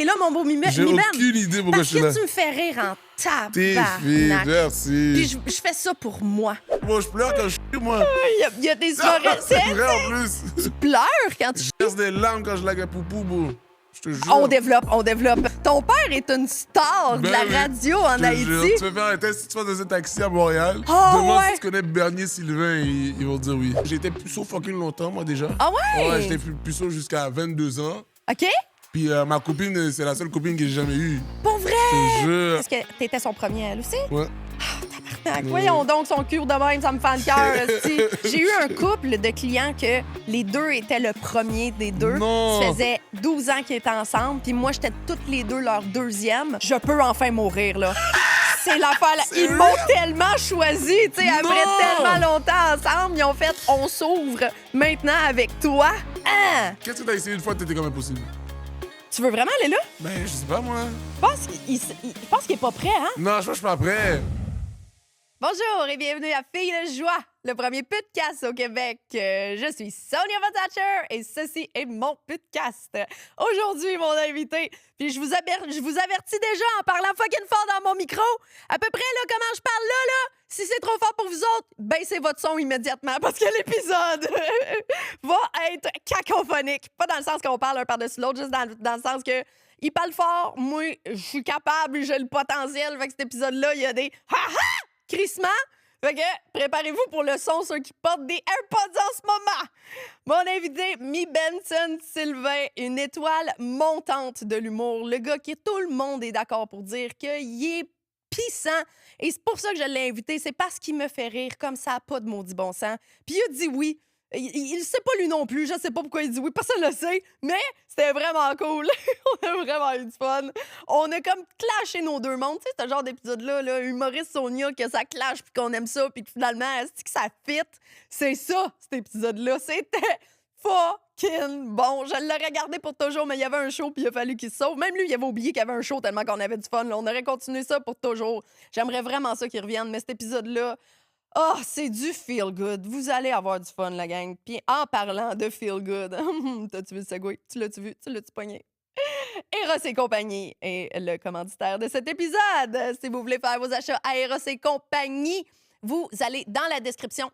t'es là, mon beau Mi-Ben? J'ai aucune idée pourquoi Parce je suis là. que tu me fais rire en T'es tabarnak. fille, merci. Puis je fais ça pour moi. Moi, je pleure quand je chie, moi. Il y a des soirées... C'est vrai en plus. Tu pleures quand tu... Je verse des larmes quand je lague à poupou, bro. Je te jure. On développe. Ton père est une star de Ben la oui, radio en je te jure. Haïti. Tu veux faire un test si tu vas dans un taxi à Montréal. Ah, Demande ouais. si tu connais Bernier Sylvain, ils vont te dire oui. J'ai été puceau fucking longtemps, moi, déjà. Ah ouais? Ouais, j'étais puceau jusqu'à 22 ans. OK? Puis ma copine, c'est la seule copine que j'ai jamais eue. Pour vrai? Je te jure. Est-ce que t'étais son premier, elle aussi? Ouais. Tabarnak, voyons donc son cure de même, ça me fait le cœur. esti. J'ai eu un couple de clients que les deux étaient le premier des deux. Non. Ça faisait 12 ans qu'ils étaient ensemble, puis moi, j'étais toutes les deux leur deuxième. Je peux enfin mourir, là. C'est l'affaire, là. Ils m'ont tellement choisi, tu sais, après Non. tellement longtemps ensemble. Ils ont fait « On s'ouvre maintenant avec toi. » Hein? Qu'est-ce que t'as essayé une fois, t'étais comme impossible? Tu veux vraiment aller là? Ben, je sais pas, moi. Je pense qu'il est pas prêt, hein? Non, je pense que je suis pas prêt. Bonjour et bienvenue à Filles de joie, le premier podcast au Québec. Je suis Sonia Von Thatcher et ceci est mon podcast. Aujourd'hui, mon invité, puis je vous avertis déjà en parlant fucking fort dans mon micro, à peu près là comment je parle là. Si c'est trop fort pour vous autres, baissez votre son immédiatement parce que l'épisode va être cacophonique. Pas dans le sens qu'on parle un par-dessus l'autre, juste dans le sens que il parle fort, moi, je suis capable, j'ai le potentiel. Fait que cet épisode-là, il y a des ha-ha! Crissement. Fait que préparez-vous pour le son, ceux qui portent des AirPods en ce moment. Mon invité, Mi Benson Sylvain, une étoile montante de l'humour. Le gars qui tout le monde est d'accord pour dire qu'il est pissant. Et c'est pour ça que je l'ai invité. C'est parce qu'il me fait rire comme ça, pas de maudit bon sens. Puis il a dit oui. Il sait pas lui non plus, je sais pas pourquoi il dit oui, personne le sait, mais c'était vraiment cool. On a vraiment eu du fun. On a comme clashé nos deux mondes, tu sais, ce genre d'épisode-là, là, humoriste Sonia, que ça clash puis qu'on aime ça, puis que finalement, est-ce que ça fit? C'est ça, cet épisode-là. C'était fucking bon. Je l'aurais gardé pour toujours, mais il y avait un show puis il a fallu qu'il se sauve. Même lui, il avait oublié qu'il y avait un show tellement qu'on avait du fun. Là. On aurait continué ça pour toujours. J'aimerais vraiment ça qu'il revienne, mais cet épisode-là, oh, c'est du feel good. Vous allez avoir du fun, la gang. Puis en parlant de feel good, t'as-tu vu le segway? Tu l'as-tu vu? Tu l'as-tu pogné? Eros et compagnie est le commanditaire de cet épisode. Si vous voulez faire vos achats à Eros et compagnie, vous allez dans la description.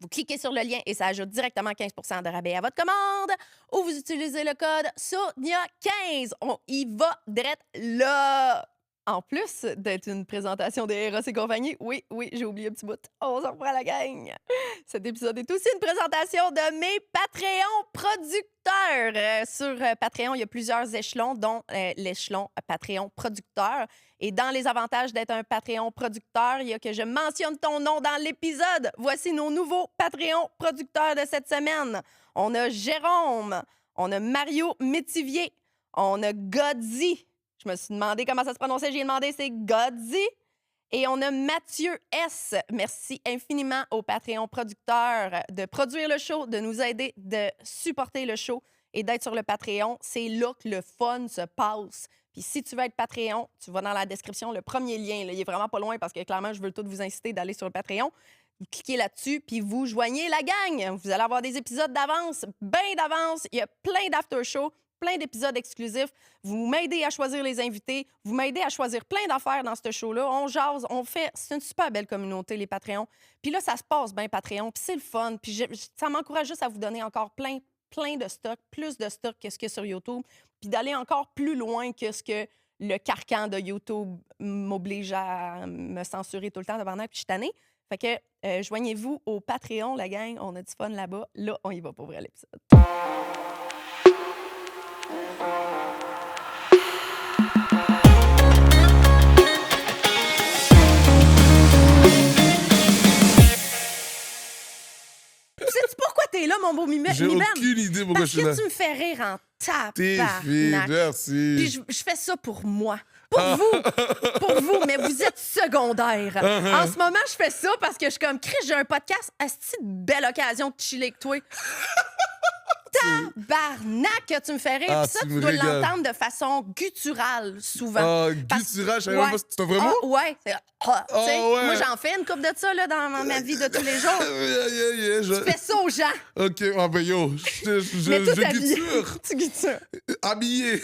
Vous cliquez sur le lien et ça ajoute directement 15 % de rabais à votre commande. Ou vous utilisez le code SONIA15. On y va direct là. En plus d'être une présentation de Eros et compagnie, oui, j'ai oublié un petit bout. On s'en reprend la gang. Cet épisode est aussi une présentation de mes Patreon producteurs. Sur Patreon, il y a plusieurs échelons, dont l'échelon Patreon producteur. Et dans les avantages d'être un Patreon producteur, il y a que je mentionne ton nom dans l'épisode. Voici nos nouveaux Patreon producteurs de cette semaine. On a Jérôme, on a Mario Métivier, on a Godzi. Je me suis demandé comment ça se prononçait. J'ai demandé, c'est Godzi. Et on a Mathieu S. Merci infiniment aux Patreon producteurs de produire le show, de nous aider, de supporter le show et d'être sur le Patreon. C'est là que le fun se passe. Puis si tu veux être Patreon, tu vas dans la description, le premier lien. Là, il est vraiment pas loin parce que clairement, je veux tout vous inciter d'aller sur le Patreon. Vous cliquez là-dessus, puis vous joignez la gang. Vous allez avoir des épisodes d'avance, bien d'avance. Il y a plein d'after-shows, plein d'épisodes exclusifs. Vous m'aidez à choisir les invités. Vous m'aidez à choisir plein d'affaires dans ce show-là. On jase, on fait... C'est une super belle communauté, les Patreons. Puis là, ça se passe bien, Patreon. Puis c'est le fun. Puis ça m'encourage juste à vous donner encore plein de stock, plus de stock que ce qu'il y a sur YouTube. Puis d'aller encore plus loin que ce que le carcan de YouTube m'oblige à me censurer tout le temps devant moi. Puis je suis tannée. Fait que joignez-vous au Patreon, la gang. On a du fun là-bas. Là, on y va pour vrai l'épisode. Sais-tu pourquoi t'es là, mon beau Mi-Ben? J'ai aucune idée pourquoi je suis là. Parce que tu me fais rire en T'es fille, tabarnak. merci. Puis je fais ça pour moi. Pour vous, mais vous êtes secondaire. En ce moment, je fais ça parce que je suis comme, Chris, j'ai un podcast. Asti de belle occasion de chiller avec toi. Tabarnak que tu me fais rire. Ah, Puis ça, tu tu me dois régales. l'entendre de façon gutturale, souvent. Gutturale, je savais même pas si c'était un vrai mot? Ouais. Tu sais, ouais. moi, j'en fais une couple de ça là, dans ma vie de tous les jours. Tu fais ça aux gens. OK, ah ben yo, Mais tout je habillé. guiture. Tu guitures. Habillé.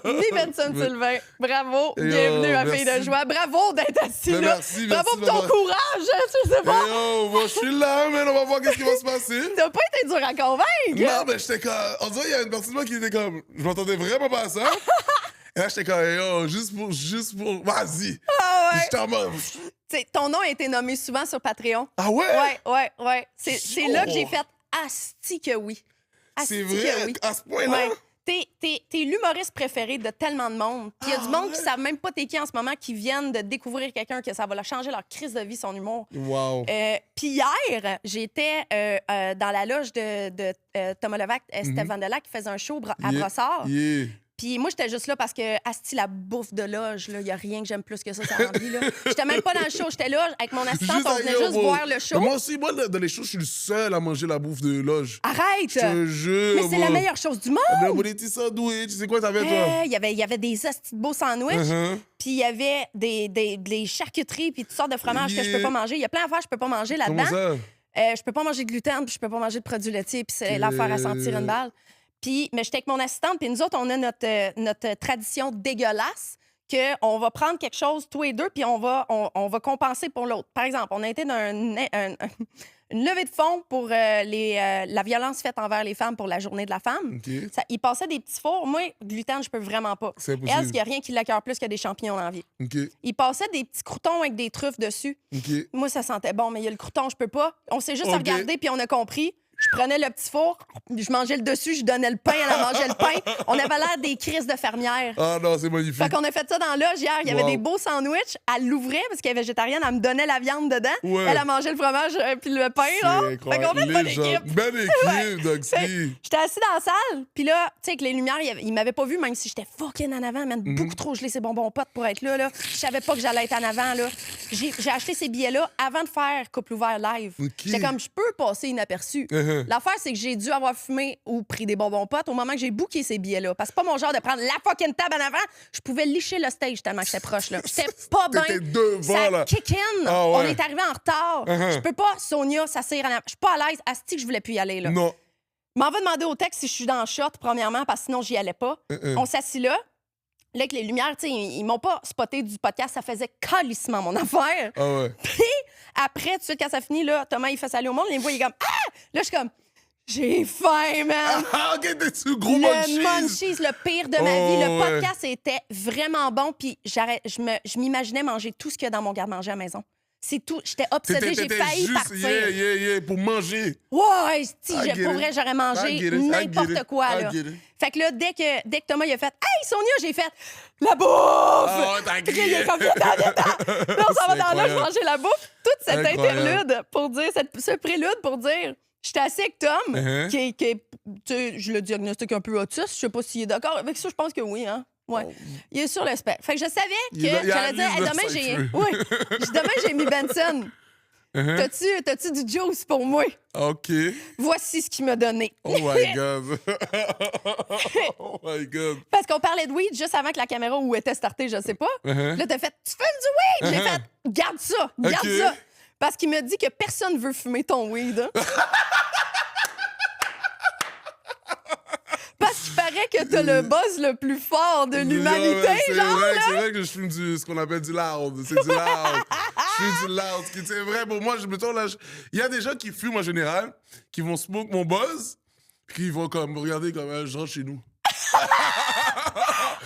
Vive Benson Sylvain. Bravo. Yo, Bienvenue à Fille de merci. joie. Bravo d'être assis Ben, là. merci, Bravo merci pour ton d'avoir- courage. Tu sais pas. Yo, moi, je suis là, man, on va voir qu'est-ce qui va se passer. T'as pas été dur à convaincre. Non, mais j'étais comme... On dirait qu'il y a une partie de moi qui était comme... Je m'entendais vraiment pas à ça. Et là, j'étais comme, yo, juste pour... Vas-y. Ah ouais. J'étais en mode... Tu sais, ton nom a été nommé souvent sur Patreon. Ah ouais? Ouais. C'est là que j'ai fait asti que oui. C'est Asti vrai? que oui. À ce point-là? Ouais. T'es l'humoriste préféré de tellement de monde. Puis il y a du monde ouais? qui savent même pas t'es qui en ce moment, qui viennent de découvrir quelqu'un que ça va leur changer leur crise de vie, son humour. Wow. Puis hier, j'étais dans la loge de Thomas Levac, Steph Vandelac, qui faisait un show à Brossard. Yeah. Puis moi, j'étais juste là parce que, asti, la bouffe de loge, il n'y a rien que j'aime plus que ça dans la vie. J'étais même pas dans le show, j'étais là avec mon assistante, on venait juste voir le show. Mais moi aussi, moi, dans les shows, je suis le seul à manger la bouffe de loge. Arrête! Je te jure. Mais c'est la meilleure chose du monde! Mais mon petit sandwich, tu sais quoi t'avais, toi? Il y avait des hosties de beaux sandwichs, puis il y avait des charcuteries, puis toutes sortes de fromages que je peux pas manger. Il y a plein d'affaires que je peux pas manger Comment là-dedans. ça? Je peux pas manger de gluten, puis je peux pas manger de produits laitiers, puis c'est l'affaire à sentir une balle. Puis, mais j'étais avec mon assistante, puis nous autres, on a notre tradition dégueulasse qu'on va prendre quelque chose, tous les deux, puis on va compenser pour l'autre. Par exemple, on a été dans une levée de fonds pour la violence faite envers les femmes pour la journée de la femme. OK. Il passait des petits fours. Moi, gluten, je peux vraiment pas. C'est Elle, impossible. il n'y a rien qui l'accueille plus que des champignons dans la vie. OK. Il passait des petits croutons avec des truffes dessus. OK. Moi, ça sentait bon, mais il y a le crouton, je peux pas. On s'est juste OK. regardé, puis on a compris. Je prenais le petit four, je mangeais le dessus, je donnais le pain, elle mangeait le pain. On avait l'air des crises de fermières. Ah non, c'est magnifique. Fait qu'on a fait ça dans l'âge hier. Il y avait Wow. des beaux sandwichs. Elle l'ouvrait parce qu'elle est végétarienne. Elle me donnait la viande dedans. Ouais. Elle a mangé le fromage puis le pain. C'est Là. Fait incroyable. qu'on fait une bonne Légende. équipe. Belle équipe, Doxy. J'étais assis dans la salle, puis là, tu sais, avec les lumières, il m'avait pas vu, même si j'étais fucking en avant, man, beaucoup trop gelé ces bonbons potes pour être là. Je savais pas que j'allais être en avant, là. J'ai acheté ces billets-là avant de faire Couple ouvert live. OK. J'étais comme, je peux passer inaperçu. L'affaire, c'est que j'ai dû avoir fumé ou pris des bonbons potes au moment que j'ai booké ces billets-là. Parce que c'est pas mon genre de prendre la fucking table en avant. Je pouvais licher le stage tellement que c'était proche, là. J'étais pas bien. T'étais devant, Ça là. kick in. Ah ouais. On est arrivé en retard. Je peux pas, Sonia, s'asseoir en avant. Je suis pas à l'aise. Asti que je voulais plus y aller, là. Non. M'en va demander au texte si je suis dans le shot, premièrement, parce que sinon, j'y allais pas. On s'assit là. Là, avec les lumières, tu sais, ils m'ont pas spoté du podcast. Ça faisait calissement mon affaire. Ah ouais. Puis, après, tout de suite, quand ça finit, là, Thomas, il fait salut au monde. Il me voit, il est comme « Ah! » Là, je suis comme « J'ai faim, man! » Ah, OK, t'es-tu gros Le munchies? munchies, le pire de ma vie. Le ouais. podcast était vraiment bon. Puis, je m'imaginais manger tout ce qu'il y a dans mon garde-manger à la maison. C'est tout. J'étais obsédée. J'ai failli juste, partir. yeah, pour manger. Ouais, si, I get pour it. vrai, j'aurais I mangé get it, I get n'importe it, quoi. I Là. get it. Fait que là, dès que Thomas il a fait « Hey, Sonia! » j'ai fait « La bouffe! Ah, t'as Puis là, il est crié. comme « Viens-t'en! » Là, on s'en va C'est dans l'âge incroyable. manger la bouffe. Toute cette Incroyable. interlude pour dire, ce prélude pour dire « J'étais assis avec Tom, Uh-huh. qui est, tu sais, je le diagnostique un peu autiste. Je sais pas s'il est d'accord avec ça. Je pense que oui, hein? Ouais. Il est sur le spectre. Fait que je savais que Il a j'allais dire, mis hey, le demain, cinq j'ai... cheveux. Oui. Demain, j'ai mis Benson. Uh-huh. T'as-tu du juice pour moi? OK. Voici ce qu'il m'a donné. Oh my God. Oh my God. Parce qu'on parlait de weed juste avant que la caméra où était startée, je sais pas. Uh-huh. Là, t'as fait « Tu fumes du weed? » J'ai fait « Garde ça, garde OK. ça. » Parce qu'il me dit que personne veut fumer ton weed. Hein. Parce qu'il paraît que t'as le buzz le plus fort de l'humanité, C'est genre, vrai, là. c'est vrai que je fume ce qu'on appelle du loud. C'est du loud. Je fume du loud. Ce qui est vrai pour moi, mettons, là, il y a des gens qui fument en général, qui vont smoke mon buzz, puis qui vont comme regarder comme je rentre chez nous.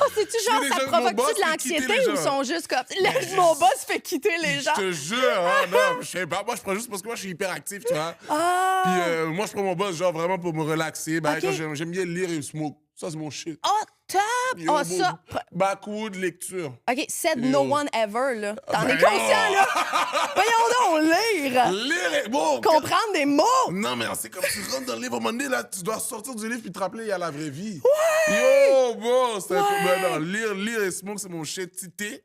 Oh, c'est-tu genre, les ça gens de mon provoque-tu boss de fait quitter l'anxiété les ou gens. sont juste comme... Mon boss fait quitter les gens. Je te jure, hein, non, je sais pas. Moi, je prends juste parce que moi, je suis hyper actif, tu vois. Ah! Puis moi, je prends mon buzz, genre, vraiment pour me relaxer. Ben, OK. quand j'aime bien lire et smoke. Ça, c'est mon shit. Oh, top! Yo, Oh, mon ça... Backwood, lecture. OK, said Yo. no one ever, là. T'en es Ben conscient, non. là? Voyons donc, lire! Lire et... Bon, Comprendre des mots! non, mais c'est comme tu rentres dans le livre, à un moment donné, là, tu dois sortir du livre puis te rappeler, il y a la vraie vie. Yo, bon, c'est un peu... Ben non, lire et smoke, c'est mon shit. Tité.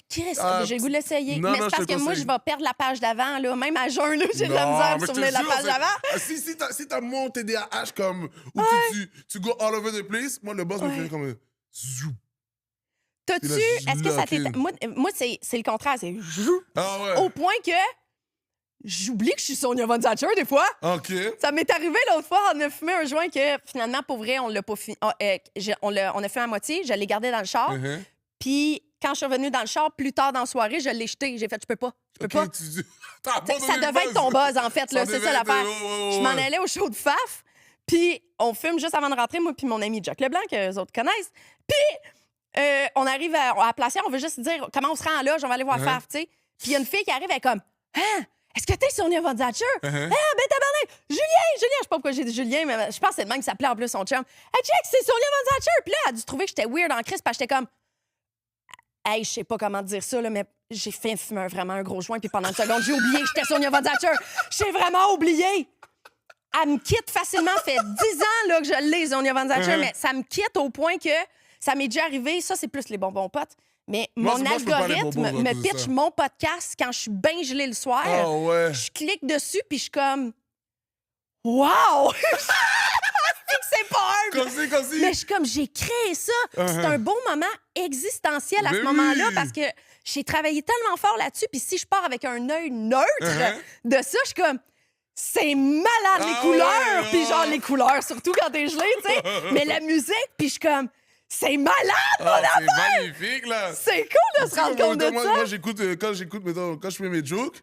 Chris, Ah, j'ai le goût de l'essayer. non, Mais non, c'est je parce te que moi, conseille. je vais perdre la page d'avant, là. Même à jeun, là, j'ai de la Non, misère à me mais je te souvenir de la jure, page c'est- d'avant. Ah, si t'as mon TDAH comme... Ou tu go all over the place, moi, le boss me fait comme... Zou. T'as-tu... Puis là, Est-ce que ça t'est... ok. Moi c'est le contraire. C'est... Ah ouais. Au point que j'oublie que je suis Sonia Von Thatcher des fois. OK. Ça m'est arrivé l'autre fois, on a fumé un joint que finalement, pour vrai, on l'a pas fini. On a fait à moitié, je l'ai gardé dans le char. Uh-huh. Puis quand je suis revenue dans le char, plus tard dans la soirée, je l'ai jeté. J'ai fait, je peux pas. OK, pas. T'as Ça abandonné le devait être ton buzz, en fait. Là, c'est ça l'affaire. Je m'en allais au show de Faf, puis on fume juste avant de rentrer, moi puis mon ami Jack Leblanc, que les autres connaissent. Puis on arrive à placer, on veut juste dire comment on se rend là, on va aller voir Faf, tu sais. Puis il y a une fille qui arrive, elle est comme, hein? Est-ce que t'es Sonia Von Thatcher? Ah, ben tabarnak! Julien! Je sais pas pourquoi j'ai dit Julien, mais je pense que c'est le même qui s'appelait en plus son chum. Hey, check, c'est Sonia Von Thatcher! Puis là, elle a dû trouver que j'étais weird en crise, parce que j'étais comme, hey, je sais pas comment te dire ça, là, mais j'ai fait fumer vraiment un gros joint, puis pendant une seconde, j'ai oublié que j'étais Sonia Von Thatcher. J'ai vraiment oublié. Elle me quitte facilement. Ça fait 10 ans là, que je l'ai, Sonia Von Thatcher, mais ça me quitte au point que ça m'est déjà arrivé. Ça, c'est plus les bonbons potes. Mais Moi, mon je peux pas les algorithme bonbons, me c'est pitch ça. mon podcast quand je suis bien gelée le soir. Ah ouais. Je clique dessus, puis je suis comme... Wow! C'est pas un... Comme si. Mais je suis comme, j'ai créé ça. C'est un beau moment existentiel à Mais ce moment-là oui. parce que j'ai travaillé tellement fort là-dessus. Puis si je pars avec un œil neutre de ça, je suis comme, c'est malade les Ah couleurs. ouais, Puis genre ah. les couleurs, surtout quand t'es gelé, tu sais. Mais la musique, puis je suis comme, c'est malade, Ah, c'est magnifique, là. c'est cool de se rendre compte de moi, ça. Moi, j'écoute, mettons, quand je fais mes jokes,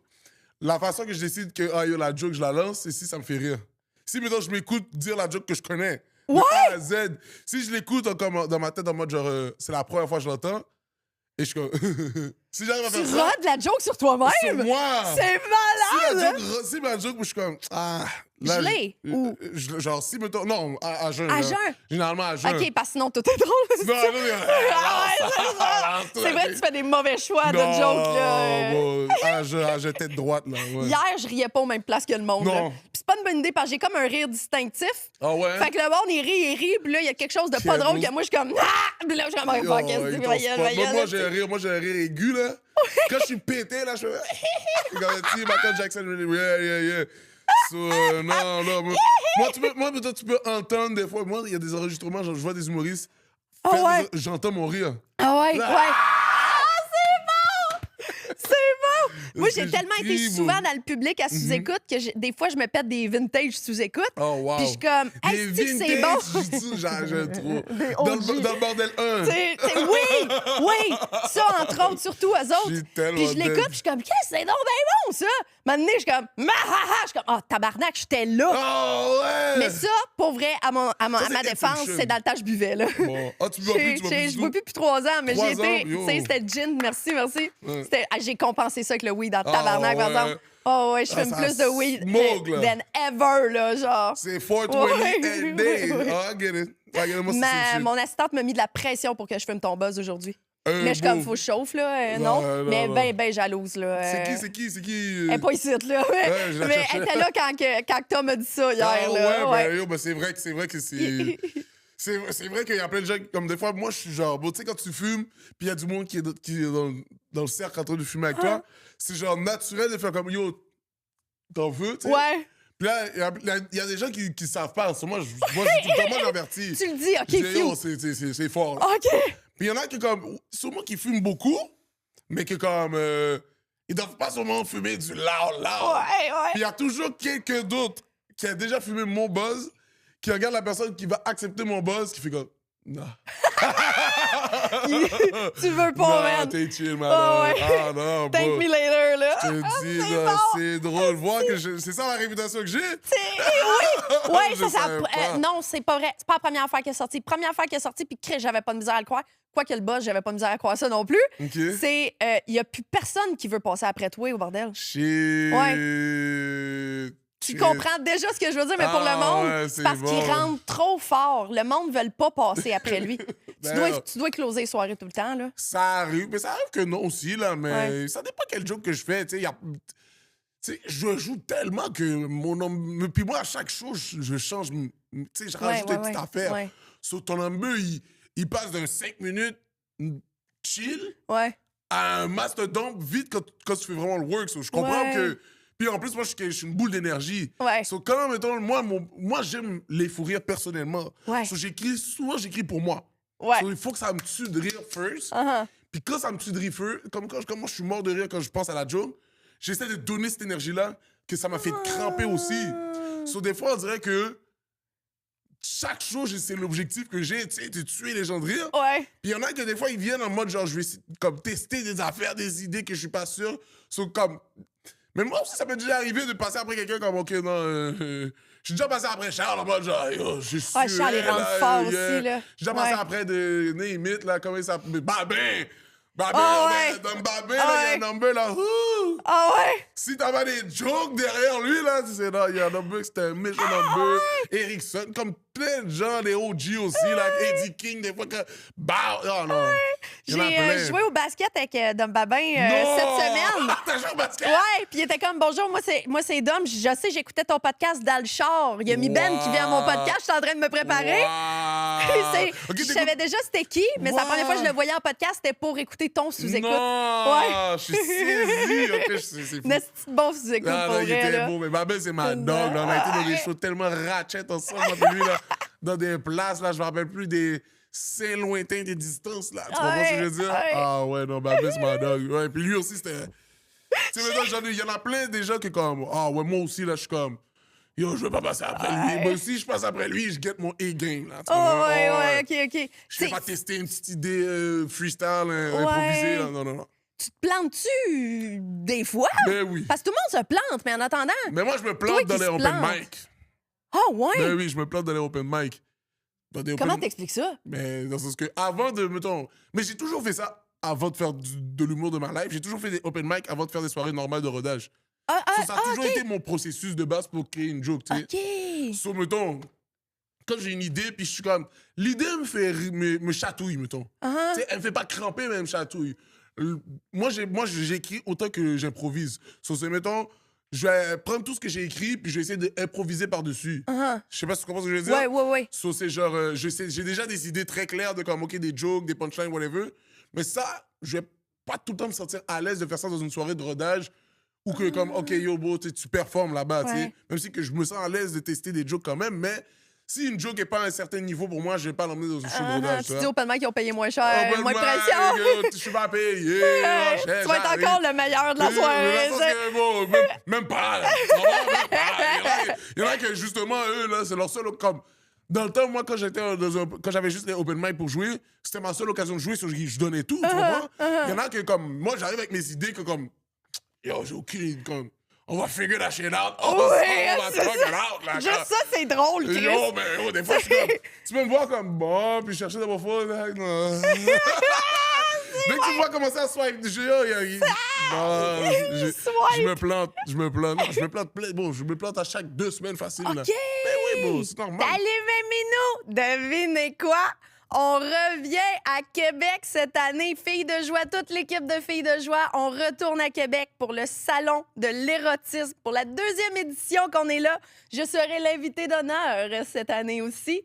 la façon que je décide que, ah, yo, la joke, je la lance, c'est si ça me fait rire. Si, mettons, je m'écoute dire la joke que je connais, de A à Z, si je l'écoute comme dans ma tête, en mode genre, c'est la première fois que je l'entends, et je suis comme. Si j'arrive à Tu faire ça. rodes la joke sur toi-même. Sur moi! C'est malade. Si ma joke, moi, je suis comme. Ah. Gelé, ou- Genre, si, mettons. Non, à jeun. À là. jeun? Généralement, à jeun. OK, parce que sinon, tout est drôle. Non, non, non. Ah ouais, c'est ça. C'est vrai que tu fais des mauvais choix de joke, là. Bon, à jeun, tête droite, là. Ouais. Hier, je riais pas aux mêmes places que le monde. Non. là. Puis c'est pas une bonne idée parce que j'ai comme un rire distinctif. Ah ouais? Fait que le monde, il rit, puis là, il y a quelque chose de pas Quel drôle beau- que moi, je suis comme... Ah! Puis là, je suis comme... Oh, Oh, qu'est-ce que il tu t'en veux, spot. Moi, j'ai un rire aigu, là. Quand je suis pété, là, je fais... Comme tu sais, Michael Jackson, yeah. So, non. Moi, tu peux entendre des fois. Moi, il y a des enregistrements, genre, je vois des humoristes. Ah ouais? J'entends mon rire. Ah ouais, Là, ouais. C'est bon! Moi, j'ai Je tellement été crie, souvent moi. dans le public à sous-écoute que des fois, je me pète des vintage sous-écoute. Oh, wow. Puis je suis comme, hey, Des c'est-tu que c'est bon? vintage, je dis, j'aime trop. Des Dans OG. le bordel 1. Oui! Ça, entre autres, surtout eux autres. J'ai tellement Puis je l'écoute, dead. puis je suis comme, qu'est-ce que c'est donc bien bon, ça? Maintenant, je suis comme, je suis comme, oh, tabarnak, j'étais là. Oh, ouais! Mais ça, pour vrai, à ma c'est défense, Inception. c'est dans le temps que je buvais, là. Bon. Ah, tu bois plus, tu bois plus Je du bois tout? plus depuis 3 ans, mais 3 j'ai été. ans, yo. Tu sais, c'était gin, merci. Ouais. J'ai compensé ça avec le weed dans le Ah, tabarnak, par ouais. exemple. Oh, ouais, je fume ça plus de weed smoke, là. than ever, là, genre. C'est 420 Ouais. a day. Ah, I get it. Moi, c'est Mon assistante m'a mis de la pression pour que je fume ton buzz aujourd'hui. Un Mais je suis comme, beau. faut que je chauffe, là. Non, Non, non, mais non. ben jalouse, là. C'est qui? Elle est pas ici, là. je la Mais cherchais. elle était là quand Tom m'a dit ça hier, Ah, là. ouais, ben, yo, ben, c'est vrai que c'est. C'est vrai qu'il y a plein de gens, comme des fois, moi, je suis genre, bon, tu sais, quand tu fumes, puis il y a du monde qui est dans le cercle en train de fumer avec toi, c'est genre naturel de faire comme, yo, t'en veux, tu sais? Ouais. Puis là, il y a des gens qui savent pas. Moi, moi, j'avertis. Tu le dis, OK, Je dis, yo, few. c'est fort. là. OK. Puis il y en a qui, comme, sûrement qui fument beaucoup, mais qui, comme, ils doivent pas sûrement fumer du loud. Ouais. Puis il y a toujours quelqu'un d'autre qui a déjà fumé mon buzz, qui regarde la personne qui va accepter mon buzz, qui fait comme, non. Tu veux pas, Non, man. t'es chill, man. Oh, ouais. Ah non, Thank bro. me later, là. Je te dis, c'est là, bon. c'est drôle. Voir que c'est ça la réputation que j'ai. Oui, ouais, Je ça savais pas. non, c'est pas vrai. C'est pas la première affaire qui est sortie. Première affaire qui est sortie, puis j'avais pas de misère à le croire. Quoique le boss, j'avais pas de misère à croire ça non plus. OK. C'est, il y a plus personne qui veut passer après toi au bordel. Shit. Tu comprends déjà ce que je veux dire, mais pour le Ah, monde, ouais, c'est c'est parce bon. qu'il rentre trop fort. Le monde ne veut pas passer après lui. Ben, tu dois closer les soirées tout le temps, là. Ça arrive, mais ça arrive que non aussi, là, mais Ouais. ça dépend quel joke que je fais, tu sais, tu sais, je joue tellement que mon homme... Puis moi, à chaque show, je change, tu sais, je rajoute des petites affaires. Ouais, So, ton number, il passe d'un 5 minutes chill ouais. à un mastodonte vite quand tu fais vraiment le work. So, je comprends Ouais. que... Puis en plus, moi, je suis une boule d'énergie. Ouais. So, quand, mettons, moi j'aime les fou rires personnellement. Ouais. So, souvent, j'écris pour moi. Ouais. So, il faut que ça me tue de rire first. Uh-huh. Puis quand ça me tue de rire first, comme quand moi je suis mort de rire quand je pense à la joke, j'essaie de donner cette énergie-là que ça m'a fait cramper aussi. So, des fois, on dirait que chaque chose, c'est l'objectif que j'ai, tu sais, de tuer les gens de rire. Ouais. Puis il y en a que des fois, ils viennent en mode genre, je vais essayer, comme tester des affaires, des idées que je suis pas sûr. So, comme... Mais moi aussi, ça m'est déjà arrivé de passer après quelqu'un comme, OK, non, je suis déjà passé après Charles en mode genre, yo, je suis Ouais, Charles, il rentre fort aussi, là. J'ai déjà passé Ouais. après de Name It, là, comment il s'appelle? Babin! Babin, Ah ouais. dans Babin, Ah là, il y a ouais. un number, là. Ouh! Ah ouais? Si t'avais des jokes derrière lui, là, tu sais, non, il y a un number, c'était un méchant number. Erickson, comme plein de gens, les OG aussi, là, Eddie King, des fois que. Bah, oh non. Il y en a J'ai plein. joué au basket avec Dom Babin Non! cette semaine. T'as joué au basket? Ouais, puis il était comme bonjour, moi c'est Dom, je sais j'écoutais ton podcast dans le char. Il y a mi Ben qui vient à mon podcast, je suis en train de me préparer. Wow. Ok, Je t'écoutes- savais déjà c'était qui, mais c'est la première fois que je le voyais en podcast, c'était pour écouter ton sous-écoute. Non! Ouais. Je suis saisi. Ok, c'est fou. Une petite bon sous-écoute Ah, pour non, il vrai, était là. beau, mais ma belle, c'est ma dog. Là. On a été dans des shows tellement ratchet ensemble, moi, puis lui, là, dans des places, là, je me rappelle plus des c'est lointains, des distances, là. Tu comprends ce que je veux dire? Ouais. Ah ouais, non, ma belle, c'est ma dog. Ouais, puis lui aussi, c'était... Tu sais, maintenant, il y en a plein déjà qui comme, ah ouais, moi aussi, là, je suis comme, yo, je veux pas passer après lui. Moi aussi, je passe après lui, je get mon A-game, là. Tu Oh, comprends? ouais, Ah, ouais, ok. Je vais T'sais, pas tester une petite idée freestyle, improvisée, là. Non. tu te plantes-tu des fois? Ben oui. Parce que tout le monde se plante, mais en attendant. Mais moi, je me Toi plante qui dans les se open plante. mic. Ah, ouais? Ben oui, je me plante dans les open mic. Dans des Comment open... t'expliques ça? Mais dans le sens que, avant de, mettons... Mais j'ai toujours fait ça avant de faire de l'humour de ma life. J'ai toujours fait des open mic avant de faire des soirées normales de rodage. Ça a toujours ok. été mon processus de base pour créer une joke, tu sais. OK. So, mettons, quand j'ai une idée, puis je suis comme... L'idée me chatouille, mettons. Uh-huh. Tu sais, elle me fait pas cramper, mais elle me chatouille. Moi, j'écris autant que j'improvise. So, c'est, mettons, je vais prendre tout ce que j'ai écrit, puis je vais essayer d'improviser par-dessus. Uh-huh. Je sais pas si tu comprends ce que je veux dire. Ouais. So, c'est genre, j'ai déjà des idées très claires de comme, OK, des jokes, des punchlines, whatever. Mais ça, je vais pas tout le temps me sentir à l'aise de faire ça dans une soirée de rodage ou que comme, OK, yo, bro, tu performes là-bas, tu sais. Ouais. Même si que je me sens à l'aise de tester des jokes quand même, mais si une joke est pas à un certain niveau pour moi, je vais pas l'emmener dans une show de rodage, Tu dis open mic qui ont payé moins cher, Open moins de mic, pression. yo, je suis pas payé. Ouais, cher, tu vas être j'arrive. encore le meilleur de la soirée. Mais dans le sens que, bon, même pas, là. Tu comprends? Même pas. Il y en a que, justement, eux, là, c'est leur seul... Comme, dans le temps, moi, quand j'avais juste les open mic pour jouer, c'était ma seule occasion de jouer, je donnais tout, tu comprends? Il y en a que, comme, moi, j'arrive avec mes idées que, comme, yo, j'ai aucune... Comme, on va figure that shit out. On va c'est talk it ça. out, là. Juste ça, c'est drôle, Chris. Yo, mais yo, des fois, je suis comme... Tu peux me voir comme bon, puis chercher dans mon phone. Là, non. Dès que tu me vois commencer à swipe, non, je me plante. Non, je me plante bon, je me plante à chaque 2 semaines facile. Là. OK. Mais oui, bon, c'est normal. Allez, Minou, devinez quoi? On revient à Québec cette année. Filles de joie, toute l'équipe de Filles de joie, on retourne à Québec pour le Salon de l'érotisme. Pour la 2e édition qu'on est là, je serai l'invité d'honneur cette année aussi.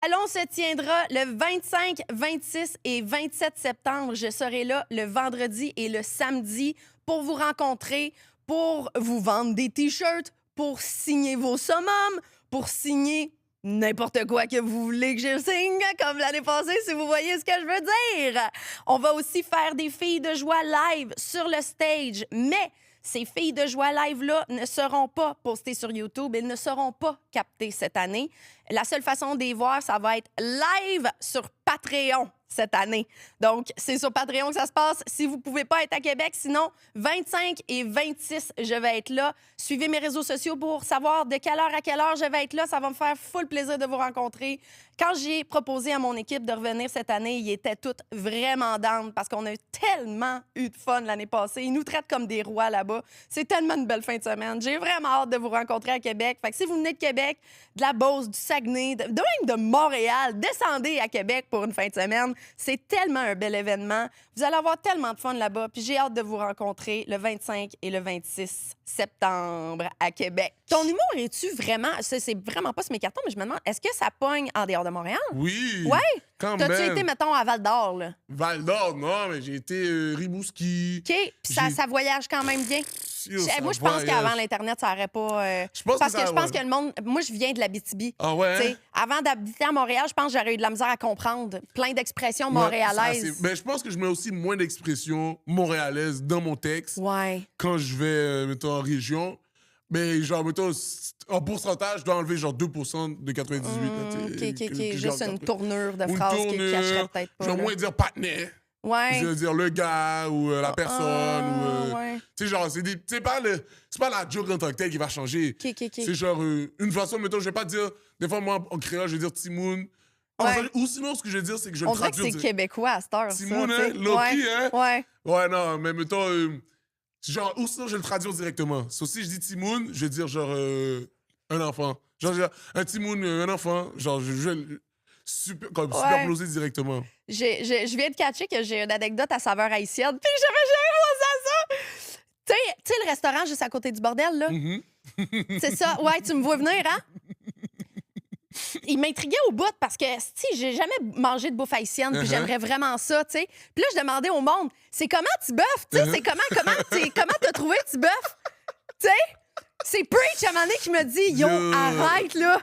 Le salon se tiendra le 25, 26 et 27 septembre. Je serai là le vendredi et le samedi pour vous rencontrer, pour vous vendre des T-shirts, pour signer vos summums, pour signer n'importe quoi que vous voulez que je signe, comme l'année passée, si vous voyez ce que je veux dire. On va aussi faire des filles de joie live sur le stage, mais ces filles de joie live-là ne seront pas postées sur YouTube, elles ne seront pas captées cette année. La seule façon de les voir, ça va être live sur Patreon cette année. Donc, c'est sur Patreon que ça se passe. Si vous ne pouvez pas être à Québec, sinon, 25 et 26, je vais être là. Suivez mes réseaux sociaux pour savoir de quelle heure à quelle heure je vais être là. Ça va me faire full plaisir de vous rencontrer. Quand j'ai proposé à mon équipe de revenir cette année, ils étaient toutes vraiment down parce qu'on a tellement eu de fun l'année passée. Ils nous traitent comme des rois là-bas. C'est tellement une belle fin de semaine. J'ai vraiment hâte de vous rencontrer à Québec. Fait que si vous venez de Québec, de la Beauce, du Saguenay, de même de Montréal, descendez à Québec pour une fin de semaine. C'est tellement un bel événement. Vous allez avoir tellement de fun là-bas. Puis j'ai hâte de vous rencontrer le 25 et le 26 septembre à Québec. Ton humour, es-tu vraiment... C'est vraiment pas sur mes cartons, mais je me demande, est-ce que ça pogne en dehors de Montréal? Oui. Ouais? Quand T'as-tu même. été, mettons, à Val-d'Or, là? Val-d'Or, non, mais j'ai été Rimouski. OK. Puis ça voyage quand même bien. Moi, je pense qu'avant l'Internet, ça n'aurait pas. Je pense parce que ça, je pense ouais. que le monde. Moi, je viens de l'Abitibi. Ah ouais? Tu sais, avant d'habiter à Montréal, je pense que j'aurais eu de la misère à comprendre plein d'expressions montréalaises. Mais je pense que je mets aussi moins d'expressions montréalaises dans mon texte Ouais. quand je vais, mettons, en région. Mais genre, mettons, en pourcentage, je dois enlever genre 2% de 98. OK. Juste une tournure de Une phrase qui tournure, cacherait peut-être pas. Je vais là. moins dire partenaire. Ouais. Je veux dire le gars ou la personne. Ouais. Tu sais, genre, c'est pas la joke en tant que telle qui va changer. OK. C'est genre une façon, mettons, je vais pas dire. Des fois, moi, en créole, je vais dire Timoun. Ouais. Ou sinon, ce que je vais dire, c'est que je vais On le dirait que traduire. c'est québécois à cette heure. Timoun, ça, hein? tu sais. Loki, hein? Ouais. Ouais, non, mais mettons. Genre, ou sinon, je vais le traduire directement. Sauf si je dis Timoun, je vais dire genre un enfant. Genre, un Timoun, un enfant. Genre, je vais superposer directement. Je viens de catcher que j'ai une anecdote à saveur haïtienne, puis j'avais jamais pensé à ça. Tu sais, le restaurant juste à côté du bordel, là? C'est ça. Ouais, tu me vois venir, hein? Il m'intriguait au bout parce que, si j'ai jamais mangé de bouffe haïtienne, puis j'aimerais vraiment ça, tu sais. Puis là, je demandais au monde, c'est comment Tiboeuf? Tu sais, c'est comment t'as trouvé Tiboeuf? Tu sais? C'est Preach à un moment donné qui me dit, yo, arrête, là.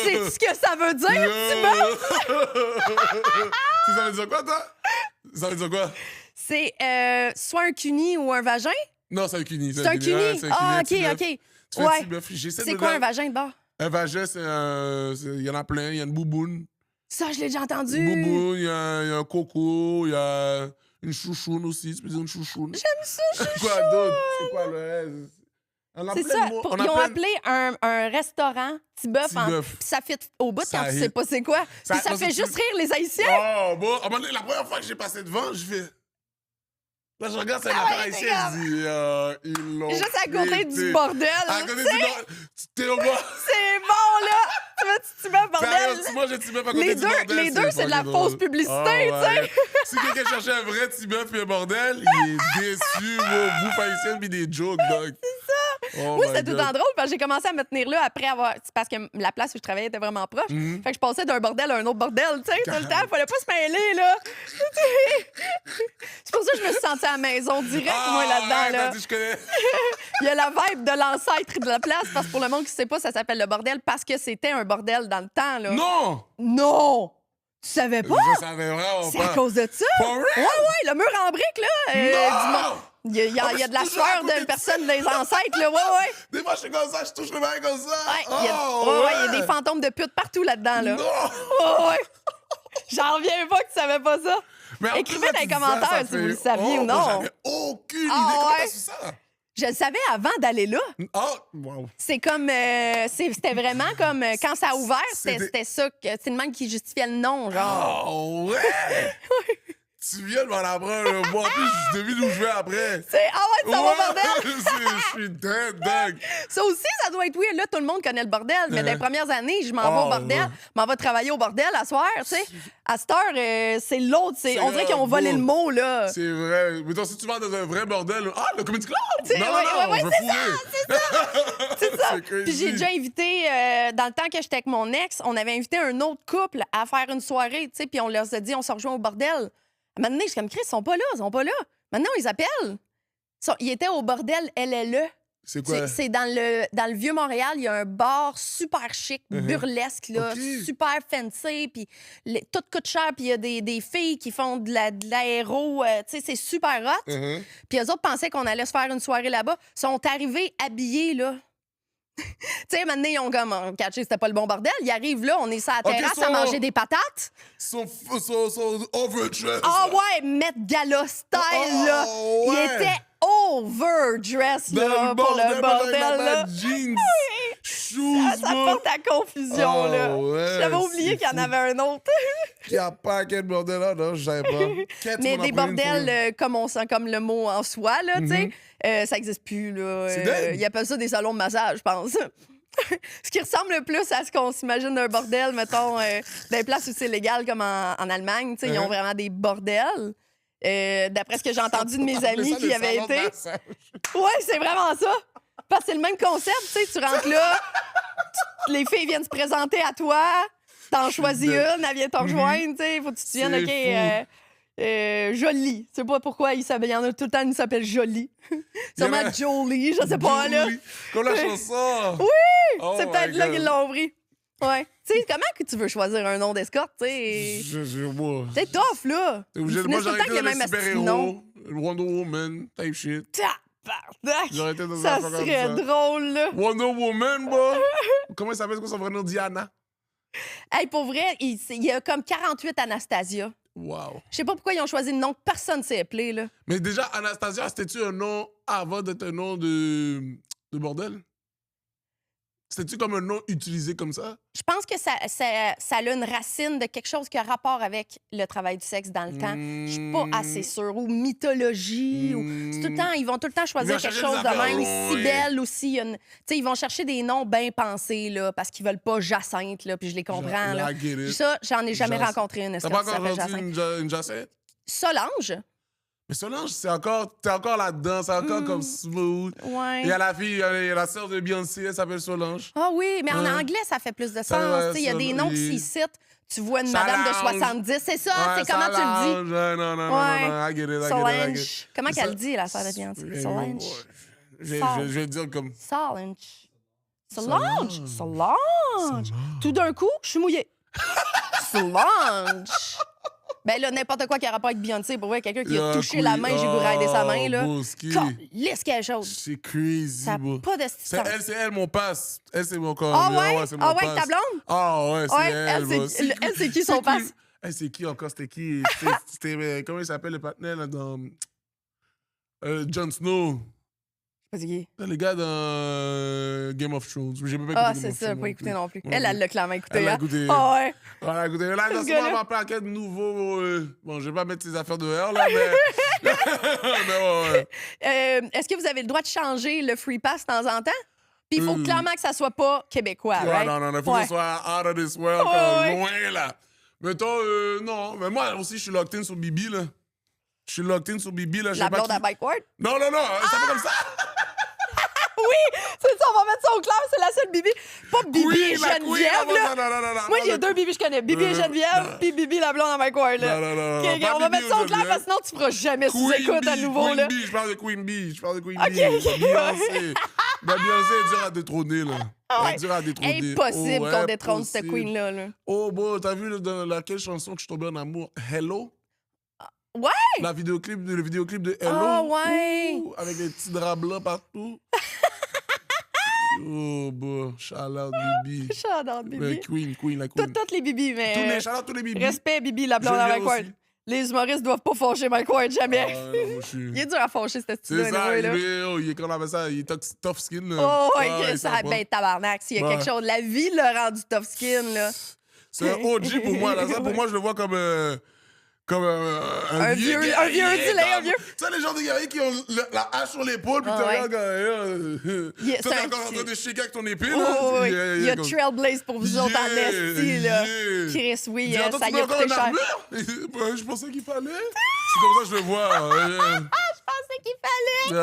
C'est ce que ça veut dire, Tiboeuf? Ça veut dire quoi, toi? Ça veut dire quoi? C'est soit un cuni ou un vagin? Non, c'est un cuni. C'est un cuni? Ah, OK. Ouais. C'est quoi un vagin de bord? Un vagin, il y en a plein. Il y a une bouboune. Ça, je l'ai déjà entendu. Une bouboune, il y a un coco, il y a une chouchoune aussi. Tu peux dire une chouchoune. J'aime ça, chouchou. Quoi d'autre? C'est quoi le reste? C'est ça. Ils ont appelé un restaurant Tiboeuf. Puis ça fit au bout quand tu sais pas c'est quoi. Puis ça fait juste rire les Haïtiens. Oh, bon. À un moment donné, la première fois que j'ai passé devant, je fais... Là, je regarde, c'est une affaire haïtienne. Je dis, ils l'ont juste à côté du bordel. À côté du bordel. T'es au bas. C'est bon, là. Tu veux Tiboeuf, bordel? Moi, j'ai Tiboeuf à côté du bordel. Les deux, c'est de la fausse publicité, tu sais. Si quelqu'un cherchait un vrai Tiboeuf et un bordel, il est déçu, bouffe haïtienne puis des jokes, dog. C'est ça. Oh moi, c'était tout le temps drôle parce que j'ai commencé à me tenir là après avoir. C'est parce que la place où je travaillais était vraiment proche. Fait que je passais d'un bordel à un autre bordel, tu sais, tout le temps. Fallait pas se mêler, là. C'est pour ça que je me suis sentie à la maison direct, moi, là-dedans, là. Je connais. Il y a la vibe de l'ancêtre de la place parce que pour le monde qui sait pas, ça s'appelle le bordel parce que c'était un bordel dans le temps, là. Non! Non! Tu savais pas? Je savais vraiment pas. C'est à cause de ça? For real? Ouais, le mur en briques, là. Non! Il y a de la sueur de personnes des ancêtres, là. Ouais. Des fois, je suis comme ça, je touche le main comme ça. Ouais, il y a des fantômes de pute partout là-dedans, là. Non! Ouais. J'en reviens pas que tu savais pas ça. Mais écrivez dans les commentaires si vous le saviez ou non. J'avais aucune idée. Comment t'as su ça? Je le savais avant d'aller là. Wow. C'est comme... c'était vraiment comme... quand ça a ouvert, c'était ça. C'est le même qui justifiait le nom, genre. Oh, ouais! Tu viens de m'en apprendre. Moi, en plus, je devine où je vais après. C'est... Ah ouais, ça va, bordel! Je suis dead, dog. Ça aussi, ça doit être weird. Là, tout le monde connaît le bordel, mais dans les premières années, je m'en vais au bordel. Je m'en vais travailler au bordel à soir, tu sais. À cette heure, c'est l'autre. On dirait qu'ils ont volé le mot, là. C'est vrai. Mais si tu vas dans un vrai bordel, le Comedy Club! Non, ouais, je veux fourrer. C'est ça. C'est Puis j'ai déjà invité, dans le temps que j'étais avec mon ex, on avait invité un autre couple à faire une soirée, tu sais, puis on leur a dit, on se rejoint au bordel. Maintenant, je suis comme, Chris, ils sont pas là. Maintenant, ils appellent. Ils étaient au bordel LLE. C'est quoi? C'est dans le Vieux-Montréal, il y a un bar super chic, burlesque, là, super fancy, puis tout coûte cher, puis il y a des filles qui font de l'aéro, tu sais, c'est super hot. Puis eux autres pensaient qu'on allait se faire une soirée là-bas. Ils sont arrivés habillés, là. Tu sais, maintenant, ils ont comme catché, c'était pas le bon bordel. Ils arrivent là, on est sur la terrasse à manger des patates. Ils sont overdressed. Ah ouais, Met Gala style, là. Ouais. Il était overdressed, là, pour le bordel, là. Jeans, shoes, Ça porte à confusion, là. Ouais, j'avais oublié qu'il y en avait un autre. Il n'y a pas quel bordel là, non, je savais pas. Mais des bordels, comme le mot en soi, là, tu sais, ça n'existe plus, là. Ils appellent ça des salons de massage, je pense. Ce qui ressemble le plus à ce qu'on s'imagine d'un bordel, mettons, dans les places où c'est légal, comme en Allemagne, tu sais, ils ont vraiment des bordels. D'après ce que j'ai entendu de mes amis qui y avaient été. Ouais, c'est vraiment ça. Parce que c'est le même concept, tu sais, tu rentres là, les filles viennent se présenter à toi, t'en choisis une, elle vient te rejoindre, tu sais, faut que tu te souviennes, OK, Jolie. Je sais pas pourquoi il y en a tout le temps qui s'appelle Jolie. Sûrement Jolie, je sais pas, là. Comme la chanson. Oui! Oh C'est peut-être my là God. qu'ils l'ont pris. Ouais. Tu sais, comment que tu veux choisir un nom d'escorte, tu sais? Moi. C'est tough, là. T'es obligé- Ils Moi, finissent tout le j'aurais temps été qu'il y a dans les même un petit nom. super-héros, Wonder Woman, type shit. Tabarnak! J'aurais été dans un Ça affaire comme serait ça. drôle, là. Wonder Woman, bro. Comment il s'appelle? C'est quoi son vrai nom? Diana? Hey, pour vrai, il y a comme 48 Anastasia. Wow. Je sais pas pourquoi ils ont choisi le nom que personne ne s'est appelé, là. Mais déjà, Anastasia, c'était-tu un nom avant d'être un nom de bordel? C'était-tu comme un nom utilisé comme ça? Je pense que ça a une racine de quelque chose qui a rapport avec le travail du sexe dans le temps. Je suis pas assez sûre. Ou mythologie. Ou... C'est tout le temps, ils vont tout le temps choisir Ils vont quelque chercher chose des de même. affaires, Cybèle aussi. Tu sais, ils vont chercher des noms bien pensés, là, parce qu'ils veulent pas Jacinthe, là, puis je les comprends. Là. I get it. Ça, j'en ai jamais Jacinthe. rencontré une T'as escorte pas qui encore s'appelle rendu Jacinthe. une Jacinthe? Solange? Mais Solange, t'es encore là-dedans, c'est encore comme smooth. Ouais. Il y a la fille, il y a la sœur de Beyoncé, elle s'appelle Solange. Ah oui, mais en Ouais. anglais, ça fait plus de Ça, sens. ouais, Tu sais, il y a ça, des noms qui oui. s'y citent. Tu vois une madame de Solange. 70. C'est ça, Ouais, c'est comment tu le dis. Solange. Ouais, non, non, I get it, I get it, I get it. Solange. Comment Ça- qu'elle dit, la sœur de Beyoncé? Solange. Je vais dire comme... Solange. Solange. Solange. Tout d'un coup, je suis mouillée. Solange. Ben là, n'importe quoi qui a rapport avec Beyoncé, pour vrai, quelqu'un qui a touché la main, j'ai goûté aider sa main, là. Laisse quelque chose. C'est crazy, Ça n'a bro. pas de C'est elle, mon passe. Elle, c'est mon corps. Ah ouais? c'est mon Ah ouais, passe. ta blonde? Ah ouais, c'est Ouais, elle, bro. elle, c'est qui son passe? Elle, c'est qui encore? C'était qui? C'était comment il s'appelle le partenaire là, dans... Jon Snow. Vas-y. Les gars dans Game of Thrones. J'ai même pas Ah, écouté Game c'est of ça, Thrones pas écouté non plus. Ouais, Elle l'a clairement écouté. Elle l'a hein? écouté. Ah ouais. Voilà, écoutez, là, Ce dans ce gars-là. moment, on va pas de nouveau. Bon, je vais pas mettre ses affaires dehors, là, mais. mais ouais. Est-ce que vous avez le droit de changer le free pass de temps en temps? Puis il faut Hmm. clairement que ça soit pas québécois, Ouais, right? non, il faut Ouais. que ce soit out of this world, Ouais, comme ouais. loin, là. Mettons, non, mais moi aussi, je suis locked in sur Bibi, là. Je suis locked in sur Bibi, là. Je La sais pas blonde qui... à Bike Ward? Non, ça fait comme ça. Oui! C'est ça, on va mettre ça au clair, c'est la seule Bibi. Pas Bibi Oui, et la queen, Geneviève, là. non. Moi, j'ai deux Bibi que je connais. Bibi et Geneviève, puis Bibi la blonde à Mike Ward, là. Non, OK, pas on va Bibi mettre ça ou au clair Geneviève. parce que sinon tu feras jamais sous-écoute à nouveau, Queen là. Bee, je parle de Queen Bee. Ok, Bee. ok, Beyoncé. Ben, Beyoncé est dure à détrôner, là. Ah ouais. Elle est dure à détrôner. Impossible Oh, qu'on détrône cette impossible. queen-là, là. Oh, bon, t'as vu dans laquelle chanson que je suis tombé en amour? Hello? Ouais! Le vidéoclip de Hello. Ah, ouais. Ouh, avec les petits draps blancs partout. Oh, bon, shout out Bibi. J'adore Mais Bibi. Queen, la Queen. Toutes les Bibi, mais... Shout out tous les Bibi. Respect, Bibi, la blonde à Geneviève Mike Ward. aussi. Les humoristes doivent pas fâcher Mike Ward, jamais. Ah, non, moi, je suis... Il est dur à fâcher, ce C'est style-là, ça, anyway, là. il est qu'on appelle ça, il est tough skin, là. Oh, Ah, ouais, ouais, ça, sympa. ben, tabarnak, s'il y a Ouais. quelque chose. La vie l'a rendu tough skin, là. C'est un OG pour moi, là. Ça, pour moi, je le vois comme Un vieux ondulé, un vieux. Tu sais, les gens de guerriers qui ont la hache sur l'épaule, puis Ah, tu ouais. regardes, Yeah, toi, t'es c'est un- encore en train de shaker avec ton épée, Oh, là. oui, il y a comme- Trailblaze pour vous autres en Yeah, esti, là. yeah. Chris, oui, Dis, attends, ça tu y mets a encore coûté une cher. armure? Ben, je pensais qu'il fallait. C'est comme ça que je le vois. Je pensais qu'il fallait.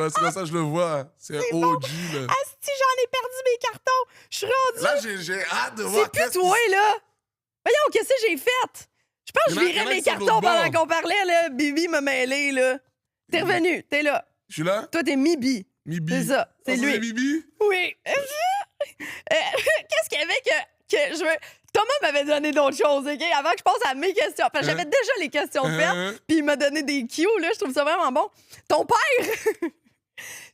Ouais, c'est comme ça que je le vois. C'est un OG, là. Asti, j'en ai perdu mes cartons. Je suis rendue. Là, j'ai hâte de voir. C'est plus toi, là. Voyons, qu'est-ce que j'ai fait? Je pense que je Il y en a virais qui mes sont de cartons l'autre pendant bord. qu'on parlait, là. Bibi m'a mêlé, là. T'es revenu, t'es là. Je suis là? Toi, t'es Mibi. Mibi. C'est ça, c'est Ah, lui. c'est Bibi? Oui. Qu'est-ce qu'il y avait que je veux... Thomas m'avait donné d'autres choses, OK? Avant que je passe à mes questions. Parce que j'avais déjà les questions faites, puis il m'a donné des cues, là. Je trouve ça vraiment bon. Ton père...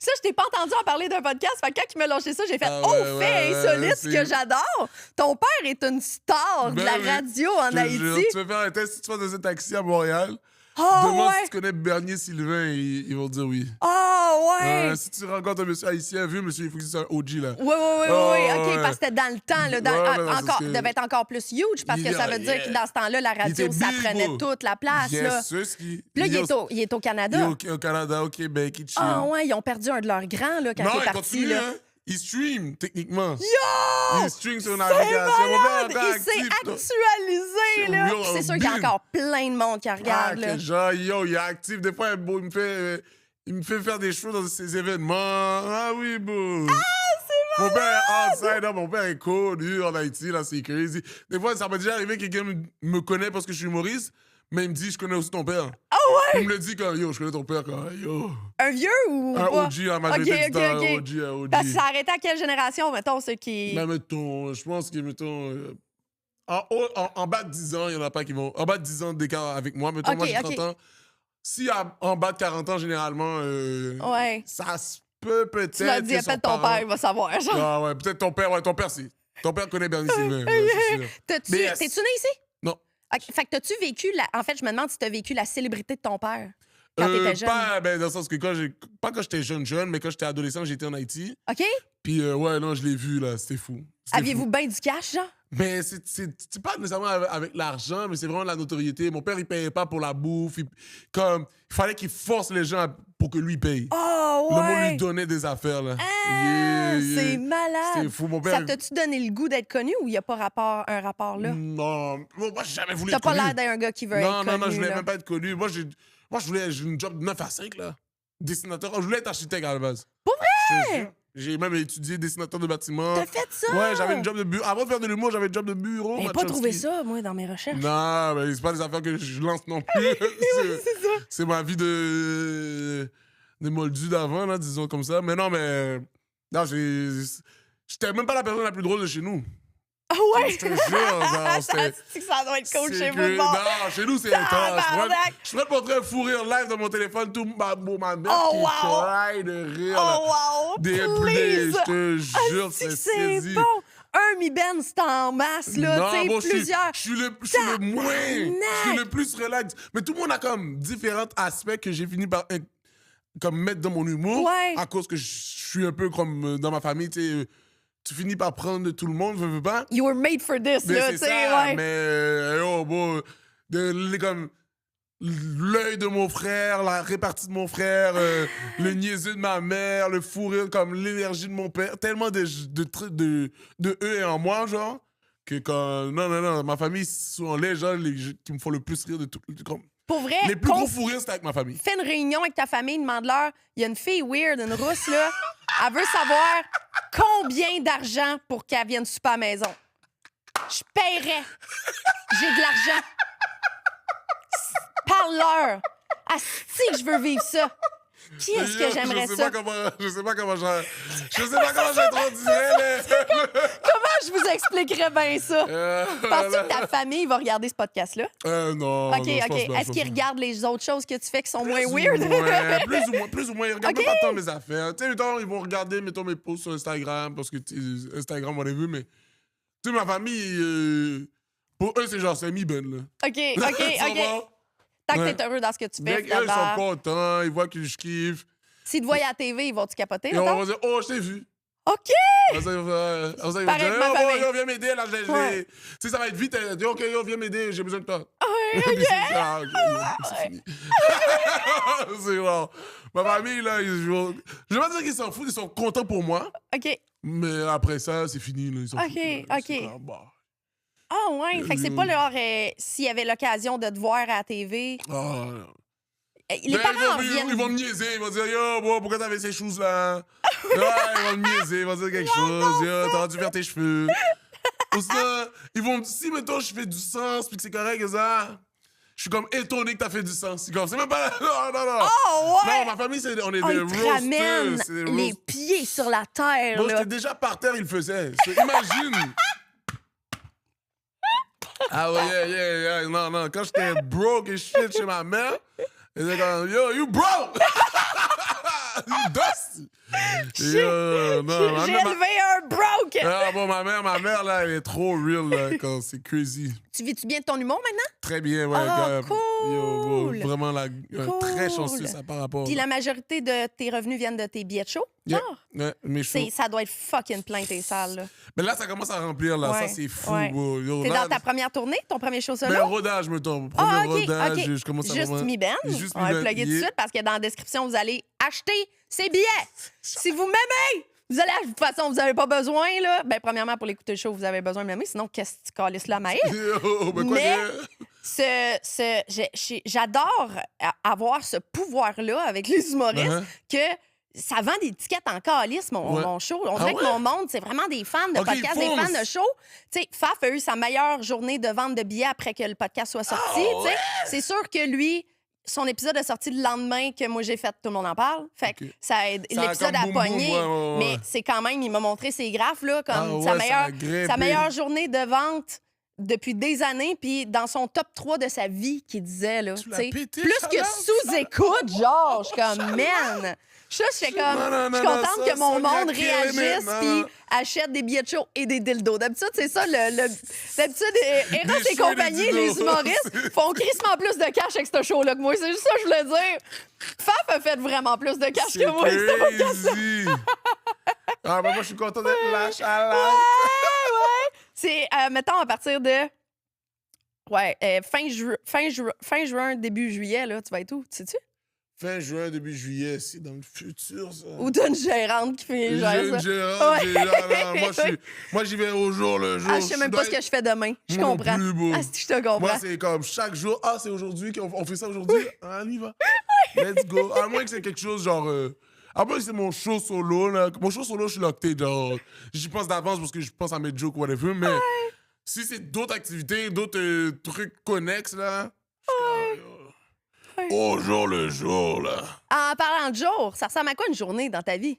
Ça, je t'ai pas entendu en parler d'un podcast. Fait que quand il m'a lâché ça, j'ai fait Ah « Oh, ouais, fait ouais, insolite c'est- que j'adore! » Ton père est une star de Ben la oui. radio en Je te jure, Haïti. tu veux faire un test si tu vas dans un taxi à Montréal. Ah Demande si ouais! tu connais Bernier Sylvain, ils vont te dire oui. Ah ouais! Si tu rencontres un monsieur haïtien, un vieux monsieur, il faut que c'est un OG, là. Oui, oui, oui, Ah, oui. OK, ouais. parce que c'était dans le temps, là, Ouais, non, c'est encore, ce que- devait être encore plus huge, parce que Yeah, ça veut dire yeah. que dans ce temps-là, la radio, était ça big, prenait bro. toute la place. Yes, Là. c'est ce qui... Puis là, il est au- au il est Canada. au Canada, au Québec, il chill. Ah ouais, ils ont perdu un de leurs grands là, quand non, il est il parti. continue, Là. hein. Il stream, techniquement. Yo! Il stream sur C'est navigation. Mon père est malade! encore Il s'est actif, là. actualisé, là. Yo, Puis c'est sûr qu'il y a bim. encore plein de monde qui regarde, là. que genre, yo, il est actif. Des fois, beau, il me fait faire des choses dans ses événements. Ah oui, beau. Mon père est outside, hein, mon père est cool, lui, en Haïti, là, c'est crazy. Des fois, ça m'est déjà arrivé que quelqu'un me connaît parce que je suis humoriste, Mais il me dit, je connais aussi ton père. Ah ouais? Il me le dit quand, yo, je connais ton père quand, yo. Un vieux ou Un pas? OG, à la majorité du temps, un ok. OG, un OG. Parce que ça arrêtait à quelle génération, mettons, ceux qui... Ben, mettons, je pense que, mettons, en bas de 10 ans, il y en a pas qui vont... En bas de 10 ans d'écart avec moi, mettons, moi, j'ai 30 ans. Si en bas de 40 ans, généralement, Ouais. ça se peut peut-être... Tu l'as dit, appelle ton père, il va savoir, genre. Ah ouais, peut-être ton père, c'est... Ton père connaît Bernie Sylvain, ouais, c'est sûr. T'es-tu Mais, né ici? Non. OK. Fait que t'as-tu vécu... En fait, je me demande si t'as vécu la célébrité de ton père quand t'étais jeune. Pas, ben, dans le sens que pas quand j'étais jeune, mais quand j'étais adolescent, j'étais en Haïti. OK? Puis, ouais, non, je l'ai vu, là, c'était fou. Aviez-vous bien du cash, genre? Mais c'est pas nécessairement avec l'argent, mais c'est vraiment la notoriété. Mon père, il payait pas pour la bouffe. Il fallait qu'il force les gens pour que lui paye. Oh, Le monde ouais! lui donnait des affaires, là. Ah, c'est malade! C'était fou, mon père. Ça t'a-tu donné le goût d'être connu ou il n'y a pas un rapport là? Non, moi, j'ai jamais voulu T'as être pas connu. l'air d'être un gars qui veut être connu. Non, je voulais là. même pas être connu. Moi, je voulais j'ai une job de 9 à 5, là. Dessinateur. Je voulais être architecte à la base. Pour vrai? Je te jure. J'ai même étudié dessinateur de bâtiment. T'as fait ça? Ouais, j'avais une job de bureau. Avant de faire de l'humour, j'avais une job de bureau. J'ai pas trouvé ça, moi, dans mes recherches. Non, mais c'est pas des affaires que je lance non plus. c'est ça. C'est ma vie de moldu d'avant, là, disons comme ça. Mais non, mais... Non, j'étais même pas la personne la plus drôle de chez nous. Ah ouais? Je te jure, genre, ça doit être cool c'est chez que- vous, bon. Non, chez nous, c'est intense. Tabarnak! Je pourrais te montrer un fou rire live dans mon téléphone, tout ma mère Oh, qui wow! cry de rire. là. Oh wow! Je te jure, Asti que c'est c'est saisi. bon! Un mi-ben, c'est en masse, là, Non, tu sais, bon, plusieurs. je suis le moins. Je suis le plus relax. Mais tout le monde a comme différents aspects que j'ai fini par comme mettre dans mon humour. Ouais. À cause que je suis un peu comme dans ma famille, tu sais. Tu finis par prendre de tout le monde, veux pas. You were made for this, Mais là, c'est tu sais, ça, ouais. mais oh, bon, comme l'œil de mon frère, la répartie de mon frère, le niaiseux de ma mère, le fou rire, comme l'énergie de mon père, tellement de eux et en moi, genre, que quand... Non, ma famille sont les gens qui me font le plus rire de tout. Comme, Pour vrai, les plus gros fous rires, c'était avec ma famille. fais une réunion avec ta famille, demande-leur, il y a une fille weird, une rousse, là, elle veut savoir combien d'argent pour qu'elle vienne souper à la maison. Je paierais. J'ai de l'argent. Parle-leur. Asti que je veux vivre ça. Qui est-ce que j'aimerais ça? Je sais pas comment j'introduirais Comment je vous expliquerais bien ça? Penses-tu que ta famille va regarder ce podcast-là? Non. OK, non, je pense OK. pas, Est-ce qu'ils regardent les autres choses que tu fais qui sont moins Plus weird? ou moins, plus ou moins. Ils regardent Ok. même pas tant mes affaires. Tu sais, mettons, ils vont regarder, mettons, mes posts sur Instagram, parce que Instagram, on l'a vu, mais... Tu sais, ma famille, pour eux, c'est genre semi-ben, là. OK, Tu OK. vois? Tant que Ouais. t'es heureux dans ce que tu fais, Dès qu'eux, ils sont finalement. contents, ils voient que je kiffe. S'ils te voient à la TV, ils vont-tu capoter, Et on mettons? va dire, oh, je t'ai vu. OK! Ils vont dire, Pareil que ma oh, famille. yo, viens m'aider, là, Ouais. tu sais, ça va être vite. Dis, OK, yo, viens m'aider, j'ai besoin de toi. Ouais, Puis OK. c'est ça, OK, c'est fini. C'est bon. Ma famille, là, je vais pas dire qu'ils s'en foutent, ils sont contents pour moi. OK. Mais après ça, c'est fini, là, ils s'en OK, foutent. Là. OK. C'est comme, bah. Ah, ouais. Fait que c'est pas genre s'il y avait l'occasion de te voir à la TV. Ah, Les ben, parents ils vont me niaiser, ils vont dire yo, bon, pourquoi t'avais ces choses-là? Ouais, ils vont me niaiser, ils vont dire quelque chose. Yo, t'aurais dû faire tes cheveux. Ou ça, ils vont si mettons je fais du sens puis que c'est correct, ça. Je suis comme étonné que t'as fait du sens. C'est même pas. Non. Oh, ouais! Non, ma famille, on est Oh, des ils te ramènent roasters. C'est des les roast- pieds sur la terre, Bon, là. j'étais déjà par terre, il le faisait. Imagine! Ah ouais, yeah. Non. Quand j'étais broke et shit chez ma mère, elle était comme, yo, you broke! You dust! Non, J'ai élevé un broke! Ah bon, ma mère, là, elle est trop real, là, quand c'est crazy. Tu vis-tu bien de ton humour maintenant? Très bien, ouais. Ah, gars. cool! Yo, bon, vraiment, très Cool. chanceux, ça, par rapport. Puis la majorité de tes revenus viennent de tes billets de show? Yeah, genre? ouais, mes shows. Ça doit être fucking plein tes salles, là. Mais là, ça commence à remplir, là. Ouais, Ça, c'est fou, ouais. bro. Yo, T'es là, dans ta première tournée, ton premier show solo? ben, rodage, mettons. Premier Ah, OK, rodage, OK. je commence à Juste vraiment- mi-ben. Juste On va le mi-ben, plugger tout de yeah. suite parce que dans la description, vous allez acheter ces billets. Si vous m'aimez, vous allez, de toute façon, vous n'avez pas besoin, là. Ben, premièrement, pour l'écouter le show, vous avez besoin de m'aimer. Sinon, qu'est-ce que tu calisses là, Maïf? Yo, ben, quoi Mais- que- J'adore avoir ce pouvoir-là avec les humoristes Uh-huh. que ça vend des tickets en calice, mon show. On dirait que mon monde, c'est vraiment des fans de podcast, des fans de show. Tu sais, Faf a eu sa meilleure journée de vente de billets après que le podcast soit sorti. Ouais? C'est sûr que lui, son épisode est sorti le lendemain que moi j'ai fait Tout le monde en parle. Fait que l'épisode a pogné. Mais c'est quand même, il m'a montré ses graphes, là, comme sa meilleure journée de vente depuis des années, puis dans son top 3 de sa vie, qu'il disait, là, plus que sous-écoute, genre, je suis comme, man... Je suis contente que mon monde réagisse puis achète des billets de show et des dildos. D'habitude, c'est ça. D'habitude, Eros et compagnie, les humoristes, font crissement plus de cash avec ce show-là que moi. C'est juste ça que je voulais dire. Faf a fait vraiment plus de cash que moi avec ce podcast-là. Ah, ben moi, je suis content d'être lâche à la. Ouais. C'est, mettons, à partir de... fin juin, début juillet, là, tu vas être où? Tu sais-tu? Fin juin, début juillet, c'est dans le futur, ça. Ou t'as une gérante qui fait J'ai une gérante, moi, j'y vais au jour le jour. Ah, je sais même pas ce que je fais demain. Je comprends. Ah, si je te comprends. Moi, c'est comme chaque jour. Ah, c'est aujourd'hui qu'on fait ça aujourd'hui. Ah, on y va. Let's go. À moins que c'est quelque chose genre... À moins que c'est mon show solo, là. Mon show solo, je suis locked, genre... J'y pense d'avance parce que je pense à mes jokes ou whatever, mais... Si c'est d'autres activités, d'autres trucs connexes, là... Au jour le jour, là. En parlant de jour, ça ressemble à quoi une journée dans ta vie?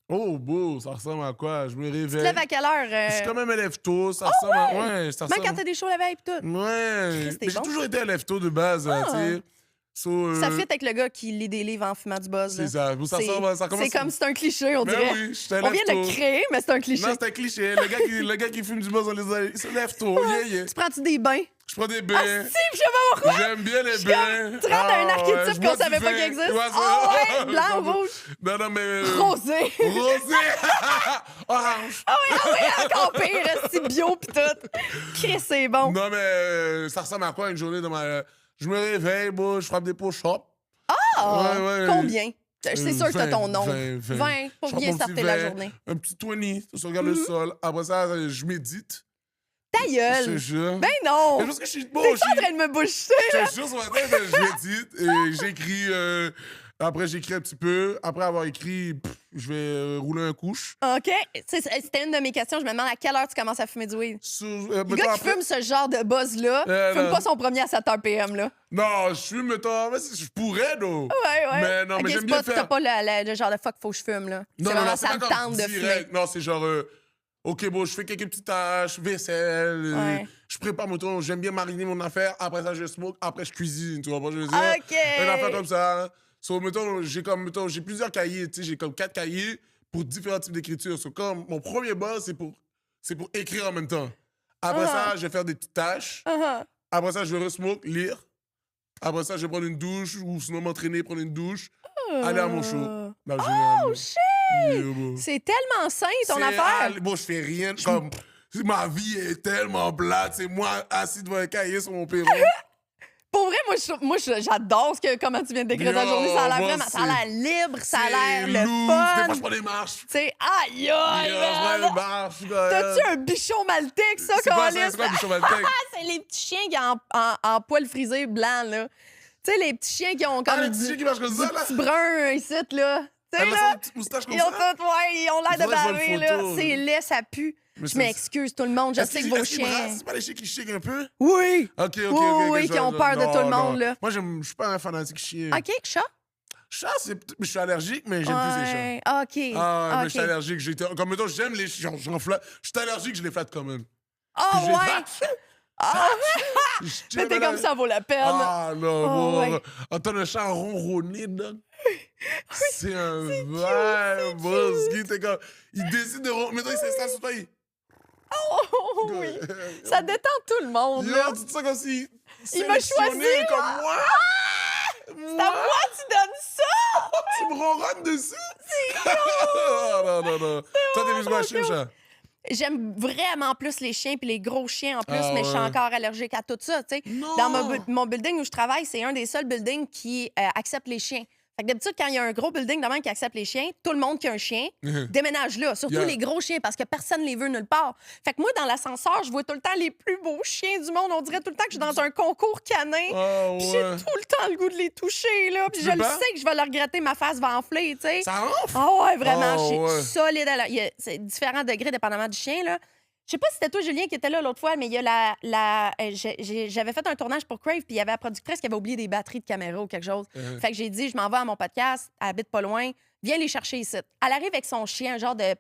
Oh, beau, ça ressemble à quoi? Je me réveille. Tu te lèves à quelle heure? Je suis quand même un lève-tôt. Ça ressemble à... Ouais, ça ressemble... Même quand t'as des shows la veille pis tout? Ouais. Mais j'ai toujours été un lève-tôt de base, tu sais. Ça fit avec le gars qui lit des livres en fumant du buzz. C'est ça. Ça commence... C'est comme c'est un cliché, on dirait. Oui, on vient de le créer, mais c'est un cliché. Non, c'est un cliché. Le gars qui fume du buzz, il se lève tôt. Tu prends-tu des bains? Je prends des bains. Ah, si, je sais pas pourquoi. J'aime bien les bains. Tu rentres à un archétype qu'on savait pas qu'il existe. Ouais, blanc ou rouge? Non, mais... Rosé. Orange. Ah oui, encore pire. C'est bio pis tout. Chris, c'est bon. Non, mais ça ressemble à quoi une journée dans ma... Je me réveille, je frappe des push-ups. Ah! Ouais. Combien? C'est sûr que t'as ton nom. 20 pour bien starter la journée. Un petit 20, je regarde le sol. Après ça, je médite. Ta gueule! Je te jure. Ben non! Mais parce que je suis beau. T'es pas en train de me boucher, là? Je te jure, ce matin, je médite et j'écris... Après, j'écris un petit peu. Après avoir écrit, je vais rouler un couche. OK. C'était une de mes questions. Je me demande à quelle heure tu commences à fumer du weed. Le gars qui fume ce genre de buzz-là, fume pas son premier à 7h PM, là. Non, je fume, mettons, je pourrais, non. Ouais. Mais non, mais j'aime bien faire. T'as pas le genre de fuck, faut que je fume, là. Non, c'est vraiment ça me tente de fumer. Non, c'est genre, OK, je fais quelques petites tâches, vaisselle, je prépare mon tour, j'aime bien mariner mon affaire. Après ça, je smoke, après, je cuisine, tu vois pas, je veux dire. OK. Une affaire comme ça. Mettons, j'ai plusieurs cahiers, tu sais, j'ai comme 4 cahiers pour différents types d'écriture. Comme mon premier buzz, c'est pour écrire en même temps. Après ça, je vais faire des petites tâches. Après ça, je vais re-smoke, lire. Après ça, je vais prendre une douche ou sinon m'entraîner, prendre une douche, aller à mon show. Oh, shit! C'est tellement sain, ton affaire. Je fais rien. Comme, ma vie est tellement plate. C'est moi assis devant un cahier sur mon perron. Pour vrai, moi j'adore comment tu viens de décrire ta journée. Ça a l'air vraiment... Ça a l'air libre, ça a l'air le fun. Des fois, je prends des marches. Tu sais, aïe, aïe! Je prends des marches. T'as-tu un bichon maltais, ça, Colin? C'est quoi un bichon maltais? C'est les petits chiens qui ont en poil frisé blanc, là. Tu sais, les petits chiens qui ont comme les petits chiens qui marchent comme ça, là? Petit brun ici, là. Tu sais, là, ils ont l'air de baver, là. C'est laid, ça pue. Je m'excuse, tout le monde. Je sais que vos chiens... C'est pas les chiens qui chient un peu? Oui! OK. Oui, qui ont peur de tout le monde, là. Moi, je suis pas un fanatique chien. OK, chat? Chat, je suis allergique, mais j'aime plus les chats. OK. Mais je suis allergique. Comme mettons, j'aime les chiens. Je suis allergique, je les flatte quand même. Oh, ouais! Mais t'es comme ça vaut la peine. Ah, non, attends, le chat ronronné, là. C'est un vibe, t'es comme... Il décide de ronronner. Mettons, il s'installe sur toi, Oh oui! Ça détend tout le monde, là. Tu te sens comme si... Il m'a choisi! Comme moi! C'est à moi tu donnes ça! Tu me ronronnes dessus? C'est Non. Toi, t'es plus quoi, chien ou chat? J'aime vraiment plus les chiens puis les gros chiens en plus, mais je suis encore allergique à tout ça, tu sais. Dans mon building où je travaille, c'est un des seuls buildings qui accepte les chiens. Fait que d'habitude, quand il y a un gros building de même qui accepte les chiens, tout le monde qui a un chien déménage là. Surtout Yeah. les gros chiens, parce que personne ne les veut nulle part. Fait que moi, dans l'ascenseur, je vois tout le temps les plus beaux chiens du monde. On dirait tout le temps que je suis dans un concours canin. Oh, Puis ouais. j'ai tout le temps le goût de les toucher, là. Puis Tu je veux le pas? sais que je vais le regretter, ma face va enfler, tu sais. Ça enfle? Ah ouais, vraiment, Oh, je suis ouais. solide. C'est différents degrés dépendamment du chien, là. Je sais pas si c'était toi, Julien, qui était là l'autre fois, mais il y a j'avais fait un tournage pour Crave, puis il y avait la productrice qui avait oublié des batteries de caméra ou quelque chose. Fait que j'ai dit, je m'en vais à mon podcast, elle habite pas loin, viens les chercher ici. Elle arrive avec son chien, un genre de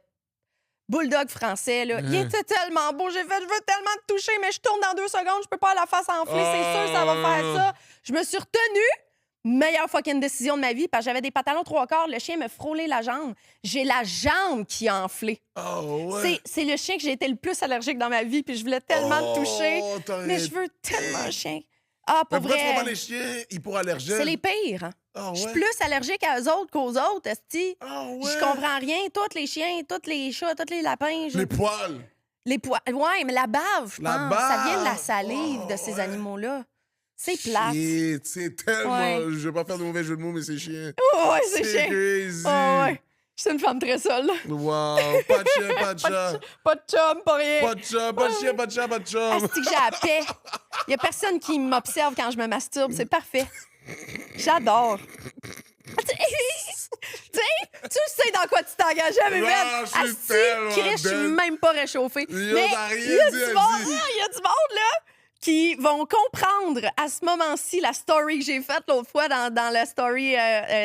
bulldog français, là. Il était tellement beau, j'ai fait, je veux tellement te toucher, mais je tourne dans 2 secondes, je peux pas la face enfler, c'est sûr, ça va faire ça. Je me suis retenue. Meilleure fucking décision de ma vie, parce que j'avais des pantalons 3/4, le chien me frôlait la jambe. J'ai la jambe qui a enflé. Oh, ouais. C'est le chien que j'ai été le plus allergique dans ma vie, puis je voulais tellement le toucher. t'aurais- Mais je veux tellement un chien. Ah, Mais pour pourquoi tu prends pas vrai, les chiens hypoallergènes? c'est les pires. Ah, Je suis ouais. plus allergique à eux autres qu'aux autres, esti. Ah, ouais. Je comprends rien. Tous les chiens, tous les chats, tous les lapins. Les poils. Les poils. Ouais, mais la bave, je La pense. Ça vient de la bave. salive de Oh, ces ouais. animaux-là. C'est plate. Shit, c'est tellement... Ouais. Je vais pas faire de mauvais jeu de mots, mais c'est chiant. Oh, ouais, c'est chiant. crazy. Oh, ouais. Je suis une femme très seule. Wow. Pas de chien, pas de chat. Pas de chum, pas rien. Pas de chat, pas de chien, pas de chat, pas de chum. Asti que j'ai la paix. Il y a personne qui m'observe quand je me masturbe. C'est parfait. J'adore. Tu sais dans quoi tu t'es engagé à bébé. Ah, je suis tellement Chris, je suis dead. même pas réchauffée. Yo, Mais t'as rien il y a dit, du elle monde, dit. il y a du monde, là, qui vont comprendre à ce moment-ci la story que j'ai faite l'autre fois dans la story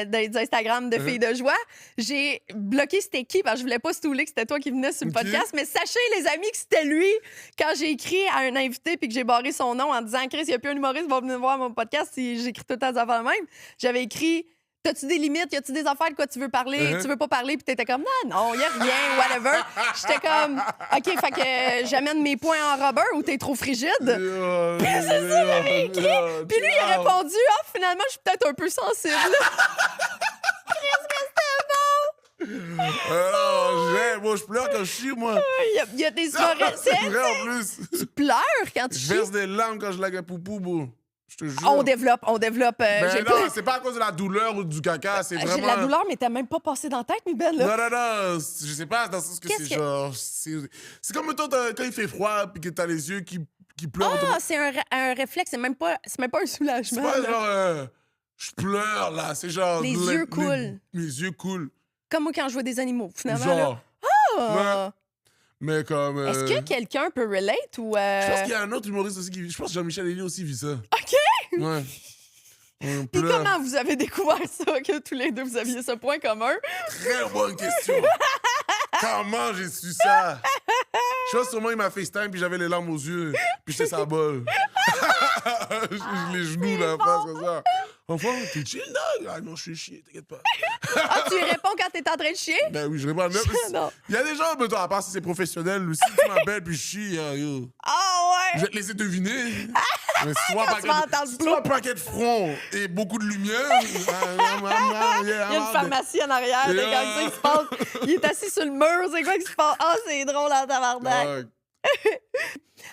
d'Instagram de Filles de joie. J'ai bloqué c'était qui parce que je voulais pas stouler que c'était toi qui venais sur le Ok. podcast. Mais sachez, les amis, que c'était lui quand j'ai écrit à un invité puis que j'ai barré son nom en disant « Chris, il n'y a plus un humoriste qui va venir voir mon podcast si j'écris tout le temps des affaires de même. » J'avais écrit « T'as-tu des limites? Y a-tu des affaires de quoi tu veux parler? Tu veux pas parler? » Puis t'étais comme « Non, y a rien, whatever. » J'étais comme « OK, fait que j'amène mes points en rubber ou t'es trop frigide? » C'est ça, j'avais écrit. Puis lui, il a répondu « Ah, finalement, je suis peut-être un peu sensible. » Moi, je pleure quand je chie, moi. Il y a des humoristes. C'est vrai, en plus. Tu pleures quand tu Je chies. verse des larmes quand je lague un poupou, bro. Je te jure. On développe. Ben J'ai non, pas... c'est pas à cause de la douleur ou du caca, c'est J'ai vraiment... la douleur, mais t'as même pas passé dans la tête, mi belle, là. Non, je sais pas, dans le sens que Qu'est-ce c'est que- genre... C'est comme mettons, quand il fait froid puis que t'as les yeux qui pleurent. Ah, c'est un réflexe, c'est même pas un C'est soulagement. pas là. genre... je pleure, là, c'est genre... Les yeux coulent. Mes yeux coulent. Comme moi quand je vois des animaux, finalement. Là. Genre... Ah! Mais comme... Est-ce que quelqu'un peut relate ou... Je pense qu'il y a un autre humoriste aussi qui... Je pense que Jean-Michel Elie aussi vit ça. OK! Ouais. On Puis pleure. comment vous avez découvert ça, que tous les deux, vous aviez ce point commun? Très bonne question. Comment j'ai su ça? Je pense sûrement il m'a FaceTime puis j'avais les larmes aux yeux. Puis j'étais sa bol. J'ai les genoux dans la face comme ça. Enfin, t'es chill, dog? Ah non, je suis chier, t'inquiète pas. Ah, tu y réponds quand t'es en train de chier? Ben oui, je réponds. Non. Il y a des gens, mettons, à part si c'est professionnel, si tu m'appelles puis je chie, yo, Ah ouais! je vais te laisser deviner. Mais soit tu vas entendre si tu vois un paquet de front et beaucoup de lumière, Il y a une pharmacie en arrière, Yeah. regarde ça qui se passe. Il est assis sur le mur, c'est quoi qui se passe? Ah, c'est drôle en tabarnak.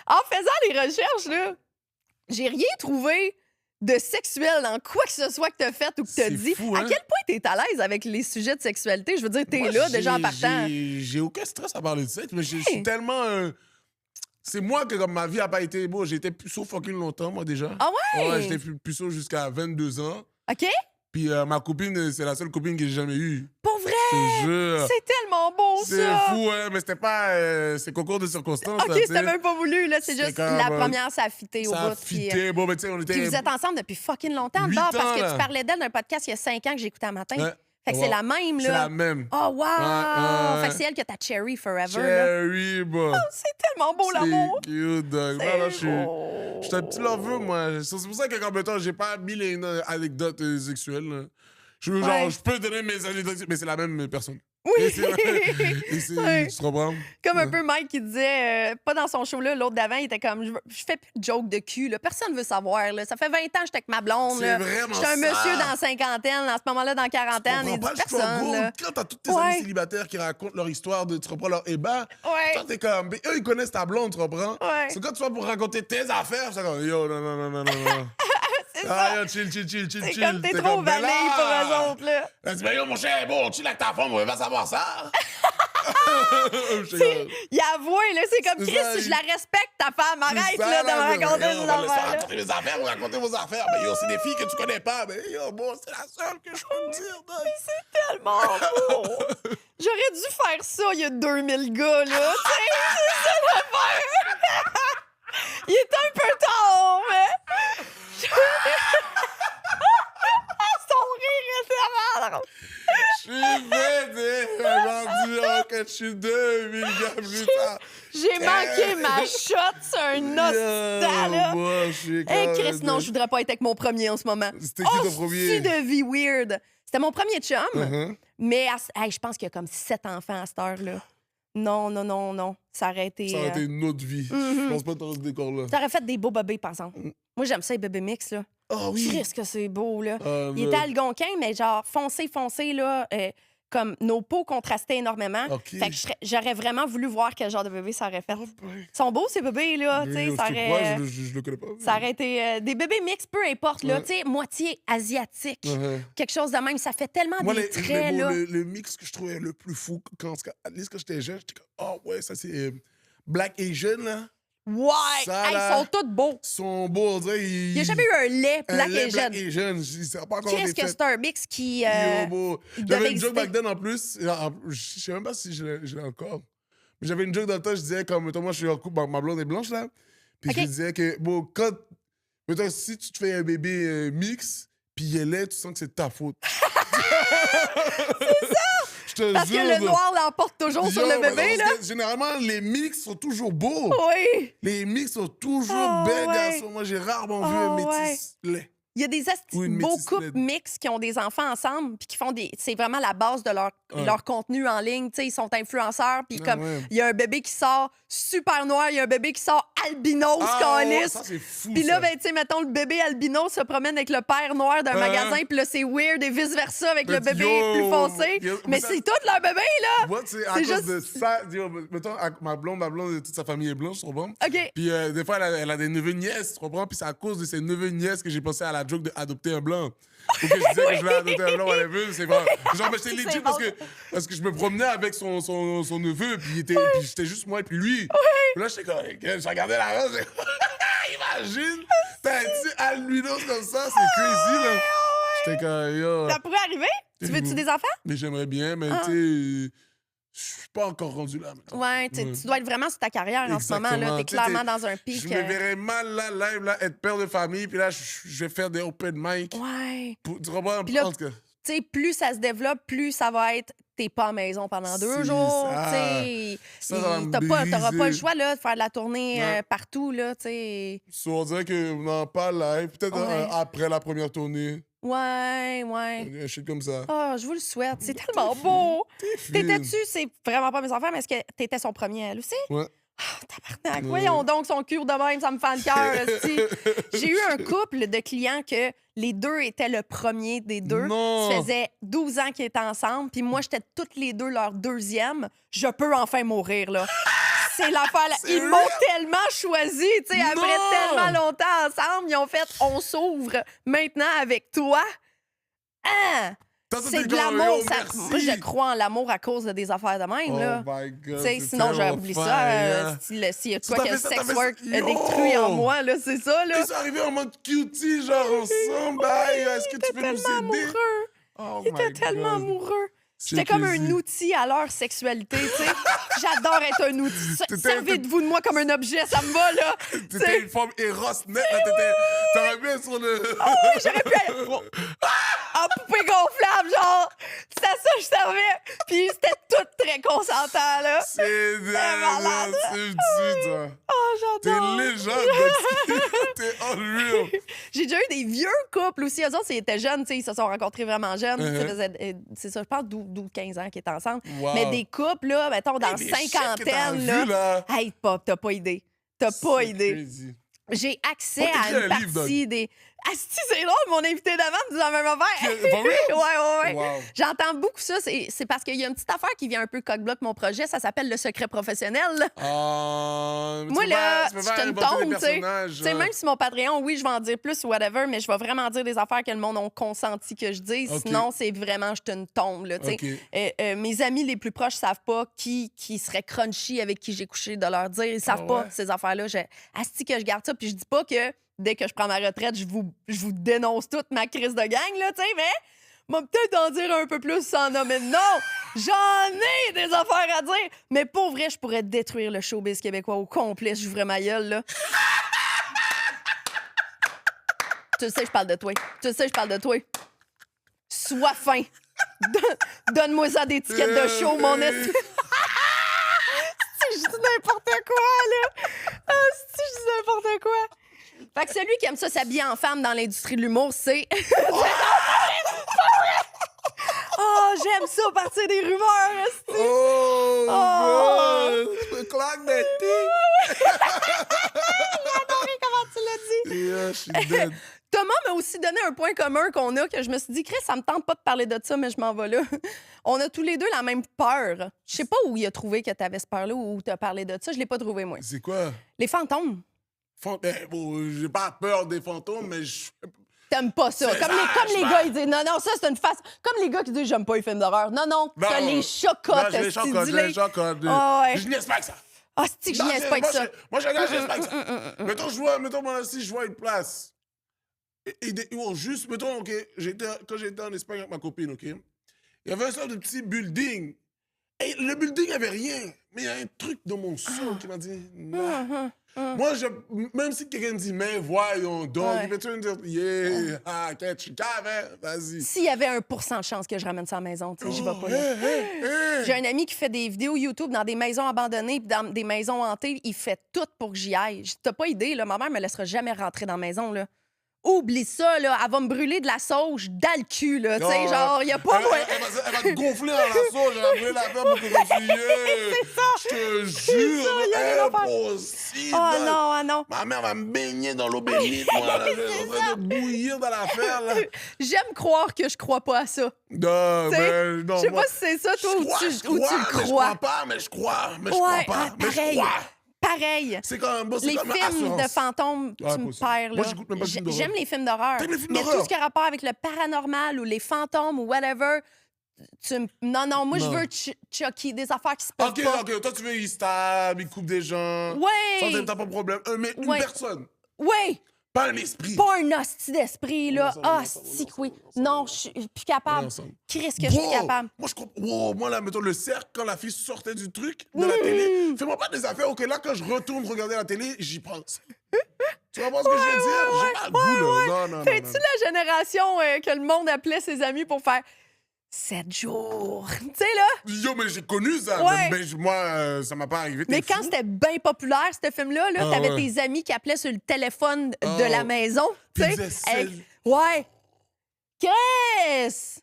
En faisant les recherches, là, j'ai rien trouvé de sexuel dans quoi que ce soit que t'as fait ou que t'as C'est dit. fou, À hein? quel point t'es à l'aise avec les sujets de sexualité? Je veux dire, t'es Moi, là déjà en partant. J'ai aucun stress à parler de sexe, mais je suis tellement. C'est moi que comme ma vie a pas été beau. J'ai été puceau fucking longtemps, moi déjà. Ah ouais? Ouais, j'étais puceau jusqu'à 22 ans. OK? Puis ma copine, c'est la seule copine que j'ai jamais eue. Pour vrai? Je te jure. C'est tellement beau, C'est ça! fou, hein, mais c'était pas. C'est concours de circonstances. OK, là, tu c'était sais. même pas voulu, là. C'est C'était juste comme, la première, ça a fité au Ça a bout. Puis, fité. Bon, mais tu sais, on était. puis vous êtes ensemble depuis fucking longtemps, 8 dedans, parce ans, que là. tu parlais d'elle d'un podcast il y a 5 ans que j'écoutais un matin. Ouais. Fait que Ouais. c'est la même, là. C'est la même. Oh, wow! Ouais. Fait que c'est elle que t'as Cherry Forever, là. Cherry, bon. C'est tellement beau, l'amour! C'est cute, dog. C'est Non, là, je suis. beau. J'étais un petit loveux, moi. C'est pour ça que, comme mettons, j'ai pas mis les anecdotes sexuelles. Là. Genre, Ouais. je peux donner mes anecdotes, mais c'est la même personne. Oui! Et c'est, Ouais. tu comprends? Comme un peu Mike qui disait, pas dans son show là, l'autre d'avant, il était comme, je fais plus de joke de cul, là. Personne veut savoir, là. Ça fait 20 ans que j'étais avec ma blonde, C'est là. vraiment J'étais un ça. monsieur dans la cinquantaine, en ce moment-là, dans la quarantaine, Tu il dit comprends pas le personne, struggle? là. Quand t'as tous tes Ouais. amis célibataires qui racontent leur histoire, tu reprends leur ébat, Ouais. toi, t'es comme, mais eux, ils connaissent ta blonde, tu comprends? Ouais. C'est quand tu vas pour raconter tes affaires, c'est comme, yo, non. C'est c'est Ah, ça. yo, chill. C'est comme t'es trop ben vanille pour eux autres, là. Elle dit, ben yo, mon cher, bon, chill avec ta femme, on va savoir ça. Il a avoué, là, c'est comme C'est Chris, ça, je la respecte, ta femme. Arrête, là, de me raconter des des affaires, là. raconter mes affaires, vous racontez vos affaires. Mais yo, c'est des filles que tu connais pas. Mais yo, bon, c'est la seule que je peux te dire. C'est tellement beau. J'aurais dû faire ça il y a 2000 gars, là. Tu sais, c'est ça l'affaire. Il est un peu tard, mais... Son rire est tellement drôle. Je suis bête, rendu que je suis 2000 gars plus tard. J'ai manqué ma shot sur un ostan, là. Moi, je suis Hey, Chris, non, je voudrais pas être avec mon premier en ce moment. C'était qui ton premier? C'est de vie weird. C'était mon premier chum, Uh-huh. mais hey, je pense qu'il y a comme 7 enfants à cette heure-là. Non. Ça aurait été... Ça aurait été une autre vie. Je pense pas que t'aurais ce décor-là. Ça aurait fait des beaux bébés, par exemple. Moi, j'aime ça, les bébés mix, là. Ah oui! Chris, que c'est beau, là. Ah, Il était algonquin, mais genre foncé, là. Comme nos peaux contrastaient énormément. OK. Fait que j'aurais vraiment voulu voir quel genre de bébé ça aurait fait. Oh, ben. Ils sont beaux, ces bébés, là. Tu Mais sais, ça je te aurait... crois, je le connais pas. Ça aurait été des bébés mix, peu importe, là. Ouais. Tu sais, moitié asiatique. Uh-huh. Quelque chose de même. Ça fait tellement Moi, des traits, là. le mix que je trouvais le plus fou, quand j'étais jeune, j'étais comme, oh ouais, ça c'est Black Asian, là. Ouais! Ça, Hey, là, ils sont tous beaux. Ils sont beaux, on dirait. Il n'y a jamais eu un lait Black lait Asian. Black Asian. Ça n'a pas encore Qu'est-ce été que fait. c'est un mix qui... Yo, beau. il devait J'avais une joke exister. back then en plus. Je sais même pas si je l'ai encore. Mais j'avais une joke dans le temps, je disais, comme, mettons, moi, je suis en couple, ma blonde est blanche, là. Puis Ok. je disais que, bon, quand. Mettons, si tu te fais un bébé mix, puis il est laid, tu sens que c'est de ta faute. C'est ça! Je te Parce que jure, le là. noir l'emporte toujours sur Yo, le mais bébé, non, là. parce que généralement, les mix sont toujours beaux. Oui! Les mix sont toujours Ah, belles, ouais. garçons. Moi, j'ai rarement vu Ah, un métis laid. Il y a des Ou une beaux métisse couples laide. mix qui ont des enfants ensemble puis qui font des... C'est vraiment la base de Ouais. leur contenu en ligne. Tu sais, ils sont influenceurs puis Ah, comme... ouais. Il y a un bébé qui sort super noir, il y a un bébé qui sort albinos, câlisse. ça, c'est fou, Puis là, ça. ben, tu sais, mettons, le bébé albino se promène avec le père noir d'un magasin, puis là, c'est weird et vice-versa avec le Mais bébé yo, plus foncé. yo, Mais mais ça- c'est tout leur bébé, là! Moi, tu sais, à C'est cause juste- de ça, yo, mettons, ma blonde, toute sa famille est blanche, tu comprends? OK. Puis des fois, elle a des neveux-nièces, tu comprends? Puis c'est à cause de ces neveux-nièces que j'ai pensé à la joke d'adopter un blanc. Ou que je disais que je voulais adopter un blanc, whatever, c'est vrai. Genre, mais j'étais C'est legit bon. parce que je me promenais avec son neveu, puis puis j'étais juste moi et puis lui. Puis là, j'étais comme, je regardais la race, imagine, t'as un petit albinos comme ça, c'est crazy, là. J'étais comme, yo. Ça pourrait arriver? Tu veux-tu des enfants? Mais j'aimerais bien, mais Ah. tu sais, je suis pas encore rendu là. Maintenant. Ouais, tu dois être vraiment sur ta carrière en ce moment, là. Exactement. T'es Tu sais, clairement dans un pic. Je me verrais mal là, live, là, être père de famille, puis là, je vais faire des open mic. Ouais. Tu comprends? Puis là, En tout cas, Tu sais, plus ça se développe, plus ça va être t'es pas à la maison pendant 2 C'est jours. ça. Tu sais. Ça va me T'auras pas le briser. choix là, de faire de la tournée Ouais. partout. Là, tu sais. on dirait que non, pas live, peut-être Ouais. après la première tournée, Ouais. un shit comme ça. Ah, je vous le souhaite. C'est tellement beau. Fine. T'étais-tu, c'est vraiment pas mes enfants, mais est-ce que t'étais son premier, elle aussi? Ouais. Ah, tabarnak. Ouais. Voyons donc son cure de même, ça me fait le cœur. esti. J'ai eu un couple de clients que les deux étaient le premier des deux. Non. Ça faisait 12 ans qu'ils étaient ensemble, puis moi, j'étais toutes les deux leur deuxième. Je peux enfin mourir, là. C'est l'affaire. Là. Ils Sérieux? m'ont tellement choisi, tu sais, après Non. tellement longtemps ensemble. Ils ont fait « On s'ouvre maintenant avec toi ». Ah! Toi, C'est t'es de comme, l'amour. yo, ça- merci. Moi, je crois en l'amour à cause de des affaires de même, Oh là. my God. Tu sais, c'est sinon, j'aurais tellement oublié fire, ça. hein. S'il y a Tu quoi t'as que fait ça, sex t'as fait work ça. a détruit en moi, là, c'est ça, là. Ils sont arrivés en mode cutie, genre ensemble. Hey, est-ce que tu peux nous Tellement aider? amoureux. Oh Il était my tellement God. amoureux. C'est J'étais comme un plaisir. outil à leur sexualité, tu sais. J'adore être un outil. Servez-vous de moi comme un objet, ça me va, là. Tu sais. T'étais une forme Eros net, là. T'aurais pu être sur le. Ah oui, j'aurais pu être en poupée gonflable, genre. C'est à ça que je servais. Puis c'était tout très consentant, là. C'est malade. C'est toi. Oh, T'es j'adore. légende, Dexy. T'es unreal. J'ai déjà eu des vieux couples aussi. Eux autres, ils étaient jeunes, tu sais, ils se sont rencontrés vraiment jeunes. Ça faisait, c'est ça, je pense, 12-15 ans qu'ils étaient ensemble. Wow. Mais des couples, là, mettons, dans Hey, des shit que t'as cinquantaine, vu, là. Hey, t'as pas idée. T'as pas C'est idée. crazy. J'ai accès Faut à t'écrire une un livre, partie des... Asti, c'est drôle, mon invité d'avant me dit la même affaire. For real? ouais. Wow. J'entends beaucoup ça. C'est parce qu'il y a une petite affaire qui vient un peu coq-bloc mon projet. Ça s'appelle le secret professionnel. Là. Moi, là, je te une tombe, tu sais. Même si mon Patreon, oui, je vais en dire plus ou whatever, mais je vais vraiment dire des affaires que le monde a consenti que je dise. Okay. Sinon, c'est vraiment, je te une tombe, là, tu sais. Okay. Mes amis les plus proches savent pas qui serait crunchy avec qui j'ai couché de leur dire. Ils savent pas ces affaires-là. Asti que je garde ça, puis je dis pas que dès que je prends ma retraite, je vous dénonce toute ma crise de gang, là, tu sais, mais moi, peut-être en dire un peu plus sans nommer de nom. J'en ai des affaires à dire. Mais pour vrai, je pourrais détruire le showbiz québécois au complet si j'ouvrais ma gueule, là. Tu sais, je parle de toi. Sois fin. Donne-moi ça des tickets de show, mon esti. Je dis n'importe quoi, là. Je dis n'importe quoi. Fait que celui qui aime ça s'habiller en femme dans l'industrie de l'humour, c'est... Oh, j'aime ça, partir des rumeurs, esti. Claque des J'ai adoré comment tu l'as dit. Yeah, je suis dead. Thomas m'a aussi donné un point commun qu'on a, que je me suis dit, Chris, ça me tente pas de parler de ça, mais je m'en vais là. On a tous les deux la même peur. Je sais pas où il a trouvé que t'avais cette peur-là ou où t'as parlé de ça. Je l'ai pas trouvé, moi. C'est quoi? Les fantômes. Bon, j'ai pas peur des fantômes, mais T'aimes pas ça. Comme les gars, ils disent non, ça, c'est une face. Comme les gars qui disent j'aime pas les films d'horreur. Non, t'as les chocottes. Non, les chocottes. Je niaise pas avec ça. Ah, c'est que je niaise pas avec ça. Moi, je niaise pas avec ça. Mettons, moi, si je vois une place. Juste, mettons, OK, quand j'étais en Espagne avec ma copine, OK, il y avait un sorte de petit building. Et le building, il n'y avait rien. Mais il y a un truc dans mon son qui m'a dit non. Moi, même si quelqu'un me dit, mais voyons donc, il peut me dire, yeah, vas-y. S'il y avait 1% de chance que je ramène ça à la maison, tu sais, j'y vais pas là. J'ai un ami qui fait des vidéos YouTube dans des maisons abandonnées puis dans des maisons hantées. Il fait tout pour que j'y aille. T'as pas idée, là, ma mère me laissera jamais rentrer dans la maison, là. Oublie ça, là. Elle va me brûler de la sauge dans le cul, là. Tu sais, genre, il y a pas... Elle va te gonfler dans la sauge. Elle va brûler la faire pour que tu continues. C'est ça. Je te jure. Impossible. Oh non. Ma mère va me baigner dans l'eau bénite, moi. Là. Je suis en train de bouillir dans l'affaire, là. J'aime croire que je crois pas à ça. Non, mais non. Je sais pas si c'est ça, toi, ou tu le crois. Je crois pas, mais je crois. Mais je crois pas. Mais je crois. Pareil. C'est comme les films de fantômes, tu me perds. Moi, j'écoute même pas de films d'horreur. J'aime les films d'horreur. Mais tout ce qui a rapport avec le paranormal ou les fantômes ou whatever, non, moi, je veux Chucky, des affaires qui se passent pas. OK, toi, tu veux, il stab, il coupe des gens. Ouais. Ça, t'as pas de problème. Mais une personne. Ouais. Pas un esprit. Pas un hostie d'esprit, là. Hostie que oui. Non, je suis plus capable. Chris, que je suis capable. Moi, je comprends. Moi, là, mettons, le cercle, quand la fille sortait du truc de la télé, fais-moi pas des affaires. OK, là, quand je retourne regarder la télé, j'y pense. Tu vas voir ce que je veux dire? J'ai pas le goût, là. Non. Fais-tu la génération que le monde appelait ses amis pour faire 7 jours? Tu sais, là? Yo, mais j'ai connu ça. Mais moi, ça m'a pas arrivé. Mais quand c'était bien populaire, ce film-là, t'avais tes amis qui appelaient sur le téléphone de la maison. Tu sais? Ouais. Chris!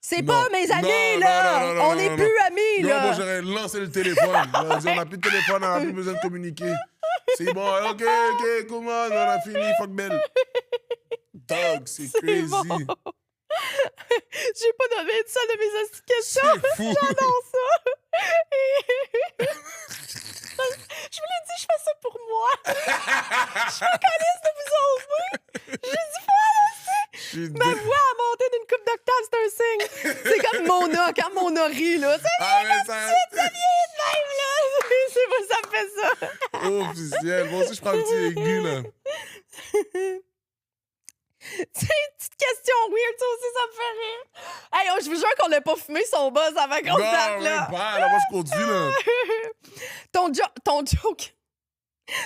C'est pas mes amis, là! On n'est plus amis, là! Moi, j'aurais lancé le téléphone. On n'a plus de téléphone, on n'a plus besoin de communiquer. C'est bon, OK, comment? On a fini, fuck belle. Dog, c'est crazy. Bon. J'ai pas nommé ça de mes questions. C'est fou. J'adore ça. Je vous l'ai dit, je fais ça pour moi. Je me calisse de vous autres. J'ai dit aussi. Ma voix a monté d'une coupe d'octave, c'est un signe. C'est comme Mona, quand Mona rit, là. C'est bien de même, là. C'est pas ça me fait ça. Officiel. Moi aussi, je prends un petit aigu, là. C'est une petite question weird, ça aussi, ça me fait rire. Hey, je vous jure qu'on n'a pas fumé son buzz avant qu'on date, là. Non, pas, là, moi, je continue, là.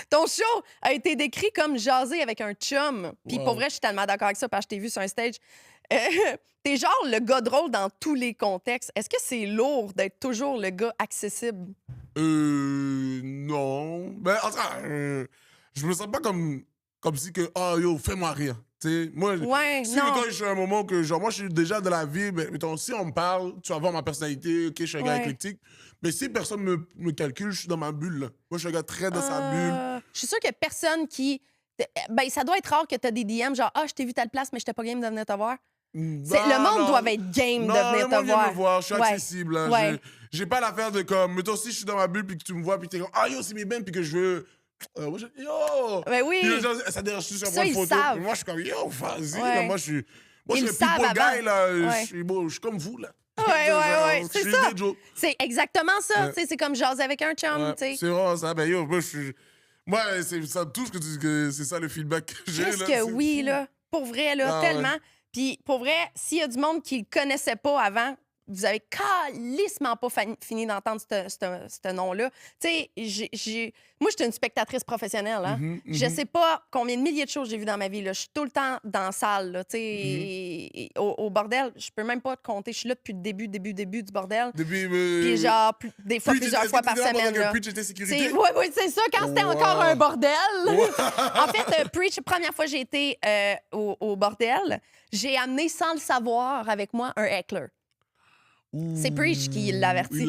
Ton show a été décrit comme jaser avec un chum. Puis pour vrai, je suis tellement d'accord avec ça parce que je t'ai vu sur un stage. T'es genre le gars drôle dans tous les contextes. Est-ce que c'est lourd d'être toujours le gars accessible? Non. Ben, en tout cas, je me sens pas comme si que, yo, fais-moi rire. T'sais, moi, si quand je suis à un moment que, genre, moi, je suis déjà de la vie, ben, mettons, si on me parle, tu vas voir ma personnalité, OK, je suis un gars éclectique. Mais si personne me calcule, je suis dans ma bulle, là. Moi, je suis un gars très dans sa bulle. Je suis sûre qu'il y a personne qui Ben, ça doit être rare que t'as des DM genre « Ah, je t'ai vu telle place, mais j'étais pas game de venir te voir. » Non, Le monde non. doit être game Non, de venir le te monde vient voir. me voir, je suis Ouais. accessible. Hein. Ouais. J'ai pas l'affaire de comme, mettons, si je suis dans ma bulle puis que tu me vois puis t'es comme, ah yo, c'est mes bennes puis que je veux. Moi, yo! Ben oui. Puis les gens, ça dérange sur Ça, moi une ils photo. savent. Mais moi, je suis comme, yo, vas-y. Ouais. Là, moi, je suis Ils le le savent people avant. guy, là. Ouais. Je suis comme vous, là. Ouais, Je c'est fais ça. des jokes. C'est exactement ça. Ouais. Tu sais, c'est comme jaser avec un chum, Ouais, tu sais. c'est vraiment ça. Ben yo, moi, c'est ça, tout ce que tu dis, que c'est ça le feedback que j'ai. Qu'est-ce là, que c'est oui, fou. là. Pour vrai, là, Ah, tellement. Puis pour vrai, s'il y a du monde qui le connaissait pas avant, vous avez calissement pas fini d'entendre ce nom-là. Tu sais, moi, j'étais une spectatrice professionnelle. Hein? Je sais pas combien de milliers de choses j'ai vues dans ma vie. Là. Je suis tout le temps dans la salle. Là, tu sais, et au bordel, je peux même pas te compter. Je suis là depuis le début du bordel. Depuis. Puis genre, des fois, plusieurs fois par semaine. Là. Preach était sécurité? Oui, c'est ça, quand c'était Wow. encore un bordel. En fait, Preach, première fois que j'ai été au bordel, j'ai amené sans le savoir avec moi un heckler. C'est Preach qui l'avertit.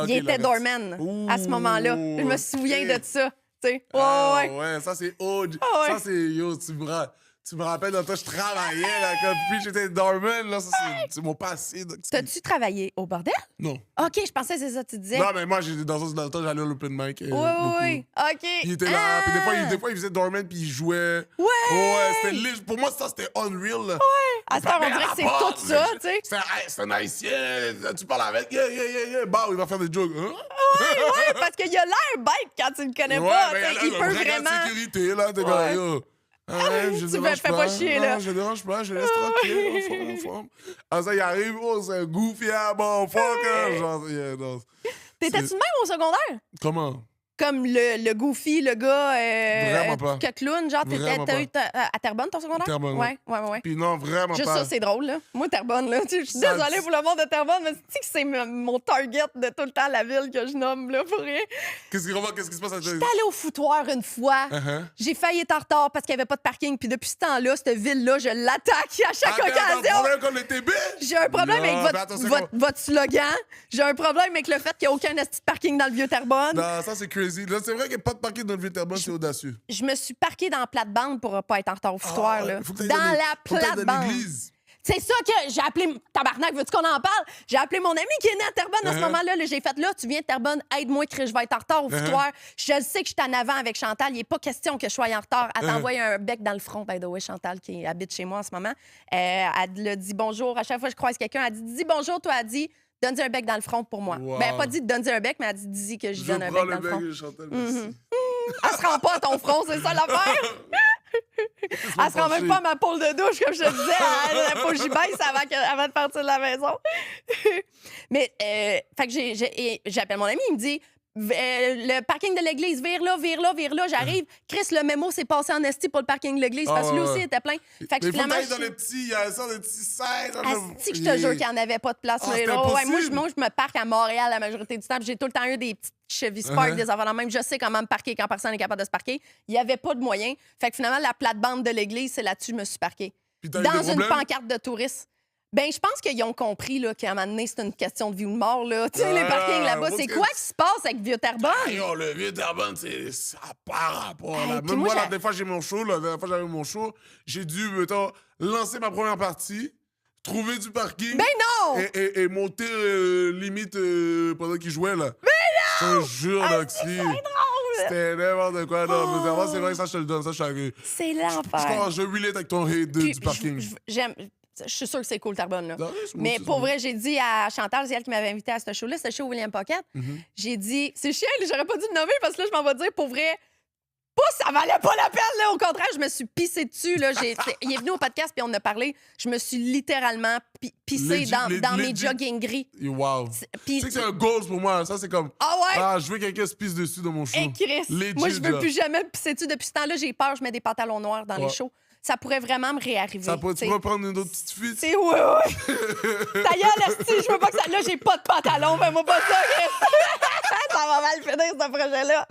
Il était doorman à ce moment-là. Je me souviens de ça. Tu sais. Ouais, ça c'est old. Ah ouais. Ça c'est yo, tu me rappelles dans toi, je travaillais là, quand puis j'étais dormant, là, ça c'est mon passé. Donc, T'as-tu travaillé au bordel? Non. OK, je pensais que c'est ça que tu disais. Non, mais moi, j'étais dans le temps, j'allais à l'open mic. Oui. OK. Il était là, puis des fois, il faisait dormant, puis il jouait. Ouais. Ouais, c'était pour moi, ça, c'était unreal. Là. À cette heure, on dirait que c'est tout ça, tu sais. C'est un haïtien, tu parles avec, yeah, bah, il va faire des jokes. Hein? Ouais, parce qu'il a l'air bête quand tu le connais pas. mais tu sais, il peut vraiment. sécurité, là, t'es comme, yo. Je Tu me dérange fais pas chier, là. Non, je dérange pas, je laisse tranquille, en forme. Ah, ça, il arrive, oh, c'est un goofy, ah, bon, fuck, hein, genre, yeah, non. T'étais-tu de même au secondaire? Comment? Comme le goofy, le gars Vraiment pas. que clown, genre, Vraiment t'as pas. eu à Terrebonne ton secondaire? Terrebonne, ouais. Puis non, vraiment Juste pas. ça, c'est drôle, là. Moi, Terrebonne, là, je suis Ça, désolée pour le monde de Terrebonne, mais tu sais que c'est mon target de tout le temps la ville que je nomme, là, pour rien. Qu'est-ce qui se passe à J'étais allée au foutoir une fois. Uh-huh. J'ai failli être en retard parce qu'il n'y avait pas de parking. Puis depuis ce temps-là, cette ville-là, je l'attaque à chaque occasion. T'as un problème comme les TB? J'ai un problème avec votre slogan. J'ai un problème avec le fait qu'il n'y a aucun esti de parking dans le vieux Terrebonne. Non, ça, c'est crazy. Là, c'est vrai qu'il n'y a pas de parking dans le Vieux-Terrebonne, c'est audacieux. Je me suis parquée dans la plate-bande pour pas être en retard au foutoir. Là. Faut que t'ailles Dans dans la faut que t'ailles dans plate-bande. l'église. C'est ça que j'ai appelé... Tabarnak, veux-tu qu'on en parle? J'ai appelé mon ami qui est né à Terrebonne à ce moment-là. Là, j'ai fait, là, tu viens de Terrebonne, aide-moi, Chris, je vais être en retard au foutoir. Je le sais que je suis en avant avec Chantal. Il n'est pas question que je sois en retard. Elle t'a envoyé un bec dans le front, by the way, Chantal, qui habite chez moi en ce moment. Elle a dit bonjour. À chaque fois que je croise quelqu'un, elle dit, dis bonjour, toi, elle dit, donne-y un bec dans le front pour moi. Wow. Ben, elle n'a pas dit, donne-y un bec, mais elle a dit, dis que je donne un bec dans le front. Chantal, merci. Elle se rend pas à ton front, c'est ça l'affaire? Elle se rend même pas à ma pôle de douche, comme je te disais. Il faut que j'y baisse avant de partir de la maison. Mais, fait que j'appelle mon ami, il me dit le parking de l'église, vire là, j'arrive. Chris, le mémo s'est passé en esti pour le parking de l'église parce que lui aussi était plein. Fait que Mais finalement. faut que t'ailles dans les petits, il y a ça, des petits serres. Asti que je te jure qu'il n'y en avait pas de place. Ah, c'est moi, impossible. je me parque à Montréal la majorité du temps. J'ai tout le temps eu des petites Chevy Spark, des affaires de même. Je sais comment me parquer quand personne n'est capable de se parquer. Il n'y avait pas de moyen. Fait que finalement, la plate-bande de l'église, c'est là-dessus que je me suis parquée. Puis t'as eu Dans des une problèmes? pancarte de touristes. Ben, je pense qu'ils ont compris là, qu'à un moment donné, c'est une question de vie ou de mort. Là. Tu sais, les parkings là-bas, parce c'est que- quoi qui se passe avec Vieux-Terrebonne? Hey, yo, le Vieux-Terrebonne, ça part rapport. Hey, Là. puis Même moi, moi, la j'ai- dernière fois, j'ai mon show. La dernière fois, j'avais mon show. J'ai dû, mettons, lancer ma première partie, trouver du parking. Ben non! Et monter limite pendant qu'il jouait, là. Mais non! Je te jure, là, que si. C'était n'importe quoi. Non, mais vraiment, c'est vrai que ça, je te le donne. Ça, je suis arrivé. C'est Je l'enfer. relate avec ton hate Puis, du parking. j'aime... Je suis sûre que c'est cool, Terrebonne. Là. Non, c'est Mais bon, pour c'est vrai, j'ai dit à Chantal, c'est elle qui m'avait invité à ce show-là, ce show William Pocket. J'ai dit, c'est chiant, j'aurais pas dû le nommer parce que là, je m'en vais dire, pour vrai, pas, ça valait pas la peine, là. Au contraire, je me suis pissée dessus, là. Il est venu au podcast puis on en a parlé. Je me suis littéralement pissée Legit, dans mes legit. jogging gris. Wow. Puis, Tu sais que c'est un goal pour moi. Ça, c'est comme. ah ouais? Ah, je veux que quelqu'un se pisse dessus dans mon show. Hey, Chris, Legit, moi, je veux genre. plus jamais me pisser dessus. Depuis ce temps-là, j'ai peur, je mets des pantalons noirs dans les Ouais. shows. Ça pourrait vraiment me réarriver. Ça pourrait, tu t'sais. pourrais prendre une autre petite fuite. C'est ouais. Ta gueule, esti, je veux pas que ça. Là, j'ai pas de pantalon, fais-moi pas ça, Chris. Ça va mal finir, ce projet-là.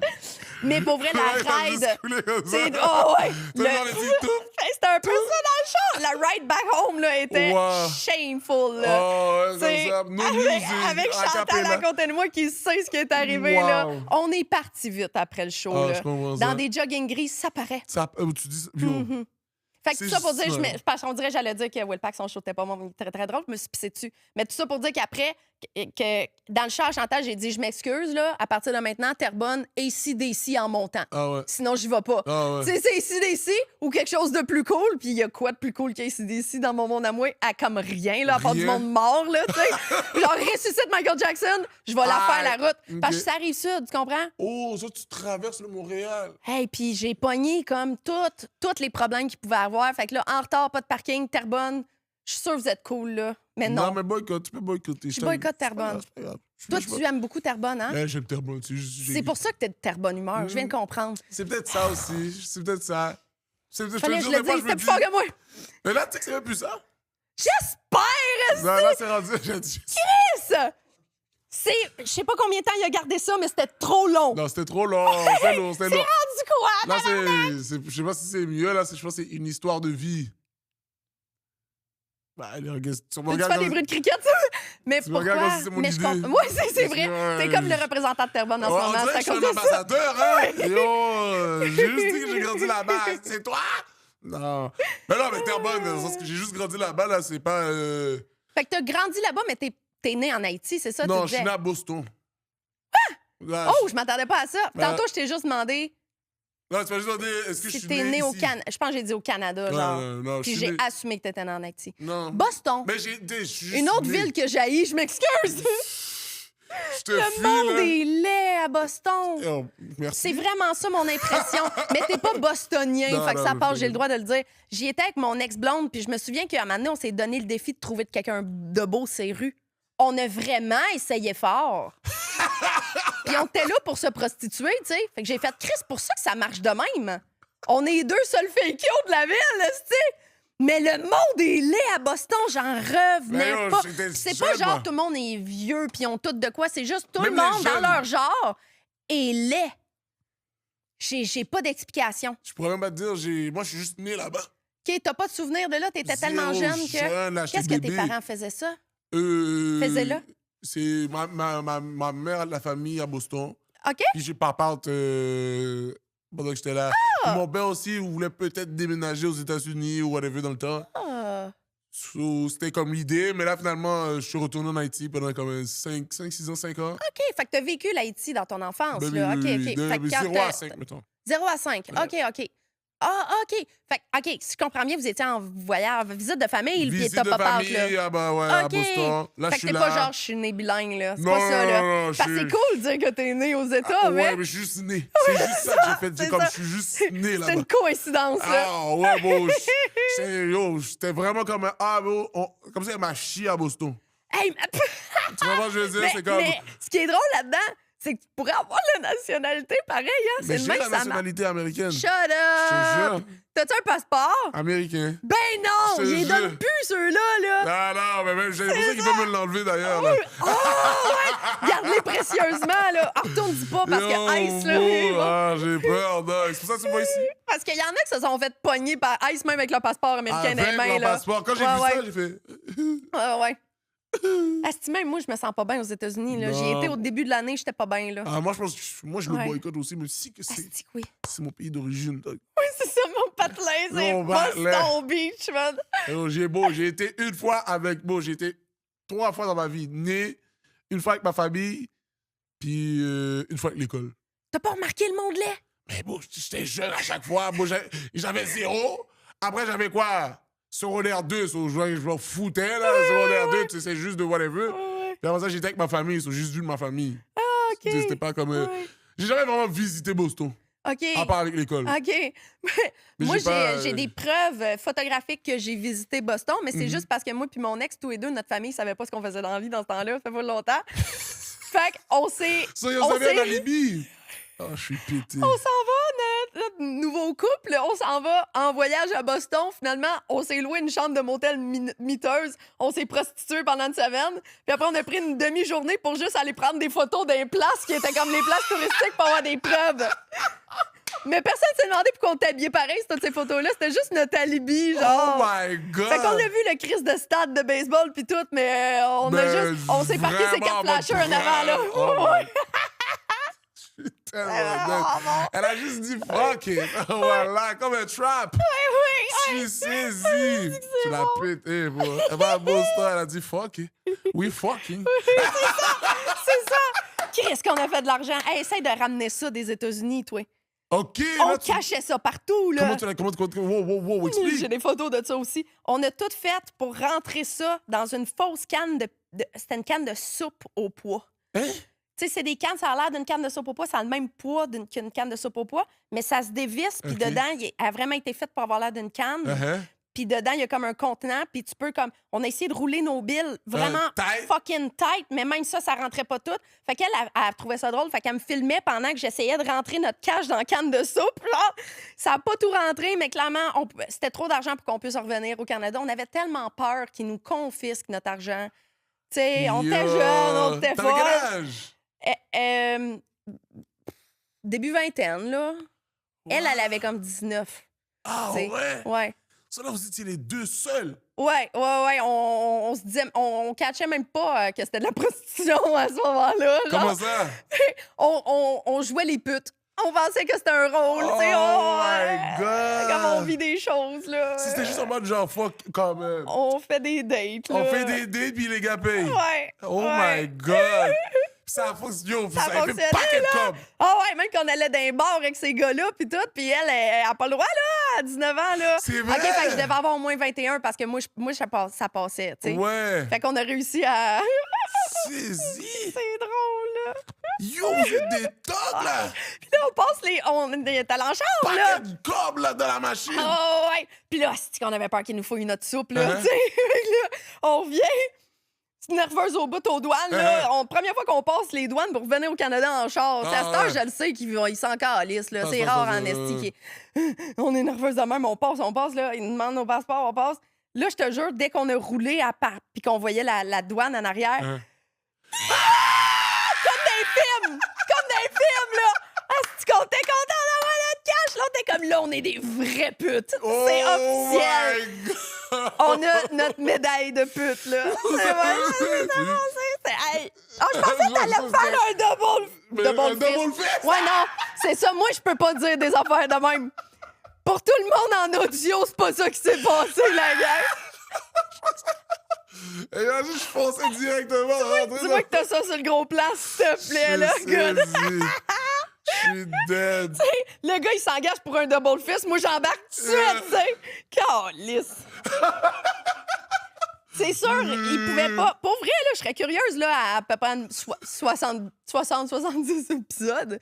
Mais pour vrai, la ride. Juste couler comme ça. C'est. Oh, ouais. Tout le monde est dit tout. C'était un peu ça dans le char. la ride back home là, était shameful. Là. Oh, ouais, T'sais, comme ça. No avec Chantal à côté de moi qui sait ce qui est arrivé. Là. On est parti vite après le show. Là. Dans des jogging gris, ça paraît. Tu dis... Fait que tout ça pour dire, parce qu'on dirait, j'allais dire que Will Pack, son show n'était pas très, très drôle, je me suis pissée dessus. Mais tout ça pour dire qu'après, que dans le char, Chantal, j'ai dit, je m'excuse, là, à partir de maintenant, Terrebonne, AC/DC en montant. Ah ouais. Sinon, j'y vais pas. Ah ouais. C'est AC/DC ou quelque chose de plus cool, puis il y a quoi de plus cool qu'AC/DC dans mon monde à moi? À comme rien, là, à part du monde mort, là, tu sais. Genre, ressuscite Michael Jackson, je vais la faire, la route. Parce que ça arrive sud, tu comprends? Oh, ça, tu traverses le Montréal. Hey, puis j'ai pogné comme tous les problèmes qu'il pouvait avoir. Fait que là, en retard, pas de parking, Terrebonne, je suis sûre que vous êtes cool, là. Mais non. Non, mais boycott, tu peux boycotter. Je boycotte Terrebonne. Toi, tu aimes beaucoup Terrebonne, hein? J'aime Terrebonne. C'est pour ça que t'es de Terrebonne humeur. Je viens de comprendre. C'est peut-être ça aussi. C'est peut-être ça. Fallait que je le dise, c'était plus fort que moi. Mais là, tu sais que c'est même plus ça. J'espère! Non, là, c'est rendu. Chris! Je sais pas combien de temps il a gardé ça, mais c'était trop long. Non, c'était trop long. C'était long. C'est rendu quoi? Là, je sais pas si c'est mieux. Là, je pense que c'est une histoire de vie. Bah, tu fais des bruits de cricket, ça? Mais pourquoi? Mais je comprends. Oui, c'est vrai. T'es comme le représentant de Terrebonne en ce moment. Je suis un ambassadeur, hein? Yo, j'ai juste dit que j'ai grandi là-bas. C'est toi? Non. Mais non, mais Terrebonne, parce que j'ai juste grandi là-bas, là, c'est pas... Fait que t'as grandi là-bas, mais t'es né en Haïti, c'est ça? Non, je suis né à Boston. Ah! Là, je m'attendais pas à ça. Tantôt, je t'ai juste demandé... Non, tu m'as juste demandé, est-ce que je suis né né au ici? Canada. Je pense que j'ai dit au Canada, genre. Non, puis j'ai assumé que t'étais né en Haïti. Non. Boston. Mais je suis une autre ville que j'haïs, je m'excuse. Le monde est laid à Boston. Oh, merci. C'est vraiment ça mon impression. Mais t'es pas bostonien, fait que ça passe, j'ai le droit de le dire. J'y étais avec mon ex-blonde, puis je me souviens qu'à un moment donné, on s'est donné le défi de trouver de quelqu'un de beau ces rues. On a vraiment essayé fort. Puis on était là pour se prostituer, tu sais. Fait que j'ai fait Chris, pour ça que ça marche de même. On est les deux seuls fakios de la ville, tu sais. Mais le monde est laid à Boston, j'en revenais pas. C'est pas genre tout le monde est vieux puis ont tout de quoi, c'est juste tout le monde dans leur genre est laid. J'ai pas d'explication. Je pourrais même pas te dire, moi je suis juste né là-bas. OK, t'as pas de souvenir de là, t'étais tellement jeune que... Qu'est-ce que tes parents faisaient ça? Faisaient-là? C'est ma mère de la famille à Boston. OK. Puis j'ai papa pendant que j'étais là. Puis mon père aussi voulait peut-être déménager aux États-Unis ou whatever dans le temps. C'était comme l'idée, mais là finalement, je suis retourné en Haïti pendant comme 5, 6 ans, 5 ans. OK, fait que t'as vécu l'Haïti dans ton enfance, là. OK. De 0 à 5, mettons. 0 à 5, ouais. OK. Ah, OK. Fait OK, si je comprends bien, vous étiez en voyage, visite de famille, puis t'as pas peur, là. Ah bah ouais, à Boston. Là, fait que t'es pas genre, je suis né bilingue, là. C'est non, pas ça, là. Non, parce que c'est cool de dire que t'es né aux États, mais... Ouais, mais je suis juste né. C'est juste ça que j'ai fait. C'est comme, je suis juste né là-bas. C'est une coïncidence, là. Ah, ouais, bon. J'étais vraiment comme comme ça, elle m'a chié à Boston. Hey, tu vois ce que je veux dire? C'est comme... Mais ce qui est drôle là-dedans, c'est que tu pourrais avoir la nationalité pareil, hein? Mais j'ai la nationalité américaine. Shut up! T'as-tu un passeport? Américain. Ben non! Ils donnent plus, ceux-là, là! Non, mais même, c'est pour ça qu'il peut me l'enlever, d'ailleurs. Là. Oh, ouais! Garde-les précieusement, là! Retourne-y pas, parce que Ice, là... j'ai peur, Doc. C'est pour ça que tu vois ici. Parce qu'il y en a qui se sont fait pogner par Ice, même avec le passeport américain dans les mains, là. Passeport. Quand j'ai vu ça, j'ai fait... Ouais. Asti, même moi, je me sens pas bien aux États-Unis. J'y étais au début de l'année, j'étais pas bien. Là. Moi, je pense que je le boycotte aussi, mais si que c'est mon pays d'origine. Oui, c'est ça, mon patelin, c'est Boston Beach, man. J'ai été une fois avec... j'ai été 3 fois dans ma vie. Né, une fois avec ma famille, puis une fois avec l'école. T'as pas remarqué le monde laid? Mais j'étais jeune à chaque fois. J'avais 0. Après, j'avais quoi? Secondaire 2, je m'en foutais, là. Secondaire 2, c'est juste de whatever. Puis après ça, j'étais avec ma famille, c'est juste vu de ma famille. Ah, OK. C'était pas comme... J'ai jamais vraiment visité Boston. OK. À part avec l'école. OK. Moi, j'ai des preuves photographiques que j'ai visité Boston, mais c'est juste parce que moi puis mon ex, tous les deux, notre famille savait pas ce qu'on faisait dans la vie dans ce temps-là. Ça fait pas longtemps. Fait qu'on s'est... Ça, on s'est... un alibi. Oh, je suis pété. On s'en va, notre nouveau couple, on s'en va en voyage à Boston. Finalement, on s'est loué une chambre de motel miteuse. On s'est prostitué pendant une semaine. Puis après, on a pris une demi-journée pour juste aller prendre des photos des places qui étaient comme les places touristiques pour avoir des preuves. Mais personne s'est demandé pourquoi on t'habillait pareil sur toutes ces photos-là. C'était juste notre alibi, Oh genre. my God! Fait qu'on a vu le Chris de stade de baseball puis tout, mais on s'est parqué ses quatre flashers en avant, là. Oh Ouais. Je suis tellement dead. Elle a juste dit fuck it. Voilà, comme un trap. Oui, Je suis saisie. Tu l'as pété, bro. Elle va à Boston, elle a dit fuck it. We fucking. c'est ça. Chris, qu'on a fait de l'argent. Hey, essaye de ramener ça des États-Unis, toi. OK. On Là, cachait ça partout, là. Wow, explique. J'ai des photos de ça aussi. On a tout fait pour rentrer ça dans une fausse canne c'était une canne de soupe au pois. Hein? Tu sais, c'est des cannes, ça a l'air d'une canne de soupe au pois, ça a le même poids qu'une canne de soupe au pois, mais ça se dévisse, puis OK. dedans, elle a vraiment été faite pour avoir l'air d'une canne. Uh-huh. Puis dedans, il y a comme un contenant, puis tu peux comme... On a essayé de rouler nos billes vraiment tight. fucking tight, mais même ça rentrait pas tout. Fait qu'elle, elle trouvait ça drôle, fait qu'elle me filmait pendant que j'essayais de rentrer notre cash dans la canne de soupe, là. Ça a pas tout rentré, mais clairement, c'était trop d'argent pour qu'on puisse revenir au Canada. On avait tellement peur qu'ils nous confisquent notre argent. Tu sais, on était jeunes, on était T'avais forts. quel âge? Début vingtaine, là. Elle avait comme 19. Ah t'sais. ouais? Ouais. Ça, là, vous étiez les deux seuls. Ouais. On se disait, on catchait même pas que c'était de la prostitution à ce moment-là. Genre. Comment ça? On jouait les putes. On pensait que c'était un rôle. Oh t'sais, my God! Comme on vit des choses, là. Si c'était juste en mode genre fuck quand même. On fait des dates, là. On fait des dates puis les gars payent. Ouais. Oh ouais. my God! Ça fonctionne. Ça fait fonctionnait, paquet de là. com. Ah ouais, même qu'on allait dans les bars avec ces gars-là, puis tout, puis elle a pas le droit, là, à 19 ans, là. C'est vrai. OK, fait que je devais avoir au moins 21 parce que moi ça passait, tu sais. Ouais. Fait qu'on a réussi à... Saisie. C'est drôle, là. Yo, vous êtes des togs, là. Puis là, on passe on est allé en chambre, là. Paquet de com, là, dans la machine. Oh, ouais. Puis là, c'est qu'on avait peur qu'il nous fouille notre soupe, là, Uh-huh. tu sais. Fait que là, on vient... nerveuse au bout aux douanes, là. Première fois qu'on passe les douanes pour revenir au Canada en char. À cette heure, je le sais qu'ils s'en calissent, là. C'est rare en esti. On est nerveuse de même, on passe, là. Ils nous demandent nos passeports, on passe. Là, je te jure, dès qu'on a roulé à part puis qu'on voyait la douane en arrière, comme dans les films, là. Est-ce qu'on était content d'avoir notre cash? Là, on était comme là, on est des vraies putes. Oh C'est officiel. my God. On a notre médaille de pute, là. C'est vrai, hey. Oh, je pensais que t'allais faire un double fist? Ouais, non, c'est ça. Moi, je peux pas dire des affaires de même. Pour tout le monde en audio, c'est pas ça qui s'est passé, la guerre. Et imagine, je fonçais directement rentrer Dis-moi que t'as ça sur le gros plan, s'il te plaît, là, good. Je suis dead. Le gars, il s'engage pour un double fist. Moi, j'embarque tout de suite, tu sais. Calisse. C'est sûr, il pouvait pas. Pour vrai, là, je serais curieuse, là, à peu près 60-70 épisodes.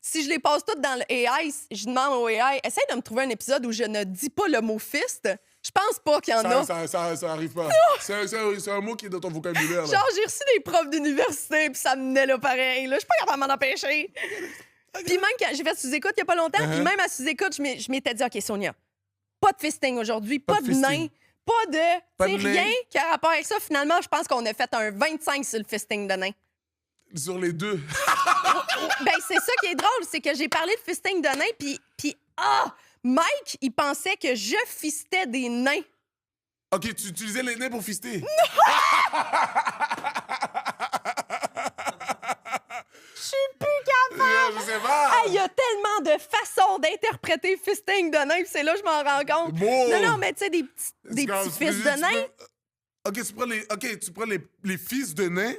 Si je les passe toutes dans le AI, je demande au AI, essaye de me trouver un épisode où je ne dis pas le mot fist. Je pense pas qu'il y en a. Ça arrive pas. C'est un mot qui est dans ton vocabulaire. Là. Genre, j'ai reçu des profs d'université, puis ça me menait là pareil. Là, je suis pas capable de m'en empêcher. Puis même quand j'ai fait sous-écoute il y a pas longtemps, puis même à sous-écoute, je m'étais dit, OK, Sonia, pas de fisting aujourd'hui, pas de nain, pas de rien qui a rapport avec ça. Finalement, je pense qu'on a fait un 25 sur le fisting de nain. Sur les deux. Ben, c'est ça qui est drôle, c'est que j'ai parlé de fisting de nain, puis Mike, il pensait que je fistais des nains. OK, tu utilisais les nains pour fister. Je suis plus capable! Je sais pas. Il y a tellement de façons d'interpréter fisting de nain, puis c'est là que je m'en rends compte. Bon. Non, mais tu sais, des petits fils de nain. OK, tu prends les fils de nains.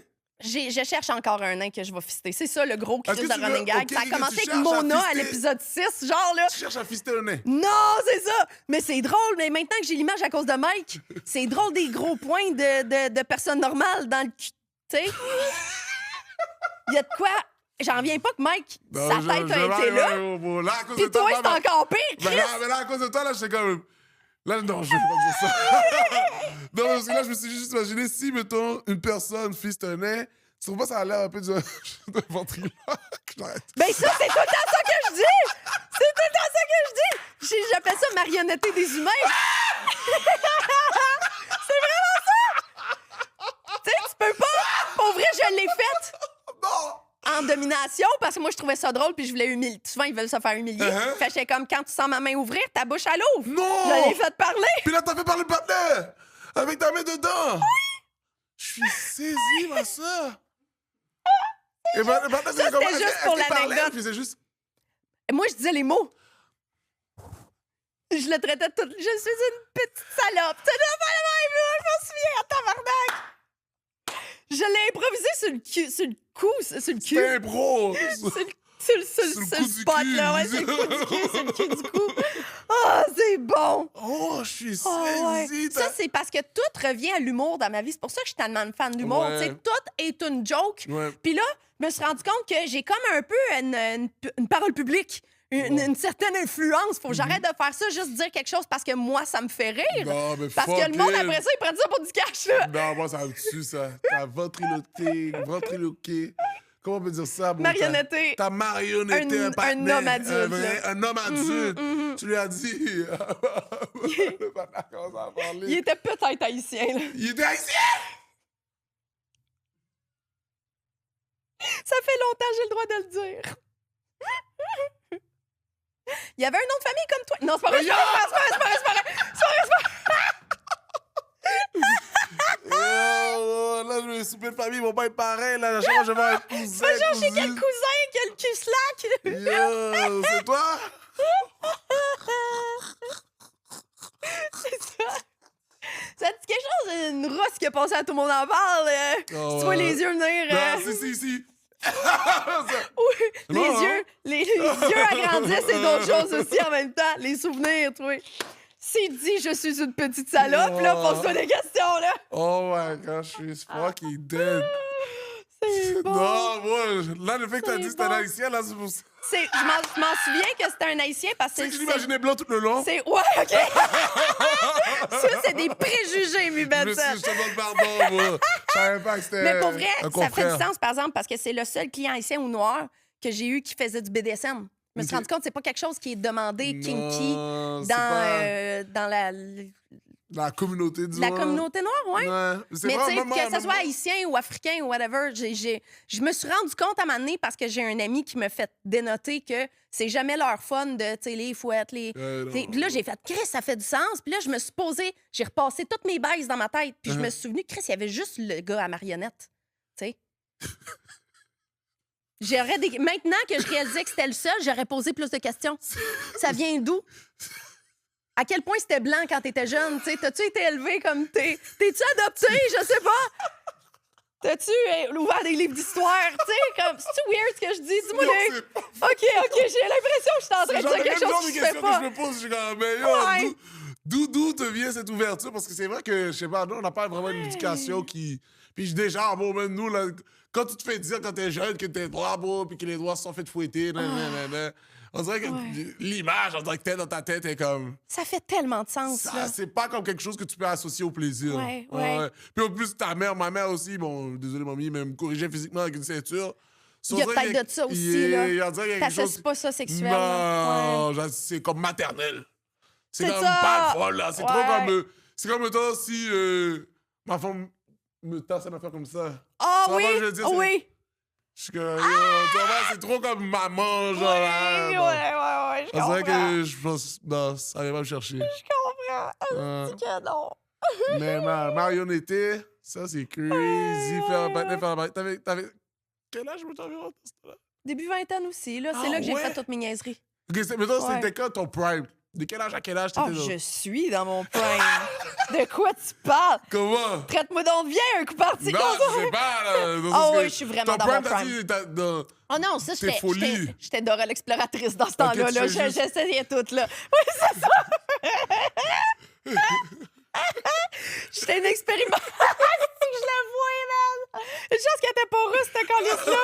Je cherche encore un nain que je vais fister. C'est ça, le gros Est-ce crise que de tu veux- running gag. OK, Ça a OK, commencé tu avec cherches à Mona à fister. l'épisode 6, genre, là. Tu cherches à fister un nain. Non, c'est ça! Mais c'est drôle, mais maintenant que j'ai l'image à cause de Mike, c'est drôle des gros points de personnes normales dans le cul. Tu sais? Il y a de quoi... J'en reviens pas que Mike, sa tête a été là. Là, à cause Puis de toi, toi, c'est encore pire, Chris! Mais là, à cause de toi, là, j'étais comme... Là, non, je vais pas dire ça. Non, parce que là, je me suis juste imaginé, si, mettons, une personne fiste un nain, tu trouves pas ça a l'air un peu d'un ventriloque? Ben ça, c'est tout le temps ça que je dis! C'est tout le temps ça que je dis! J'appelle ça marionnetter des humains. C'est vraiment ça! Tu sais, tu peux pas... Pour vrai, je l'ai faite. Non! En domination parce que moi, je trouvais ça drôle puis je voulais humilier. Souvent, ils veulent se faire humilier. Uh-huh. Fait que j'étais comme, quand tu sens ma main ouvrir, ta bouche, elle ouvre. Non! Je l'ai fait parler. Puis là, t'as fait parler le partenaire! Avec ta main dedans! Oui! Je suis saisie, ma soeur! Et ben, Ça, c'était juste pour l'anecdote. C'est juste... Moi, je disais les mots. Je le traitais de tout. Je suis une petite salope. Tu sais, je m'en souviens, à tabarnak. Je l'ai improvisé sur le cul. C'était impro! Sur le spot, là. Ouais, c'est le coup du cul, c'est le cul du cou. Ah, c'est bon! Oh, je suis Ouais. saisie! Ça, c'est parce que tout revient à l'humour dans ma vie. C'est pour ça que je suis tellement une fan d'humour. Ouais. Tu sais, tout est une joke. Ouais. Puis là, je me suis rendu compte que j'ai comme un peu une parole publique. Une certaine influence. Faut que j'arrête de faire ça, juste dire quelque chose parce que moi, ça me fait rire. Non, mais Parce fuck que le monde, it. après ça, ils prennent ça pour du cash, là. Non, moi, ça me tue, ça. T'as ventriloqué. Comment on peut dire ça? Bon, Marionnetté. T'as marionnetté un partenaire. homme adulte, Un homme adulte. Tu lui as dit... Le partenaire commence à parler. Il était peut-être haïtien, là. Il était haïtien! Ça fait longtemps que j'ai le droit de le dire. Il y avait un nom de famille comme toi. Non, c'est pas vrai, c'est pas vrai, c'est pas vrai, c'est pas vrai, c'est pas vrai. Oh, là, le souper de famille, ils vont pas être pareils. Là, chaque fois, je vais avoir un cousin. Va chercher quel cousine. cousin, quel cul slack. Yo, c'est toi? C'est ça. Ça te dit quelque chose d'une rousse qui a passé à tout le monde en parle? Oh, tu vois les yeux venir. Non, si. Oui, Non, les yeux agrandissent et d'autres choses aussi en même temps. Les souvenirs, tu vois. S'il dit je suis une petite salope, là, pose-toi des questions, là. Oh my gosh, je suis fucking dead. C'est bon. Non, moi, là, le fait que t'as C'est dit que c'était un bon. haïtien, là, c'est pour ça. Je m'en souviens que c'était un haïtien parce que C'est que je l'imaginais blanc tout le long. c'est ouais, OK. Ça, c'est des préjugés, Je Mubette. me suis, je te demande pardon, moi. Je savais pas que c'était Mais pour vrai, un ça confrère. fait du sens, par exemple, parce que c'est le seul client haïtien ou noir que j'ai eu qui faisait du BDSM. Je me suis Ok. rendu compte que c'est pas quelque chose qui est demandé, kinky, Non, c'est dans la communauté, disons. la communauté noire, ouais. Ouais. C'est Mais tu sais, vraiment- que ce soit haïtien ou africain ou whatever, je me suis rendu compte à un moment donné parce que j'ai un ami qui me fait dénoter que c'est jamais leur fun de, tu sais, les fouettes, les... non. Puis là, j'ai fait, Chris, ça fait du sens. Puis là, je me suis posé, j'ai repassé toutes mes baises dans ma tête. Puis je me suis souvenu, Chris, il y avait juste le gars à marionnette. Tu sais? Maintenant que je réalisais que c'était le seul, j'aurais posé plus de questions. Ça vient d'où? À quel point c'était blanc quand t'étais jeune? T'sais, t'as-tu été élevé comme t'es? T'es-tu adopté? Je sais pas. T'as-tu ouvert des livres d'histoire? Comme, c'est-tu weird ce que je dis? Dis-moi Non, les. c'est pas- OK, j'ai l'impression que je suis en train de dire quelque chose que je fais que pas. je me pose, je suis comme, mais yo, Ouais. d'où te vient cette ouverture? Parce que c'est vrai que, je sais pas, nous, on n'a pas vraiment une éducation qui... Puis déjà, bon, même nous, là, quand tu te fais dire quand t'es jeune que t'es droit, bro, puis que les doigts se sont fait fouetter, on dirait que l'image, on dirait que t'es dans ta tête est comme... Ça fait tellement de sens, Ça, là. c'est pas comme quelque chose que tu peux associer au plaisir. Ouais. Puis en plus, ma mère aussi, bon, désolé, mamie, mais me corrigeait physiquement avec une ceinture. Il y a peut-être de ça aussi, là. Il y a quelque T'associes chose... pas ça sexuel. là. Ouais. Non, c'est comme maternel. C'est C'est comme ça. pas folle, là. C'est trop Ouais. comme... c'est comme, mettons, si ma femme me tasse une affaire comme ça. Ah Ça va, oui, je veux dire, c'est- oui. Je suis comme... tu vois, c'est trop comme maman, genre... là, Oui, non. ouais, je C'est comprends. vrai que je pense... Non, ça allait pas me chercher. Je comprends. Ouais. C'est que non. Mais marionnetté, ça, c'est crazy. Faire un patin. T'avais... Quel âge, me t'environ, dans ce temps-là? Début vingtaine aussi, là. C'est Ah là que j'ai ouais? fait toutes mes niaiseries. OK, mettons, Ouais. c'était quand ton prime? De quel âge à quel âge Oh, t'étais dans... je suis dans mon prime. De quoi tu parles? Comment? Traite-moi donc bien, un coup parti Non, comme ça. je sais pas, là. dans Ah ce oui, que- je suis vraiment ton dans mon t'as prime. dit, dans... Oh non, ça, T'es folie. j'étais Dora l'exploratrice dans ce temps-là. tu Là. fais juste- J'essayais tout, là. Oui, c'est ça. J'étais une expérimentation. Je la voyais, man. Une chance qu'elle était pas russe, cette calice-là.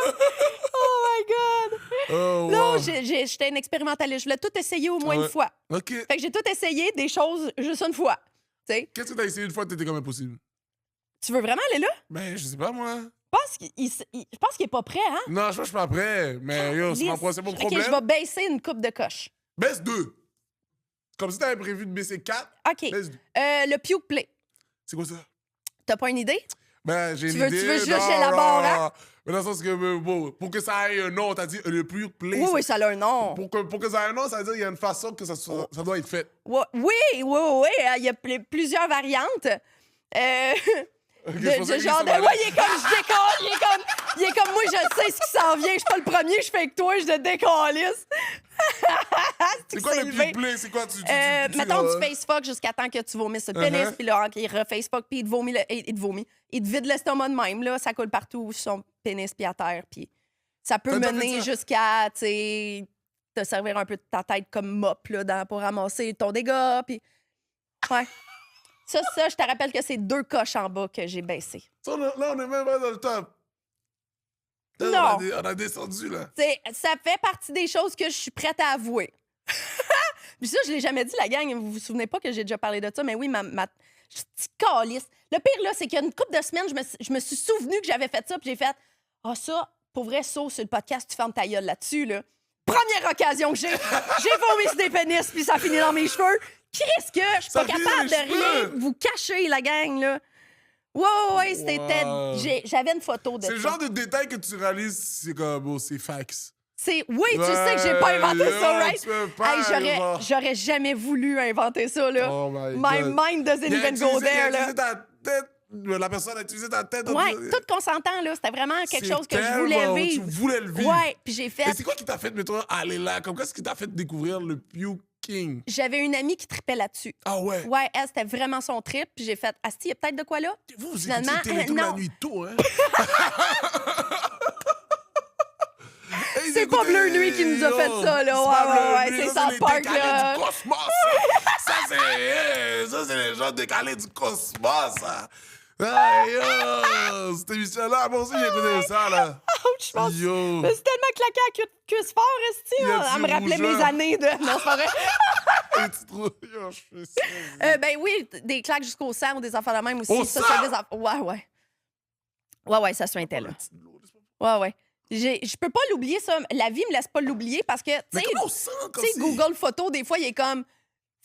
Oh my God. Oh, Non, wow. j'étais une expérimentaliste. Je voulais tout essayer au moins Ouais. une fois. OK. Fait que j'ai tout essayé, des choses juste une fois. Tu sais, Qu'est-ce que t'as essayé une fois que t'étais comme impossible? tu veux vraiment aller là? Ben, je sais pas, moi. Je pense qu'il est pas prêt, hein? Non, je pense que je suis pas prêt. Mais yo, c'est Lisse. mon OK, problème. je vais baisser une coupe de coche. Baisse 2. Comme si t'avais prévu de baisser 4. OK. Baisse 2. Le puke play. C'est quoi ça? T'as pas une idée? Ben, j'ai Tu une veux- idée. tu veux juste non, j'élabore, non. hein? Mais dans le sens que, bon, pour que ça ait un nom, t'as dit le plus place. Oui, oui, ça a un nom. Pour que ça ait un nom, ça veut dire qu'il y a une façon que ça doit être fait. Oui, oui, oui, il y a plusieurs variantes. Ok, De, je pensais que genre ça de, m'allait. ouais, il est comme, je décolle, il est comme, moi, je sais ce qui s'en vient, je suis pas le premier, je fais avec toi, je te décalisse. C'est quoi le plus play? C'est quoi? Mettons du face fuck jusqu'à temps que tu vomisses le pénis, puis là, il reface fuck, puis il te vomit, il te vomit. Il te vide l'estomac de même, là, ça coule partout sur son pénis, puis à terre, puis ça peut T'as mener fait ça? jusqu'à, tu sais, te servir un peu de ta tête comme mop, là, pour ramasser ton dégât, puis... Ouais. Ça, je te rappelle que c'est 2 coches en bas que j'ai baissé. Ça, là, on est même pas dans le top. Là, Non. On a descendu, là. Ça fait partie des choses que je suis prête à avouer. Puis ça, je l'ai jamais dit, la gang. Vous vous souvenez pas que j'ai déjà parlé de ça, mais oui, ma petite calisse. Le pire, là, c'est qu'il y a une couple de semaines, je me suis souvenu que j'avais fait ça, puis j'ai fait « Ah, ça, pour vrai, saut sur le podcast, tu fermes ta gueule là-dessus, là. » Première occasion que j'ai vomi sur des pénis, puis ça finit dans mes cheveux. Qu'est-ce que je suis Ça pas finit capable dans de les cheveux. rien vous cacher, la gang, là. Ouais, c'était... Wow. J'avais une photo de ça. C'est le genre de détail que tu réalises, c'est comme, bon, c'est fax. Oui, tu sais que j'ai pas inventé ça, right? Tu peux pas, genre. J'aurais jamais voulu inventer ça, là. Oh my My God. mind doesn't Il a even go utilisé- il a there, là. utilisé ta tête. La personne a utilisé ta tête. Ouais, tout consentant, là. C'était vraiment quelque C'est chose que je tellement- voulais vivre. Tu voulais le vivre. Ouais, puis j'ai fait... Et c'est quoi qui t'a fait, mettons, aller là? Comme qu'est-ce qui t'a fait découvrir le Pew King? J'avais une amie qui tripait là-dessus. Ah ouais? Ouais, elle, c'était vraiment son trip. Puis j'ai fait, Asti, il y a peut-être de quoi là? Vous Finalement, écoutez Télétoon la non. nuit tôt, hein? Hey, C'est pas Bleu Nuit qui nous a fait ça, là. Ouais, c'est ça, South Park, là. du cosmos. Ça, c'est les gens décalés du cosmos, ça. Hey, yo! Cette émission-là, moi aussi, j'ai écouté ça, là. Je pense Yo! je me suis tellement claqué à cuisse fort, Esti. Y a-tu Elle me rappelait rougeur? mes années de... Non, c'est pas vrai. Et tu trouves- Yo, je fais ça. Ben oui, des claques jusqu'au sang ou des affaires de même aussi. Au Ça, sang? c'est des affaires... Ouais, ça suintait, là. Ouais. Je peux pas l'oublier, ça. La vie me laisse pas l'oublier parce que, tu Mais sais, comment on sent comme tu sais, si- Google Photos, des fois, il est comme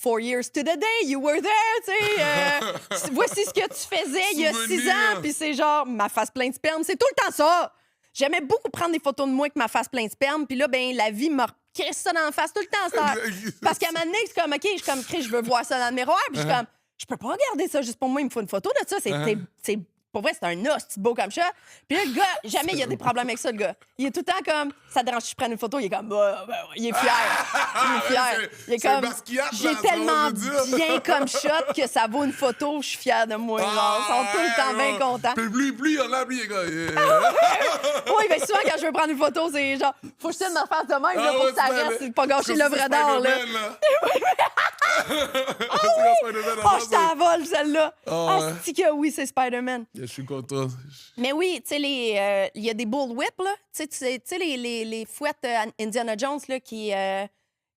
4 years to the day, you were there, tu sais. Voici ce que tu faisais il y a 6 Souvenir. ans, puis c'est genre ma face pleine de sperme. C'est tout le temps ça. J'aimais beaucoup prendre des photos de moi avec ma face pleine de sperme, puis là, ben la vie me crisse ça dans la face tout le temps. Ça. Parce qu'à un moment donné, c'est comme, OK, je suis comme, Chris, je veux voir ça dans le miroir, puis je suis comme, je peux pas regarder ça juste pour moi, il me faut une photo de ça. C'est pour vrai, c'est un os, c'est beau comme ça. Puis là, le gars, jamais il y a des problèmes avec ça, le gars. Il est tout le temps comme, ça te dérange si je prenne une photo, il est comme, il est fier. Il est fier. Il est c'est un comme, Basquiat, là, j'ai tu vois tellement ce que je veux dire? bien comme shot que ça vaut une photo, je suis fière de moi. Genre, ils sont tout le temps bien contents. Puis plus il y en a, plus il est comme... Oui, mais souvent, quand je veux prendre une photo, c'est genre, faut que je tienne ma face de même, là, pour que ça reste, c'est pas gâcher l'œuvre d'art, là. Oh, je t'envole, celle-là. Ah ouais. Ah, c'est que oui, c'est Spider-Man. Je suis content. Mais oui, tu sais, il y a des bullwhips, là. Tu sais, les fouettes Indiana Jones, là, qui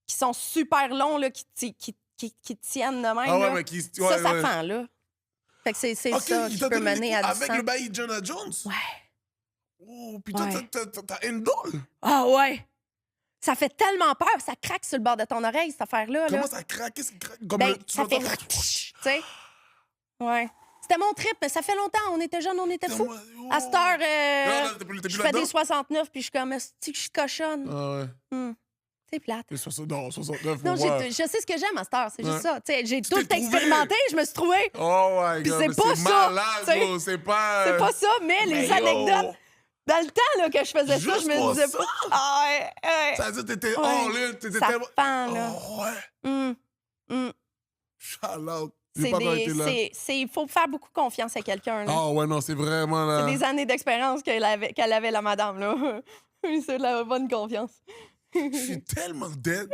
sont super longs, là, qui tiennent de même. Ah ouais, là. mais qui... Ça ouais. fend, là. Fait que c'est Ok, ça il qui t'a peut donné mener à du avec sang. le bail Indiana Jones? Ouais. Oh, puis toi, Ouais. t'as une dole? Ah ouais! Ça fait tellement peur, ça craque sur le bord de ton oreille, cette affaire-là. Là. Comment ça craque? Qu'est-ce qui craque? Comme Ben, tu ça fait... l'entends- Tu sais? Ouais. C'était mon trip, mais ça fait longtemps. On était jeunes, on était fous. Oh. À cette heure, Non, t'es plus je fais des là-dedans? 69, puis je suis comme, est-ce que je suis cochonne? Ah ouais. C'est plate. Mais 69, Non, faut voir. je sais ce que j'aime à cette heure, c'est juste Ouais. ça. Tu sais, j'ai tout t'es trouvé. expérimenté, je me suis trouvée. Oh my Puis God, c'est mais pas ça, malade, tu sais. bro. C'est pas... C'est pas ça, mais les yo. anecdotes. Dans le temps là, que je faisais ça, Juste je me pour disais ça? pas. Ah ouais. Ça veut dire que t'étais Ouais. all-in, t'étais Ça tellement... fend, là. Oh ouais. Hum, hum. Shout out. J'ai C'est pas encore été là. il faut faire beaucoup confiance à quelqu'un. Là. Ah ouais, non, c'est vraiment là. C'est des années d'expérience qu'elle avait, la madame, là. C'est de la bonne confiance. Je suis tellement dead.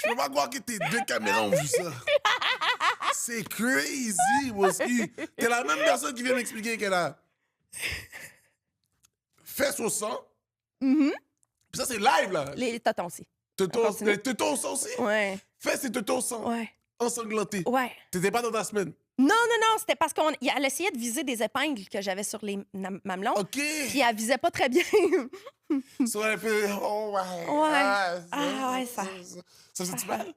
Je peux pas croire que tes 2 caméras ont vu ça. C'est crazy, Woski. T'es la même personne qui vient m'expliquer qu'elle a fesses au sang. Mhm. Puis ça, c'est live, là. Les totons aussi. Les tétons au sang aussi. Ouais. Fesses et tétons au sang. Ouais. Ensanglantés. Ouais. T'étais pas dans ta semaine. Non, c'était parce qu'elle essayait de viser des épingles que j'avais sur les mamelons. OK. Puis elle visait pas très bien. Ça aurait fait... Oh, ouais. Ouais. Ah, ouais, ça. Ça faisait-tu mal?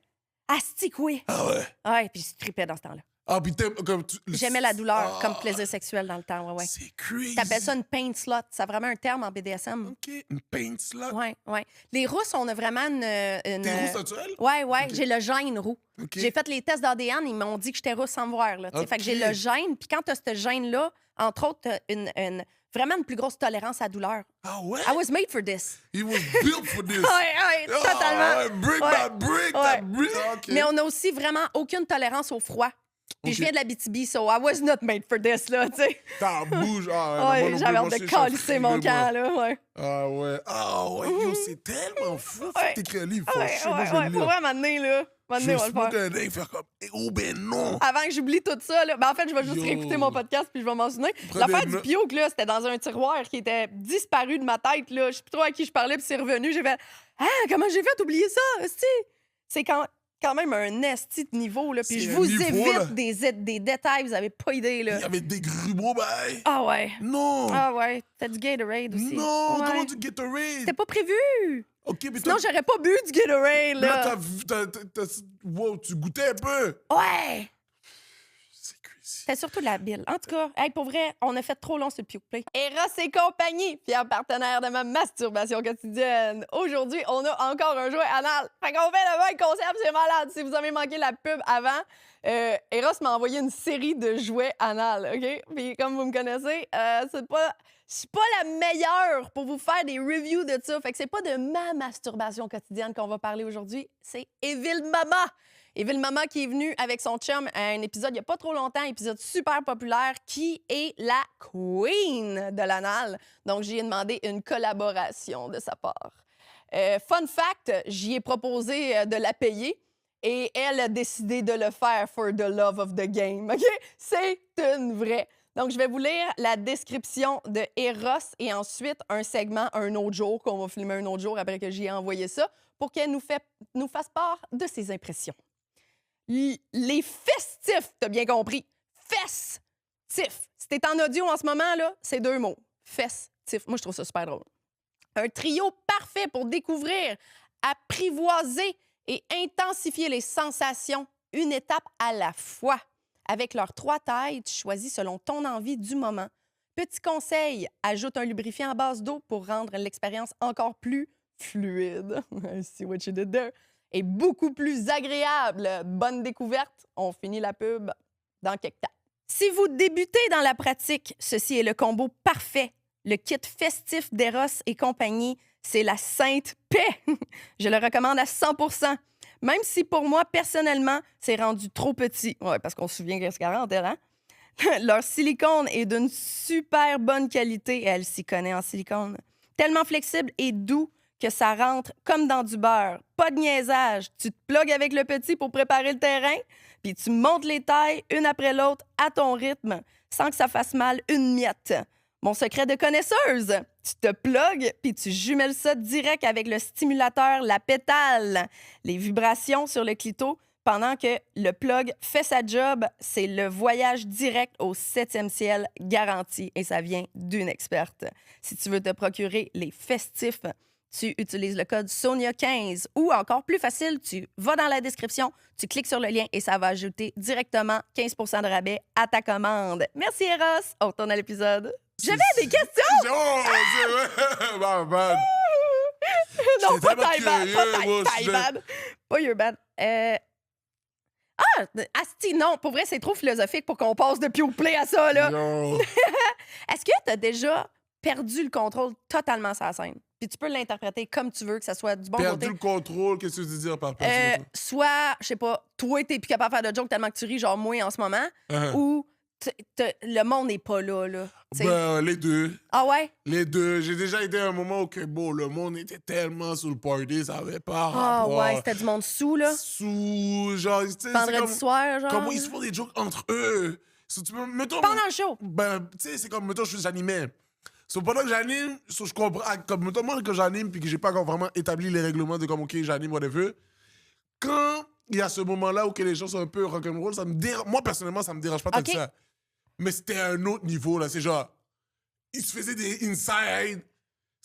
Astique, oui. Ah ouais. Ouais, puis je tripais dans ce temps-là. Ah, puis comme J'aimais la douleur comme plaisir sexuel dans le temps, ouais. C'est crazy. T'appelles ça une pain slot. C'est vraiment un terme en BDSM. OK, une pain slot. Ouais. Les Russes, on a vraiment une... T'es rousse naturelle? Ouais. Ok. J'ai le gène roux. OK. J'ai fait les tests d'ADN, ils m'ont dit que j'étais rousse sans me voir. Là, Ok. Fait que j'ai le gène, puis quand t'as ce gène-là, entre autres, t'as vraiment une plus grosse tolérance à la douleur. Ah ouais? I was made for this. He was built for this. Ouais, totalement. Ah, brick Ouais. by brick, Ouais. that brick. Ah, OK. Mais on a aussi vraiment aucune tolérance au froid. Puis Ok. je viens de l'Abitibi, so I was not made for this, là, tu sais. T'en bouges. Ah, Ouais, moi non j'avais plus, hâte moi, de je suis calisser mon frileux, moi. camp, là, ouais. Ah ouais, yo, c'est tellement fou. Faut Ouais. t'écrire un livre, faut Ouais, chier, moi, je vais le Pour lire. vrai, m'amener, là. Je M'amener, on va vais le faire. smoke un œil, faire comme, oh ben non. Avant que j'oublie tout ça, là. Ben, en fait, je vais juste Yo. réécouter mon podcast puis je vais m'en souvenir. Prends L'affaire des du notes. pioque, là, c'était dans un tiroir qui était disparu de ma tête, là. Je sais plus trop à qui je parlais puis c'est revenu. J'ai fait « Ah, comment j'ai fait oublier ça, esti? » C'est quand même un esti de niveau, là. Puis C'est je un vous niveau, là. évite des détails, vous avez pas idée, Il là. y avait des grumeaux, ben. Ah ouais. Non. Ah ouais. T'as du Gatorade aussi. Non, Ouais. comment du Gatorade? C'était pas prévu. OK, mais Sinon, j'aurais pas bu du Gatorade, là, là. wow, tu goûtais un peu. Ouais. C'est crazy. C'était surtout de la bile. En tout cas, hey, pour vrai, on a fait trop long sur le Puke Play. Eros et compagnie, fier partenaire de ma masturbation quotidienne. Aujourd'hui, on a encore un jouet anal. Fait qu'on fait le même concept, c'est malade. Si vous avez manqué la pub avant, Eros m'a envoyé une série de jouets anal, OK? Puis comme vous me connaissez, je suis pas la meilleure pour vous faire des reviews de ça. Fait que c'est pas de ma masturbation quotidienne qu'on va parler aujourd'hui, c'est Evil Mama. Evil Mama qui est venue avec son chum à un épisode il n'y a pas trop longtemps, épisode super populaire, qui est la queen de l'anal. Donc, j'y ai demandé une collaboration de sa part. Fun fact, j'y ai proposé de la payer et elle a décidé de le faire for the love of the game. OK? C'est une vraie. Donc, je vais vous lire la description de Eros et ensuite un segment un autre jour, qu'on va filmer un autre jour après que j'y ai envoyé ça, pour qu'elle nous fasse part de ses impressions. Les festifs, t'as bien compris. Festifs. Si t'es en audio en ce moment, là, c'est 2 mots. Festifs. Moi, je trouve ça super drôle. Un trio parfait pour découvrir, apprivoiser et intensifier les sensations, une étape à la fois. Avec leurs 3 tailles, tu choisis selon ton envie du moment. Petit conseil, ajoute un lubrifiant à base d'eau pour rendre l'expérience encore plus fluide. I see what you did there. Et beaucoup plus agréable. Bonne découverte. On finit la pub dans quelques temps. Si vous débutez dans la pratique, ceci est le combo parfait. Le kit festif d'Eros et compagnie, c'est la sainte paix. Je le recommande à 100%. Même si pour moi, personnellement, c'est rendu trop petit. Ouais, parce qu'on se souvient qu'est-ce qu'elle rentre, hein? Leur silicone est d'une super bonne qualité et elle s'y connaît en silicone. Tellement flexible et doux que ça rentre comme dans du beurre. Pas de niaisage. Tu te plugues avec le petit pour préparer le terrain, puis tu montes les tailles une après l'autre à ton rythme, sans que ça fasse mal une miette. Mon secret de connaisseuse, tu te plugues puis tu jumelles ça direct avec le stimulateur, la pétale. Les vibrations sur le clito pendant que le plug fait sa job, c'est le voyage direct au 7e ciel garanti et ça vient d'une experte. Si tu veux te procurer les festifs, tu utilises le code SONIA15 ou encore plus facile, tu vas dans la description, tu cliques sur le lien et ça va ajouter directement 15 % de rabais à ta commande. Merci Eros, on retourne à l'épisode. J'avais des questions! Oh, c'est vrai! Bad. Non, J'étais pas tellement taille curieux, moi, taille bad. Pas your bad. Asti, non, pour vrai, c'est trop philosophique pour qu'on passe de Puke Play à ça, là. Yo. Est-ce que t'as déjà perdu le contrôle totalement sur la scène? Puis tu peux l'interpréter comme tu veux, que ça soit du bon Perdu côté. le contrôle, qu'est-ce que tu veux dire par perdu le contrôle? Soit, je sais pas, toi, t'es plus capable de faire de jokes tellement que tu ris, genre moi en ce moment, ou le monde n'est pas là. T'sais. Ben, les deux. Ah ouais? Les deux. J'ai déjà été à un moment où que, bon, le monde était tellement sur le party, ça avait pas Ah rapport. ouais, c'était du monde sous, là. Sous, genre, tu sais, c'est Vendredi comme... soir, genre. Comment ils se font des jokes entre eux. So, tu peux, mettons, Pendant le show. ben, tu sais, c'est comme, mettons, j'animais. So, pendant que j'anime, so, je comprends, comme, mettons, moi, que j'anime puis que j'ai pas encore vraiment établi les règlements de comme, OK, j'anime, whatever. Quand il y a ce moment-là où que les gens sont un peu rock'n'roll, ça me dérange. Moi, personnellement, ça me dérange pas tant OK. que ça. Mais c'était à un autre niveau, là. C'est genre, ils se faisaient des inside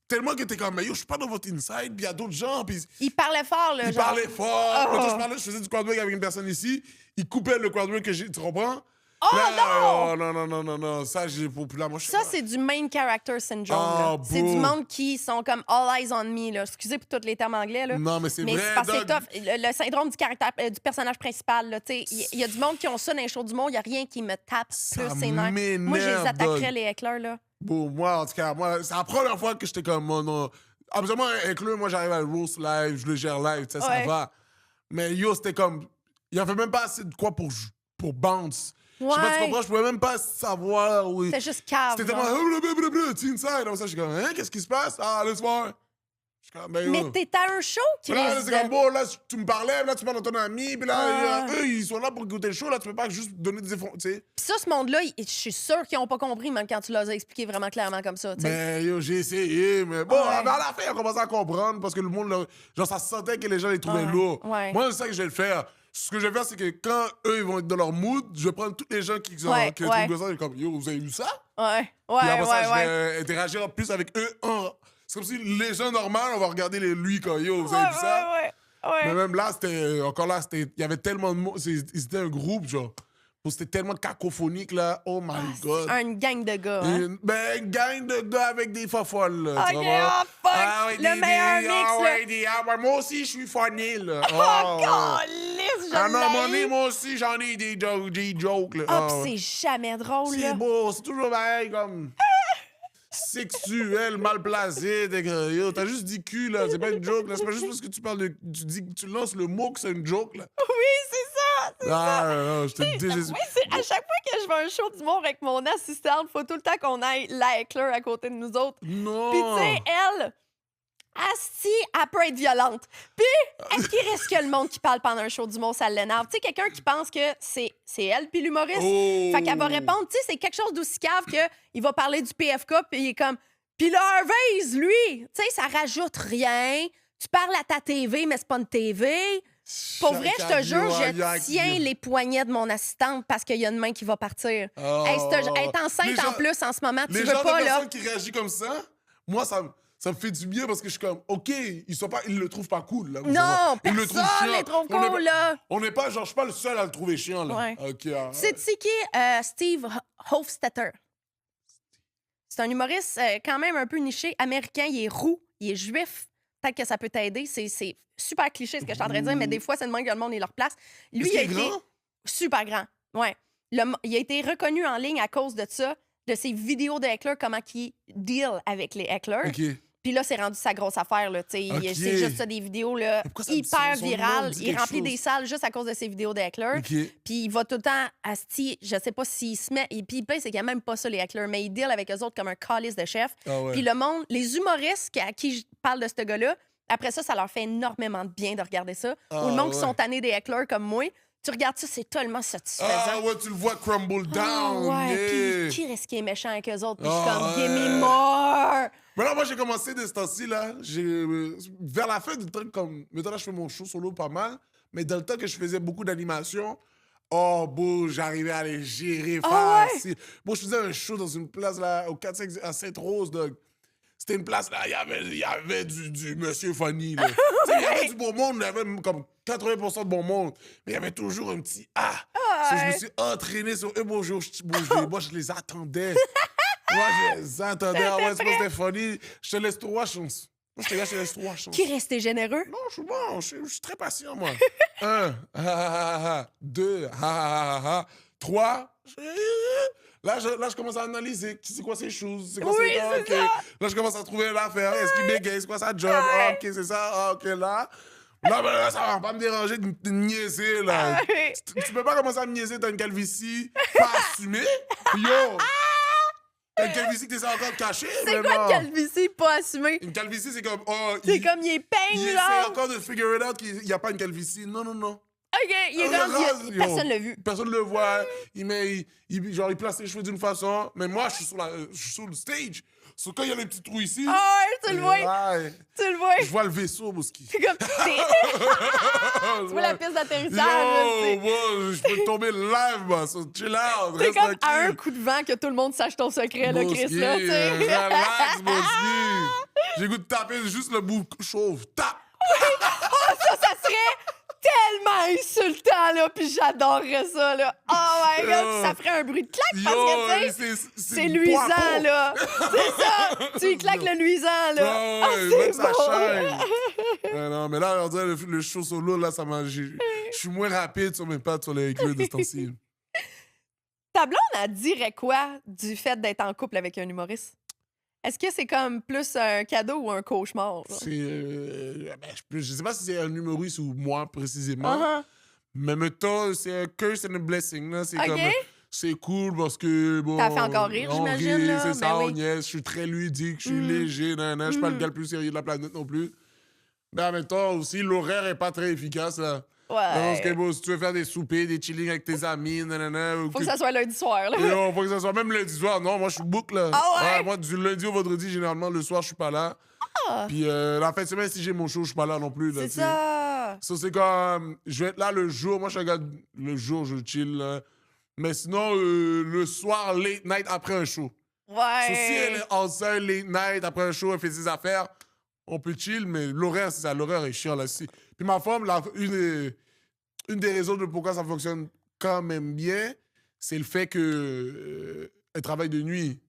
tellement que t'es comme, mais yo, je suis pas dans votre inside, puis il y a d'autres gens, puis Il parlait fort, là, il genre. parlait fort. Oh. Moi, je faisais du crowdwork avec une personne ici, il coupait le crowdwork que j'ai, tu comprends? Oh, Là, non! non, ça, j'ai populaire. Moi, je suis Ça, pas- c'est du main character syndrome. Ah, là. C'est beau. du monde qui sont comme all eyes on me. Là. Excusez pour tous les termes anglais. Là. Non, mais c'est vrai, parce que c'est Doug. tough. Le syndrome du caractère du personnage principal. là, tu sais, Il y a du monde qui ont ça dans les shows du monde. Il n'y a rien qui me tape Ça plus ses nerfs. m'énerve, Moi, je les attaquerais, Doug. les éclairs. Là. Bon, moi, en tout cas, moi, c'est la première fois que j'étais comme, oh, non. Absolument, inclus, moi, j'arrive à le roast live, je le gère live, tu sais, ça Ouais. va. Mais yo, c'était comme, il n'y avait même pas assez de quoi pour bounce. Je sais pas, tu Ouais. comprends? Je pouvais même pas savoir où. C'est juste cave. C'était genre. tellement, tu inside. Comme ça, je suis comme, hein, qu'est-ce qui se passe? Ah, laisse voir. Je suis comme, ben, yo. Mais t'es à un show qui Puis là, risque c'est comme, de... bon, là, tu me parlais, là, tu parles de ton ami, puis là, Ah. eux, ils sont là pour écouter le show, là, tu peux pas juste donner des efforts, tu sais. Puis ça, ce monde-là, je suis sûre qu'ils n'ont pas compris, même quand tu leur as expliqué vraiment clairement comme ça. tu sais. Mais yo, j'ai essayé, mais bon, Ouais. à la fin, on commençait à comprendre parce que le monde, là, genre, ça se sentait que les gens les trouvaient Ouais. lourds. Ouais. Moi, c'est ça que je vais le faire. Ce que je vais faire, c'est que quand eux, ils vont être dans leur mood, je vais prendre tous les gens qui sont Ouais, qui ouais. trouvent ça, je vais comme, yo, vous avez vu ça? Ouais, Puis ouais, après ça, ouais. je vais interagir plus avec eux. C'est comme si les gens normaux, on va regarder lui comme, yo, vous avez vu ça? Ouais. Mais même là, il y avait tellement de mots, c'était un groupe, genre. C'était tellement cacophonique, là. Oh my God. Une gang de gars. Hein? Une gang de gars avec des fofolles, là. tu Ok, comprends? oh fuck! Ouais, Le meilleur mix, là. ouais, moi aussi, je suis funny, là. Oh, ouais. câlisse, je Ah non, l'haïs. moi aussi, j'en ai des jokes, là. Ah, ouais. pis c'est jamais drôle, C'est là. beau, c'est toujours pareil, comme... sexuel, mal placé, t'es que, yo, t'as juste dit cul, là, c'est pas une joke, là, c'est pas juste parce que tu parles de... Tu lances le mot que c'est une joke, là. Oui, c'est ça! Ah, non, je te dis... Oui, c'est à chaque fois que je vais à un show d'humour avec mon assistante, faut tout le temps qu'on aille la éclair à côté de nous autres. Non! Puis, tu sais, elle, asti, elle peut être violente. Puis, est-ce qu'il risque que le monde qui parle pendant un show d'humour, ça l'énerve? Tu sais, quelqu'un qui pense que c'est elle puis l'humoriste. Oh! Fait qu'elle va répondre, tu sais, c'est quelque chose d'aussi cave qu'il va parler du PFK, puis il est comme, puis là, Harvey's, lui, tu sais, ça rajoute rien. Tu parles à ta TV, mais c'est pas une TV. Pour vrai, je te jure, je tiens les poignets de mon assistante parce qu'il y a une main qui va partir. Oh. Hey, elle est enceinte Les gens- en plus en ce moment. Tu Les veux gens pas, de là? personnes qui réagissent comme ça, moi, ça me fait du bien parce que je suis comme, OK, ils le trouvent pas cool. Là, Non, ils le trouvent personne chiant. les trouve On est cool, pas- là. On n'est pas, genre, je suis pas le seul à le trouver chiant, là. Ouais. OK. Ah, C'est qui Steve Hofstetter? C'est un humoriste quand même un peu niché, américain. Il est roux, il est juif. Peut-être que ça peut t'aider. C'est super cliché ce que je suis en train de dire, mais des fois, c'est de même que le monde est leur place. Lui, Est-ce il a qu'il est été grand? super grand. Ouais. Il a été reconnu en ligne à cause de ça, de ses vidéos de hecklers, comment il deal avec les hecklers. OK. Puis là, c'est rendu sa grosse affaire. Là, t'sais. Ok. C'est juste ça, des vidéos là, pourquoi ça me dit hyper son nom virales. me dit Il quelque remplit chose? des salles juste à cause de ses vidéos de hecklers. OK. Puis il va tout le temps à je sais pas s'il se met. Et puis il paye, c'est qu'il n'y a même pas ça, les hecklers, mais il deal avec eux autres comme un calice de chef. Ah ouais. Puis le monde, les humoristes à qui je parle de ce gars-là, après ça, ça leur fait énormément de bien de regarder ça. Ah Ou le monde qui ouais. sont tannés des hecklers comme moi, tu regardes ça, c'est tellement satisfaisant. Ah ouais, tu le vois crumble down. Ah ouais, yeah. puis qui reste qui est méchant avec eux autres? Puis je Ah suis comme, give ouais. me more! Mais là, moi, j'ai commencé de ce temps-ci, là. Vers la fin du truc, comme. Maintenant, là, je fais mon show solo pas mal. Mais dans le temps que je faisais beaucoup d'animation, oh, beau, j'arrivais à les gérer Ah ouais? facile. Bon, je faisais un show dans une place, là, au 4-5 à Sainte-Rose, donc. C'était une place, là, il y avait du monsieur funny, là. Tu sais, il y avait du bon monde, il y avait comme 80% de bon monde. Mais il y avait toujours un petit ah. So, je me suis entraîné sur eux. Moi, je les attendais. Moi, je les attendais. Ah ouais, c'est pas que c'était funny. Je te laisse 3 chances. Moi, je te laisse 3 chances. Qui restait généreux? Non, je suis bon. Je suis très patient, moi. 1, 2, 3. Là, je commence à analyser. C'est quoi ces choses? C'est quoi Oui, ces... c'est OK. ça. Là, je commence à trouver l'affaire. Est-ce qu'il bégaye? C'est quoi sa job? Ouais. Ah, OK, c'est ça. Ah, OK, là. Là, ben, là, ça va pas me déranger de niaiser, là. Ouais. Tu peux pas commencer à me niaiser, t'as une calvitie pas assumée. Yo! T'as une calvitie que t'essaies encore de cacher. C'est mais quoi non. une calvitie pas assumée? Une calvitie, c'est comme... Oh, C'est comme il est il peigne, essaie là! encore de figure it out qu'il n'y a pas une calvitie. Non, non, non. OK, il est On le rendu... rase, yo. Personne l'a vu. Personne le voit. Il place ses cheveux d'une façon. Mais moi, je suis sur le stage. Sauf quand il y a les petits trous ici. Ah ouais, tu le vois. Ouais. Tu le vois. Je vois le vaisseau, Mouski. C'est comme... Tu vois la piste d'atterrissage. là, Yo, c'est- moi, je peux tomber live, moi. So, chill out. C'est Reste comme à un tranquille. coup de vent que tout le monde sache ton secret, là, Chris, là, tu sais. Relax, Mouski. J'ai goût de taper juste le bout chauve. Tap! Ça serait tellement insultant, là, puis j'adorerais ça, là. Oh my God, puis ça ferait un bruit de claque parce que, tu sais, c'est luisant, là. C'est ça, tu y claques le luisant, là. Ouais, Ah, ouais, c'est même ça bon. shine. Non, mais là, on dirait le show solo, là, ça m'a... Je suis moins rapide sur mes pattes sur les clés de ce temps-ci. Ta blonde, elle dirait quoi du fait d'être en couple avec un humoriste? Est-ce que c'est comme plus un cadeau ou un cauchemar? Genre? C'est... je sais pas si c'est un humoriste ou moi, précisément. Uh-huh. Mais mettons, c'est un curse and a blessing, là. C'est OK. comme... C'est cool parce que, bon... T'as fait encore rire, on j'imagine, rit, là. c'est Ben ça, oui. on niaise. Je suis très ludique, je suis léger, je suis pas le gars le plus sérieux de la planète non plus. Mais en même temps, aussi, l'horaire est pas très efficace, là. Parce que, Ouais. bon, si tu veux faire des soupers, des chillings avec tes amis, ou Faut que ça soit lundi soir, là. Et faut que ça soit même lundi soir. Non, moi, je suis book, là. Ah ouais? Moi, du lundi au vendredi, généralement, le soir, je suis pas là. Puis la fin de semaine, si j'ai mon show, je suis pas là non plus. Là, C'est tu sais. ça. Ça, c'est comme... Je vais être là le jour. Moi, je regarde le jour, je chill, là. Mais sinon, le soir, late night, après un show. Ouais. So, si elle est enceinte, late night, après un show, elle fait ses affaires, on peut chill, mais l'horaire, c'est ça. L'horaire est chiant, là. Puis ma femme, une des raisons de pourquoi ça fonctionne quand même bien, c'est le fait que elle travaille de nuit.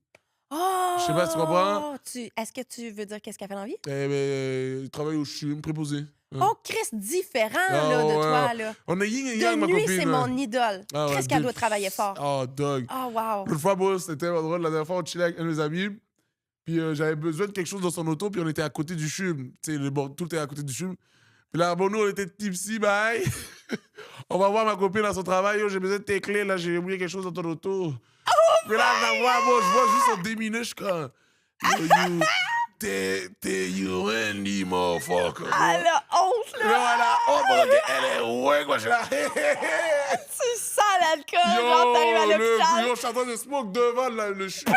Oh! Je sais pas si tu comprends. Est-ce que tu veux dire qu'est-ce qu'elle fait dans la vie? Elle travaille au CHUM, préposé. Hein. Oh, Chris, différent, Ah, là, de ouais. toi, là. On est yin et yang, De ma nuit, copine. c'est là. mon idole. Ah, ouais, Qu'est-ce qu'elle de- doit travailler fort? Oh, dog. Oh, wow. L'autre fois, bon, c'était drôle. La dernière fois, on chillait avec un de mes amis. Puis j'avais besoin de quelque chose dans son auto. Puis on était à côté du CHUM. Tu sais, tout était à côté du CHUM. Puis là, bon, nous, on était tipsy, bye. On va voir ma copine à son travail. Yo, j'ai besoin de tes clés. Là, j'ai oublié quelque chose dans ton auto. Puis là, je vois juste son déminé. Je suis comme... Yo, you handy, motherfucker. Elle a honte, là. Là, elle a honte parce qu'elle est ouais, quoi. Je suis là... Tu sens l'alcool, genre, t'arrives à l'hôpital. Yo, je suis en train de smoke devant le CHUM.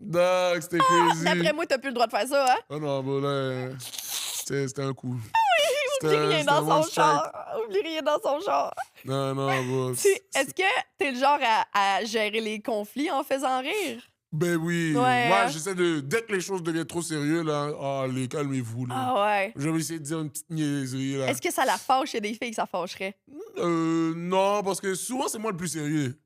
Dog, c'était crazy. D'après moi, t'as plus le droit de faire ça, hein? Oh non, bon là, c'était un coup. Oublie rien C'était dans one son strike. char. Oublie rien dans son char. Non, bon. Est-ce que t'es le genre à gérer les conflits en faisant rire? Ben oui. Ouais, Moi, hein? j'essaie de... Dès que les choses deviennent trop sérieuses, là, allez, calmez-vous, là. Ah ouais. Je vais essayer de dire une petite niaiserie, là. Est-ce que ça la fâche? Il y a des filles que ça fâcherait. Non, parce que souvent, c'est moi le plus sérieux.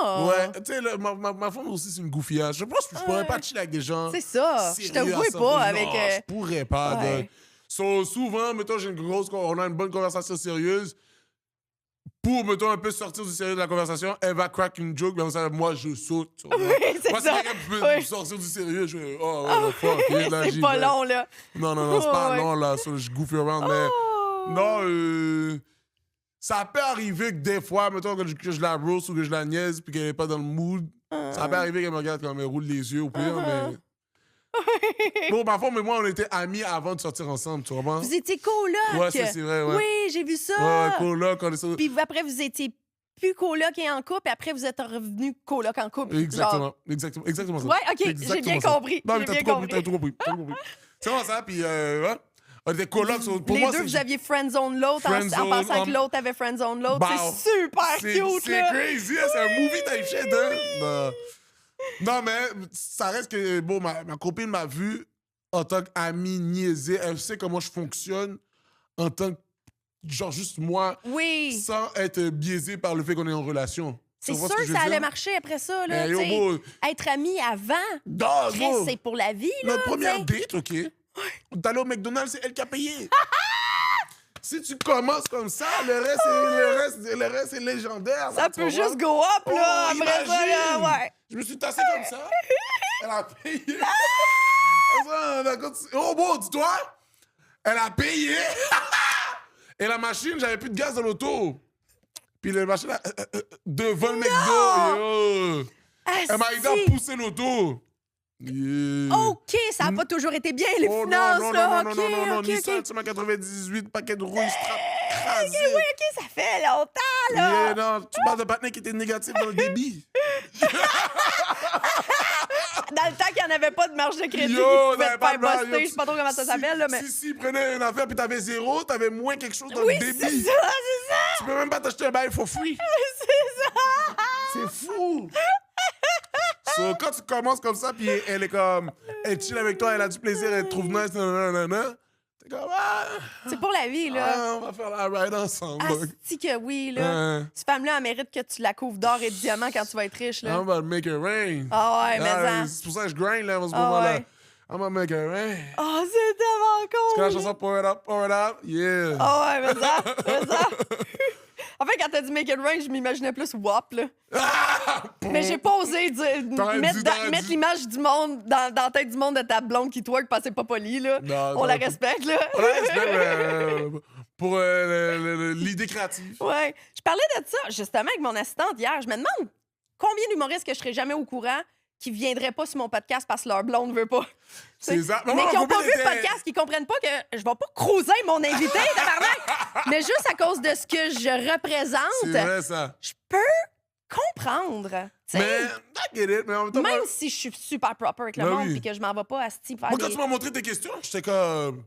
Oh. Ouais, tu sais, là, ma femme aussi, c'est une goofiage. Je pense que je pourrais Ouais. pas chiller avec des gens. C'est ça. Je te sérieux à vois 100%. pas avec... Non, je pourrais pas. ouais. Donc. So, souvent, mettons, on a une bonne conversation sérieuse. Pour, mettons, un peu sortir du sérieux de la conversation, elle va crack une joke, mais ça, moi, je saute. Tu vois. Oui, c'est Moi, si ça. quelqu'un peut Oui. sortir du sérieux, je fais, oh, what the fuck. Et là, C'est j'y pas vais. long, là. Non, c'est pas Ouais. long, là. So, je goofy around, mais... Oh. Non, ça peut arriver que des fois, mettons, que je la roast ou que je la niaise puis qu'elle est pas dans le mood, ça peut arriver qu'elle me regarde quand elle roule les yeux au pire, mais... Bon, ma femme et moi, on était amis avant de sortir ensemble, tu comprends? Vous étiez coloc. Ouais, ça, c'est vrai, ouais. Oui, j'ai vu ça. Ouais, coloc, on est sur... Puis après, vous étiez plus coloc et en couple, et après, vous êtes revenus coloc en couple. Exactement ça. Ouais, OK, j'ai Exactement bien ça. compris. Non, mais J'ai t'as bien tout compris, compris. t'as tout compris. C'est vraiment ça, puis ouais. On était colocs, pour Les moi, deux, c'est... vous aviez friendzone l'autre en Friendzone, pensant que l'autre avait friendzone l'autre. Bah, C'est super cute, C'est là. crazy, hein, c'est un movie type shit, hein? Non, mais ça reste que, bon, ma copine m'a vu en tant qu'amie niaisée. Elle sait comment je fonctionne en tant que, genre, juste moi, Oui. sans être biaisé par le fait qu'on est en relation. C'est Tu sûr vois ce que je ça veux allait dire? marcher après ça, là. Eh, yo, tu sais. bro, Être amis avant, dog, Chris, bro, c'est pour la vie, là. notre première tu sais. date, OK? On est allé au McDonald's, c'est elle qui a payé. Si tu commences comme ça, le reste c'est légendaire. Ça tu peut comprends? juste go up, là. Oh, après ça, là, imagine! ouais. Je me suis tassé comme ça. Elle a payé. Oh bon, dis-toi, elle a payé. Et la machine, j'avais plus de gaz dans l'auto. Puis la machine, devant le McDo, yo. Elle m'a aidé à pousser l'auto. Yeah. OK, ça n'a pas toujours été bien, les Oh finances, non, là. non, OK, non, non, non, OK, Nissan, OK. c'est ma 98, paquet de roues, strap. OK, ça fait longtemps, là! Yeah, non, tu parles de partenaire qui était négatif dans le débit. Dans le temps qu'il n'y en avait pas de marge de crédit, Yo, qui pouvait t'avais te pas faire de marge, buster. yo, Je sais pas trop comment ça s'appelle, là, mais... Si prenais une affaire puis t'avais 0, t'avais moins quelque chose dans Oui, le c'est débit. ça, c'est ça! Tu peux même pas t'acheter un bail for free. C'est ça! C'est fou! So, quand tu commences comme ça, puis elle est comme... Elle chill avec toi, elle a du plaisir, elle te trouve nice, nanana. T'es comme... C'est pour la vie, là. on va faire la ride ensemble. Asti que oui, là. Cette femme-là, elle mérite que tu la couvres d'or et de diamants quand tu vas être riche, là. I'm about to make it rain. Ah ouais, mais ça. C'est pour ça que je grind, là, en ce Ah moment-là. ouais. I'm gonna make it rain. Oh, c'est tellement Tu connais la cool! chanson Pour It Up, yeah. Ah ouais, mais ça. En fait, quand t'as dit Make It Rain, je m'imaginais plus WAP, là. Mais j'ai pas osé mettre l'image du monde dans la tête du monde de ta blonde qui twerk parce que c'est pas poli, là. Non, On la respecte, là. Ouais, pour l'idée créative. Ouais. Je parlais de ça, justement, avec mon assistante hier. Je me demande combien d'humoristes que je serais jamais au courant qui viendraient pas sur mon podcast parce que leur blonde veut pas. C'est ça. Mais qui n'ont pas vu le podcast, qui comprennent pas que je vais pas cruiser mon invité, tabarnak. Mais juste à cause de ce que je C'est représente, vrai, ça. je peux comprendre. Tu sais. Mais, I get it, mais en même temps... Même moi, si je suis super proper avec le Ben monde oui. et que je m'en vais pas à Steve faire moi, quand des... tu m'as montré tes questions, j'étais comme...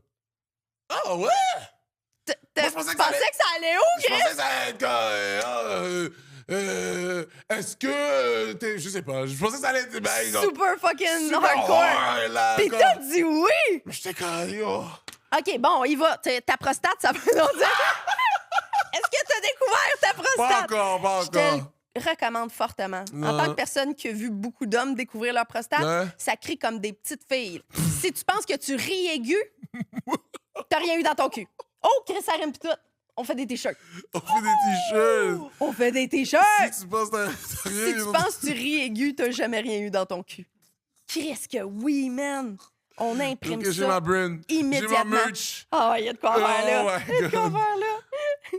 Ah ouais? Moi, je pensais Tu que ça pensais que ça allait où, Je Chris? pensais que ça allait être est-ce que... je sais pas. Je pensais que ça allait être... Ben, genre, Super fucking super hardcore. hard, là, Pis comme- t'as dit oui! J'étais comme... Yo. OK, bon, il va. Ta prostate, ça veut donc dire... Est-ce que t'as découvert ta Pas prostate? encore, pas Je te encore. le recommande fortement. En Non. tant que personne qui a vu beaucoup d'hommes découvrir leur prostate, Ouais. ça crie comme des petites filles. Si tu penses que tu ris aigu, t'as rien eu dans ton cul. Oh, Chris, ça rime pis tout. On fait des t-shirts. On fait des t-shirts. On fait des t-shirts. Si tu penses que t'as rien... Si tu penses que tu ris aigu, t'as jamais rien eu dans ton cul. Chris, que oui, man. On imprime Ok, j'ai ça ma brand. J'ai ma immédiatement. merch. Ah, il y a de quoi faire, là. Oh my Il y a de quoi God. faire, là.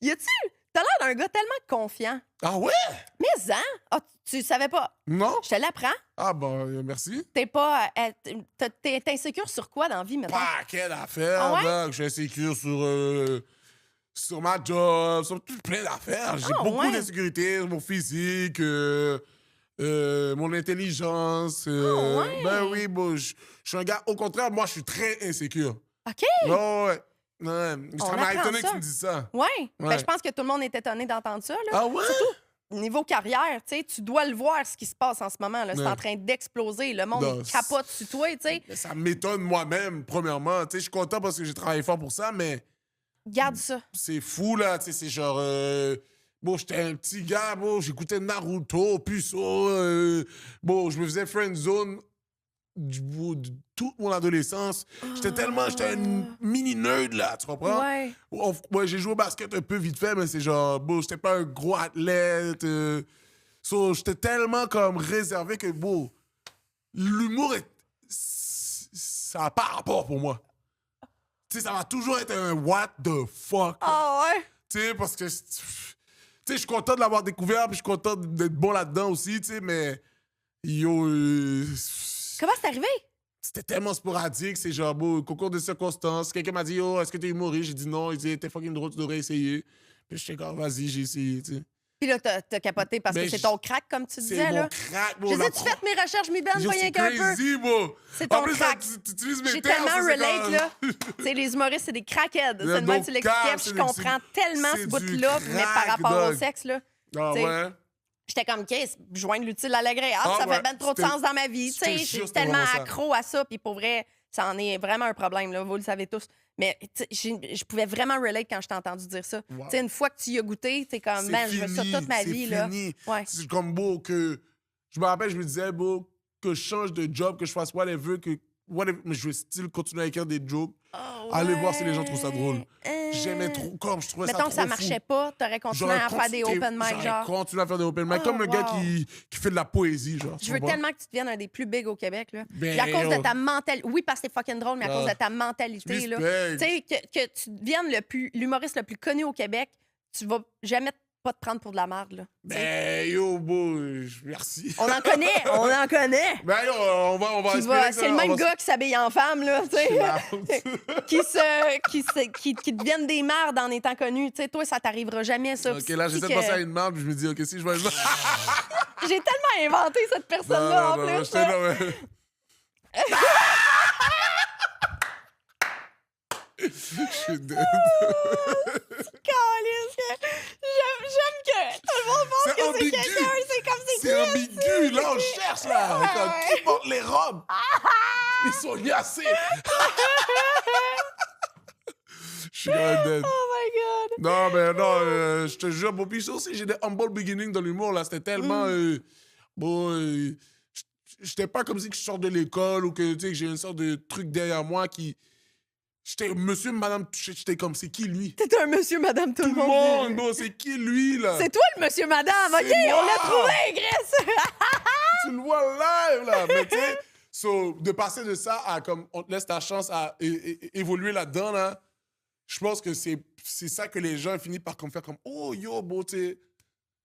Y a-tu... T'as l'air d'un gars tellement confiant. Ah ouais? Mais, hein? Ah, tu savais pas. Non? Je te l'apprends. Ah bon, merci. T'es pas... T'es insécure sur quoi dans la vie, maintenant? Paquet d'affaires, Ah ouais? là, que je suis insécure sur ma job, sur tout plein d'affaires. J'ai Ah beaucoup ouais? d'insécurité sur mon physique, mon intelligence. Ah ouais? Ben oui, bon, je suis un gars... Au contraire, moi, je suis très insécure. OK. Non, ouais. Ouais. Ça On m'a apprend étonné que ça. tu me dises ça. Ouais. Ben, Ouais. je pense que tout le monde est étonné d'entendre ça, là. Ah ouais? Niveau carrière, tu sais, tu dois le voir ce qui se passe en ce moment. Là. C'est Ouais. en train d'exploser. Le monde Non, il capote sur toi, tu sais. Mais ça m'étonne moi-même, premièrement. Tu sais, je suis content parce que j'ai travaillé fort pour ça, mais Garde ça. c'est fou, là. Tu sais, c'est genre... bon, j'étais un petit gars, bon, j'écoutais Naruto, Puceau. Bon, je me faisais friendzone de toute mon adolescence. J'étais un mini-nerd, là, tu comprends? Ouais. Moi, j'ai joué au basket un peu vite fait, mais c'est genre... Bon, j'étais pas un gros athlète. So, j'étais tellement comme réservé que, bon, l'humour ça n'a pas rapport pour moi. Tu sais, ça va toujours être un what the fuck. Ah ouais? Tu sais, parce que... Tu sais, je suis content de l'avoir découvert, puis je suis content d'être bon là-dedans aussi, tu sais, mais... Yo... Comment c'est arrivé? C'était tellement sporadique, c'est genre, bon, concours de circonstances. Quelqu'un m'a dit, oh, est-ce que t'es humoriste? J'ai dit non. Il dit, t'es fucking drôle, tu devrais essayer. Puis j'étais comme, vas-y, j'ai essayé, tu sais. Puis là, t'as capoté parce Ben, que c'est ton crack, comme tu C'est disais, mon là. crack, Je les ai-tu fait mes recherches, mi ben, Yo, voyez c'est qu'un peu? crazy, bro. C'est ton En plus, crack. tu utilises mes J'ai termes, tellement ça, c'est relate, comme- là. Tu sais, les humoristes, c'est des crackheads. C'est le donc, même que tu l'expliquais, calme, puis je c'est comprends tellement ce c'est bout-là, du mais par crack, rapport au dog. sexe, là. Ah T'sais, ouais? J'étais comme, qu'est-ce, joindre l'utile à l'agréable, Ah ça ouais, fait ben trop de c'était- sens dans ma vie. je Tu te sais, jure, je suis c'était tellement vraiment ça. accro à ça, puis pour vrai, ça en est vraiment un problème, là, vous le savez tous. Mais tu sais, je pouvais vraiment relate quand je t'ai entendu dire ça. Wow. Tu sais, une fois que tu y as goûté, t'es comme, C'est man, je veux ça fini, toute ma c'est vie, là. fini. Ouais. C'est comme beau que... Je me rappelle, je me disais, beau, que je change de job, que je fasse whatever, mais je vais still continuer à écrire des jokes. Oh, Allez voir si les gens trouvent ça drôle. ouais. J'aimais trop, comme je trouvais ça Mettons trop que ça fou. marchait pas, t'aurais continué J'aurais à faire des continué- open mic, j'aurais genre. continué à faire des open mic, Oh, comme le gars wow. qui fait de la poésie, genre. tu Je veux comprends? tellement que tu deviennes un des plus big au Québec, là. Ben, Puis à cause yo. de ta mentalité. Oui, parce que c'est fucking drôle, mais à Ah. cause de ta mentalité, là. Respect. Tu sais, que tu deviennes l'humoriste le plus connu au Québec, tu vas jamais pas te prendre pour de la merde, là. T'sais. Ben, yo, beau, merci. On en connaît, on en connaît. Ben, yo, on va espérer que ça... C'est le même gars qui s'habille en femme, là, tu sais. Chill out. qui deviennent des merdes en étant connus. Tu sais, toi, ça t'arrivera jamais, ça. OK, là, j'essaie de penser à une merde, puis je me dis, OK, si je vais... J'ai tellement inventé cette personne-là, en plus. j'étais là, ouais. Je suis dead. Câlisse, j'aime que tout le monde pense C'est que c'est ambigu. quelqu'un. C'est comme C'est ambigu, là, on cherche, là. Ouais, Comme, ouais. qui porte les robes? Ils sont gassés. Je suis là, dead. Oh my God. Non, mais non, je te jure, bon, puis ça aussi, j'ai des humble beginnings dans l'humour, là. C'était tellement... bon, j'étais pas comme si que je sors de l'école ou que, tu sais, que j'ai une sorte de truc derrière moi qui... J'étais monsieur, madame, j'étais comme, c'est qui, lui? T'es un monsieur, madame, tout le Tout le monde. monde, bon, c'est qui, lui, là? C'est toi le monsieur, madame, C'est OK? moi. On l'a trouvé, Chris. Tu le vois live, là. Mais tu sais, de passer de ça à comme on te laisse ta chance à évoluer là-dedans, là, je pense que c'est ça que les gens finissent par comme faire comme oh yo, beau, tu sais.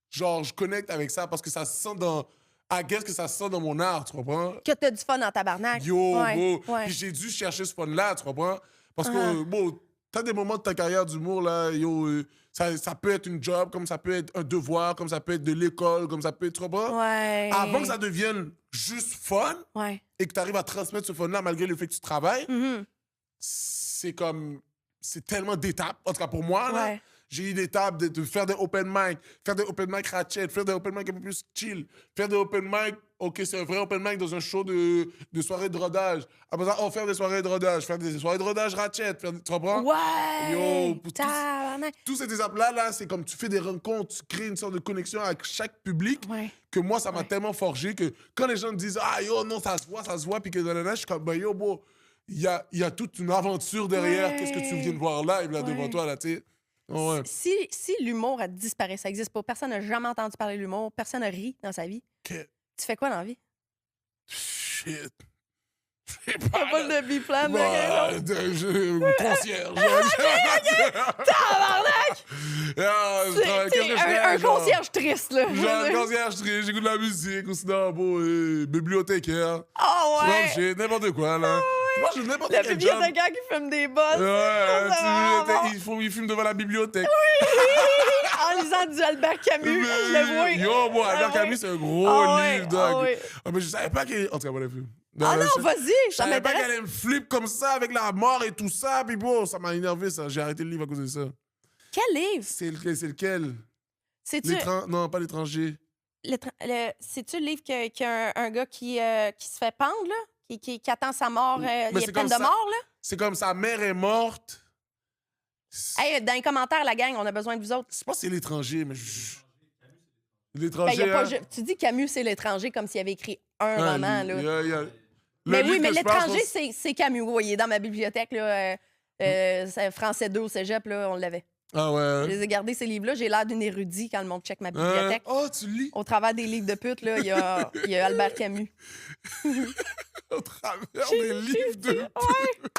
Genre, je connecte avec ça parce que ça se sent dans. I guess que ça se sent dans mon art, tu comprends? Que t'as du fun dans tabarnak. Yo, Ouais, beau. ouais. Puis j'ai dû chercher ce fun-là, tu comprends? Parce que, Uh-huh. bon, t'as des moments de ta carrière d'humour, là, yo, ça peut être une job, comme ça peut être un devoir, comme ça peut être de l'école, comme ça peut être, tu comprends? Ouais. Avant que ça devienne juste fun Ouais. et que tu arrives à transmettre ce fun-là malgré le fait que tu travailles, Mhm. c'est comme... C'est tellement d'étapes. En tout cas, pour moi, là, Ouais. j'ai eu l'étape de faire des open mic, ratchet, faire des open mic un peu plus chill, faire des open mic, OK, c'est un vrai open mic dans un show de soirée de rodage. Après ça, faire des soirées de rodage, faire des soirées de rodage ratchet, tu comprends? Ouais. Yo, pour tous- Tabarnak. Toutes ces étapes-là, là, c'est comme tu fais des rencontres, tu crées une sorte de connexion avec chaque public Ouais. que moi, ça m'a Ouais. tellement forgé que quand les gens me disent « Ah, yo, non, ça se voit, puis que je suis comme « Ben, yo, bon, il y a toute une aventure derrière Ouais. qu'est-ce que tu viens de voir live, là, devant Ouais. toi, là, tu sais. Oh, ouais. Si l'humour a disparu, ça n'existe pas, personne n'a jamais entendu parler de l'humour, personne n'a ri dans sa vie, Que- tu fais quoi dans la vie? Shit. T'as pas de biplan, Concierge. Tabarnak! Qu'est-ce que je fais? Un genre? concierge triste, là. Genre, concierge, j'écoute de la musique, ou sinon, bon, bibliothécaire. Oh Tu vois, ouais! j'ai n'importe quoi, là. Moi, j'ai n'importe Le quel job. bibliothécaire qui fume des bosses. Ouais, ça va, ils fument devant la bibliothèque. En lisant du Albert Camus, je le vois. Yo, moi, Albert Ah Camus, ouais. c'est un gros Ah ouais, livre, dog. ah ouais. Ah, mais je savais pas qu'il... En tout cas, voilà, film. Ah non, vas-y, Je ça savais pas m'intéresse. qu'elle allait me flip comme ça avec la mort et tout ça. Puis bon, ça m'a énervé, ça. J'ai arrêté le livre à cause de ça. Quel livre? C'est lequel? C'est-tu Non, pas l'étranger. c'est-tu le livre qu'il y a un gars qui se fait pendre, là? Qui attend sa mort, Mais il est c'est peine comme de ça. mort, là? C'est comme sa mère est morte. Hey, dans les commentaires, la gang, on a besoin de vous autres. Je pense que c'est l'étranger, mais... Ben, L'étranger, y a pas, hein? tu dis Camus, c'est l'étranger, comme s'il avait écrit un roman, là. Mais Mais oui, mais l'étranger, c'est Camus. Oui, il est dans ma bibliothèque, là. C'est Français 2 au cégep, là, on l'avait. Ah Je ouais. les ai gardés, ces livres-là. J'ai l'air d'une érudite quand le monde check ma bibliothèque. Oh, tu lis Au travers des livres de pute, là, il y a Albert Camus. au travers des livres de... Ouais.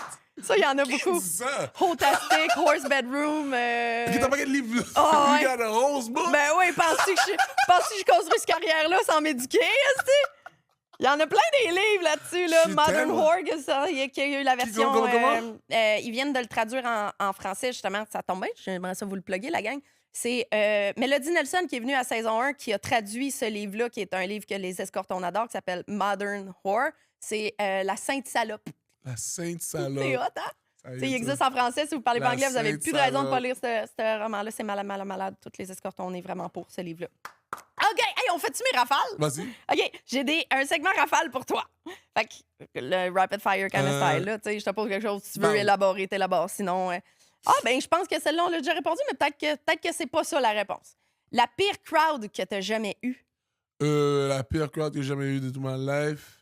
Ça, il y en a beaucoup. C'est ça. Hotastic, Horse Bedroom. Qui t'as pas quel livre? Oh, ouais. You got a rose book? Ben oui, penses-tu que je construis cette carrière-là sans m'éduquer, esti? Il y en a plein des livres là-dessus, là. Je suis Modern tellement- Whore, il y a eu la version... comment? Ils viennent de le traduire en français, justement. Ça tombe bien, j'aimerais ça vous le plugger, la gang. C'est Mélodie Nelson qui est venue à saison 1, qui a traduit ce livre-là, qui est un livre que les escortes on adore, qui s'appelle Modern Whore. C'est La Sainte Salope. La Sainte C'est Salope. hot, hein? Ça y T'sais, est, il ça. existe en français. Si vous parlez pas La anglais, vous avez Sainte plus de raison de pas Salope. lire ce roman-là. C'est malade, malade, malade. Toutes les escortes, on est vraiment pour ce livre-là. OK, hey, on fait-tu mes rafales? Vas-y. OK, j'ai un segment rafale pour toi. Fait que le rapid fire kind of style, là, tu sais, je te pose quelque chose, si tu veux Bon. élaborer, t'élabores. Sinon, ah, ben, je pense que celle-là, on l'a déjà répondu, mais peut-être que c'est pas ça la réponse. La pire crowd que t'as jamais eue. La pire crowd que j'ai jamais eue de toute ma life.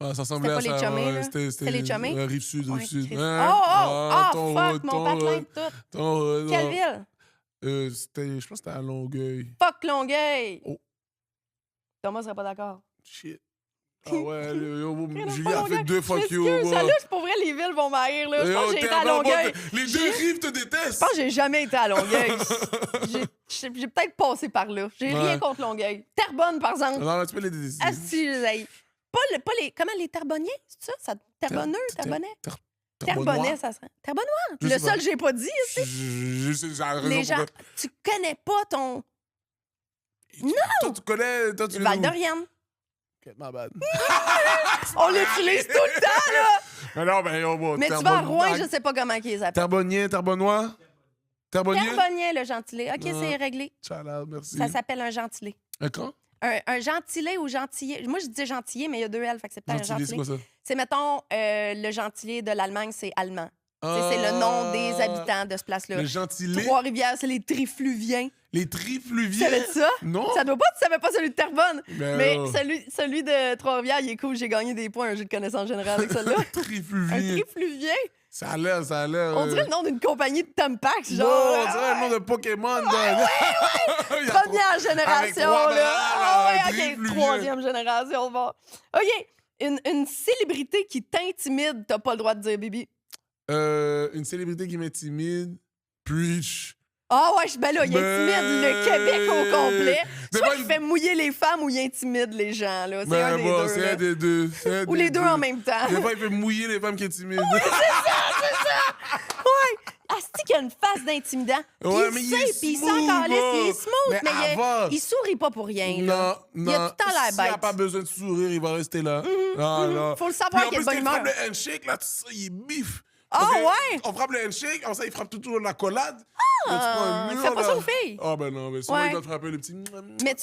Ah, ça ressemblait C'était à pas ça. les Chumés, ouais, là? C'était les Chumés? Rive-Sud, Ouais, Rive-Sud. Christ. Hein? Oh, ton fuck, mon patelin hood, de tout. ton hood, Quelle non. ville? Je pense que c'était à Longueuil. Fuck Longueuil. Oh. Thomas serait pas d'accord. Shit. Ah ouais, yo, Rien à Julie faire, a fait Longueuil. 2 fuck Je you. m'excuse, ça, là, pour vrai, les villes vont m'haïr, là. Je pense que j'ai été à Longueuil. Les deux rives te détestent. Je pense que j'ai jamais été à Longueuil. J'ai peut-être passé par là. J'ai rien contre Longueuil. Terrebonne, par exemple. Non, tu peux les détester. Ah, si, je les haïs. Pas les... Comment, les Terbonniers, c'est ça? Terbonneux, Terbonnais? Terbonnais, ça serait. Terbonnois. Je Le sais seul pas. que j'ai pas dit, aussi. Je sais, j'ai raison Les gens... pour toi. Tu connais pas ton... Toi, tu connais... Toi, tu Val-d'Orienne. Ok, ma bad. On l'utilise tout le temps, là! Mais non, ben, yo, bon, Mais tu vas à Rouen, je sais pas comment ils les appellent. Terbonnien, Terbonnois? Terbonnien? Terbonnien, le gentilé. OK, c'est réglé. Tchala, merci. Ça s'appelle un gentilé. Un quand? Un gentilé ou gentillet. Moi, je dis gentillet, mais il y a 2 L, fait que c'est peut-être un Gentilé, c'est gentilé. quoi ça? C'est, mettons, le gentilé de l'Allemagne, c'est allemand. C'est le nom des habitants de ce place-là. Le gentilé? Trois-Rivières, c'est les trifluviens. Les Tu trifluviens? savais ça? Non? Ça doit pas, tu savais pas celui de Terrebonne. Ben Mais non. celui de Trois-Rivières, il est cool. J'ai gagné des points, un jeu de connaissance générale avec celui-là. Un Trifluvien. trifluvien. Ça a l'air, ça a l'air... On dirait le nom d'une compagnie de Tampax, Non, genre. on dirait le nom de Pokémon. Il y a Première avec génération, trois là. bras, Ah ouais, OK. trifluvien. Troisième génération, bon. OK. Une célébrité qui t'intimide, t'as pas le droit de dire, Bibi. Une célébrité qui m'intimide. Preach. Ah ouais, ben là, il intimide le Québec au complet. C'est Soit pas il une- fait mouiller les femmes ou il intimide les gens, là. C'est Ben un des bon, deux. c'est là. un des deux. Ou les deux en même temps. Des fois, il fait mouiller les femmes qui intimident. Ouais! Asti qu'il a une face d'intimidant. Puis Ouais, il mais il sait, est puis il smooth, sent encore il est là. smooth, Mais mais avant- il sourit pas pour rien. là. Non, Il a non. tout le temps l'air S'il n'a bête. pas besoin de sourire, il va rester là. Ah, là. Faut le savoir Puis en qu'il a de plus, bonne quand il humeur. frappe le handshake, là, tu sais, il est bif. Ah, Parce que ouais? On frappe le handshake, en ça, il frappe toujours la collade. Là, tu Ah, prends un il mur, fait pas là. ça aux filles. Ah, ben non, mais sinon, Ouais. il va te frapper le petit. Mais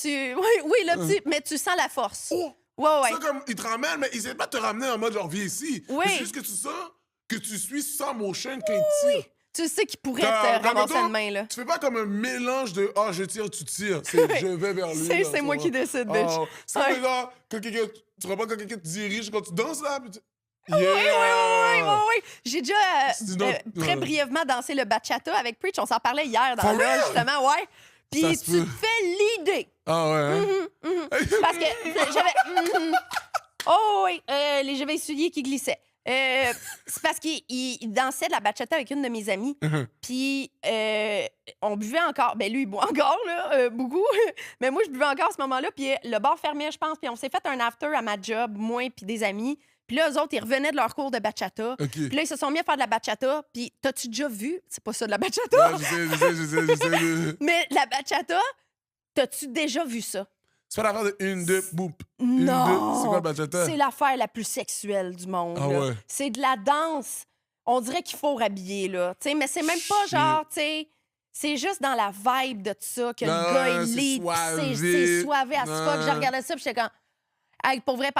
oui, là, mais tu sens la force. Oh! Ouais, ouais. Ça, comme, il te ramène, mais il essaie pas de te ramener en mode genre, viens ici. Oui. C'est juste que tu sens que tu suis sans motion quand il tire. Tu sais qu'il pourrait Comme- te ramasser mettons, une main, là. Tu fais pas comme un mélange de ah, je tire, tu tires. C'est je vais vers lui. C'est là, moi tu qui vois. décide, bitch. Ah, c'est Ouais. comme genre, quand quelqu'un, tu vois pas quand quelqu'un te dirige quand tu danses là? Puis tu... Oui, oui. J'ai déjà C'est une autre- très brièvement dansé le bachata avec Preach. On s'en parlait hier dans For le real? justement, ouais. Puis Ça tu se te peut. fais l'idée. Ah ouais, hein? Parce que j'avais. Oh oui, j'avais essuyé qui glissait. C'est parce qu'il dansait de la bachata avec une de mes amies. Puis on buvait encore. Ben lui, il boit encore, là, beaucoup. Mais moi, je buvais encore à ce moment-là. Puis le bar fermait, je pense. Puis on s'est fait un after à ma job, moi puis des amis. Puis là, eux autres, ils revenaient de leur cours de bachata. OK. Puis là, ils se sont mis à faire de la bachata. Puis t'as-tu déjà vu? C'est pas ça de la bachata. Ouais, je sais. Mais la bachata, t'as-tu déjà vu ça? C'est pas l'affaire de une, deux, boum. Une, Non! deux. C'est quoi le bachata? C'est l'affaire la plus sexuelle du monde. Ah là. ouais. C'est de la danse. On dirait qu'il faut rhabiller, là. T'sais, mais c'est même pas Shit. genre, tu sais... C'est juste dans la vibe de tout ça que Non, le gars, il c'est lit. puis soivé. C'est soivé à ce Non. fuck. Je regardais ça, puis j'étais comme... Hey, pour vrai,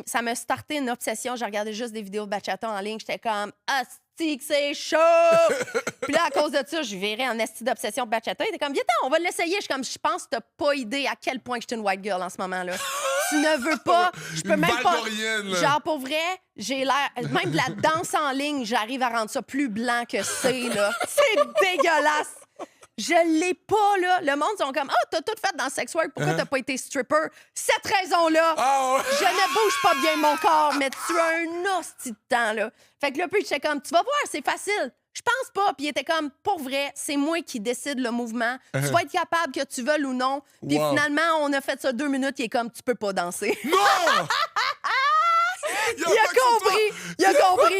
ça m'a starté une obsession. Je regardais juste des vidéos de bachata en ligne. J'étais comme... Asti que c'est chaud! Puis là, à cause de ça, je virais en asti d'obsession de bachata. Il était comme, viens, on va l'essayer. Je suis comme, je pense que t'as pas idée à quel point je suis une white girl en ce moment-là. Tu ne veux pas. Je peux Une même pas. Val-d'Orienne, là. Genre, pour vrai, j'ai l'air. Même de la danse en ligne, j'arrive à rendre ça plus blanc que c'est, là. C'est dégueulasse! Je l'ai pas, là. Le monde sont comme, t'as tout fait dans Sex Work, pourquoi t'as pas été stripper? Cette raison-là, Ah ouais! je ne bouge pas bien mon corps, mais tu as un hostie de temps, là. Fait que là, puis j'étais comme, tu vas voir, c'est facile. Je pense pas. Puis il était comme, pour vrai, c'est moi qui décide le mouvement. Tu vas être capable que tu veuilles ou non. Puis Wow. finalement, on a fait ça 2 minutes. Il est comme, tu peux pas danser. Non! Il a compris. Il a compris.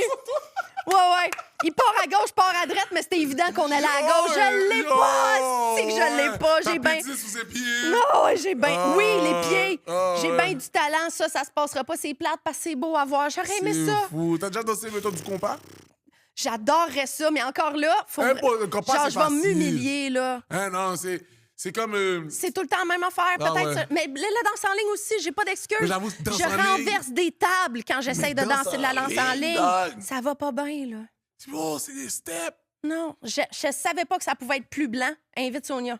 Ouais. Il part à gauche, part à droite, mais c'était évident qu'on allait à gauche. Je l'ai pas. C'est que je l'ai pas. J'ai bien. sous ses pieds. Non, ouais, j'ai bien. Ah, Oui, les pieds. ah, J'ai ouais. bien du talent. Ça se passera pas. C'est plate parce que c'est beau à voir. J'aurais aimé C'est ça. fou. T'as déjà dansé, mettons, du compas? J'adorerais ça, mais encore là, faut. Hein, pas- le compas, Genre, c'est je vais facile. m'humilier, là. Hein, non, c'est comme... C'est tout le temps la même affaire, Ah peut-être. ouais. Ça. Mais la danse en ligne aussi, j'ai pas d'excuse. Mais j'avoue, danse Je en ligne- renverse des tables quand j'essaye de Mais danse danser de la en danse en ligne, ligne. dog. Ça va pas bien, là. Oh, c'est des steps. Non, je savais pas que ça pouvait être plus blanc. Invite Sonia.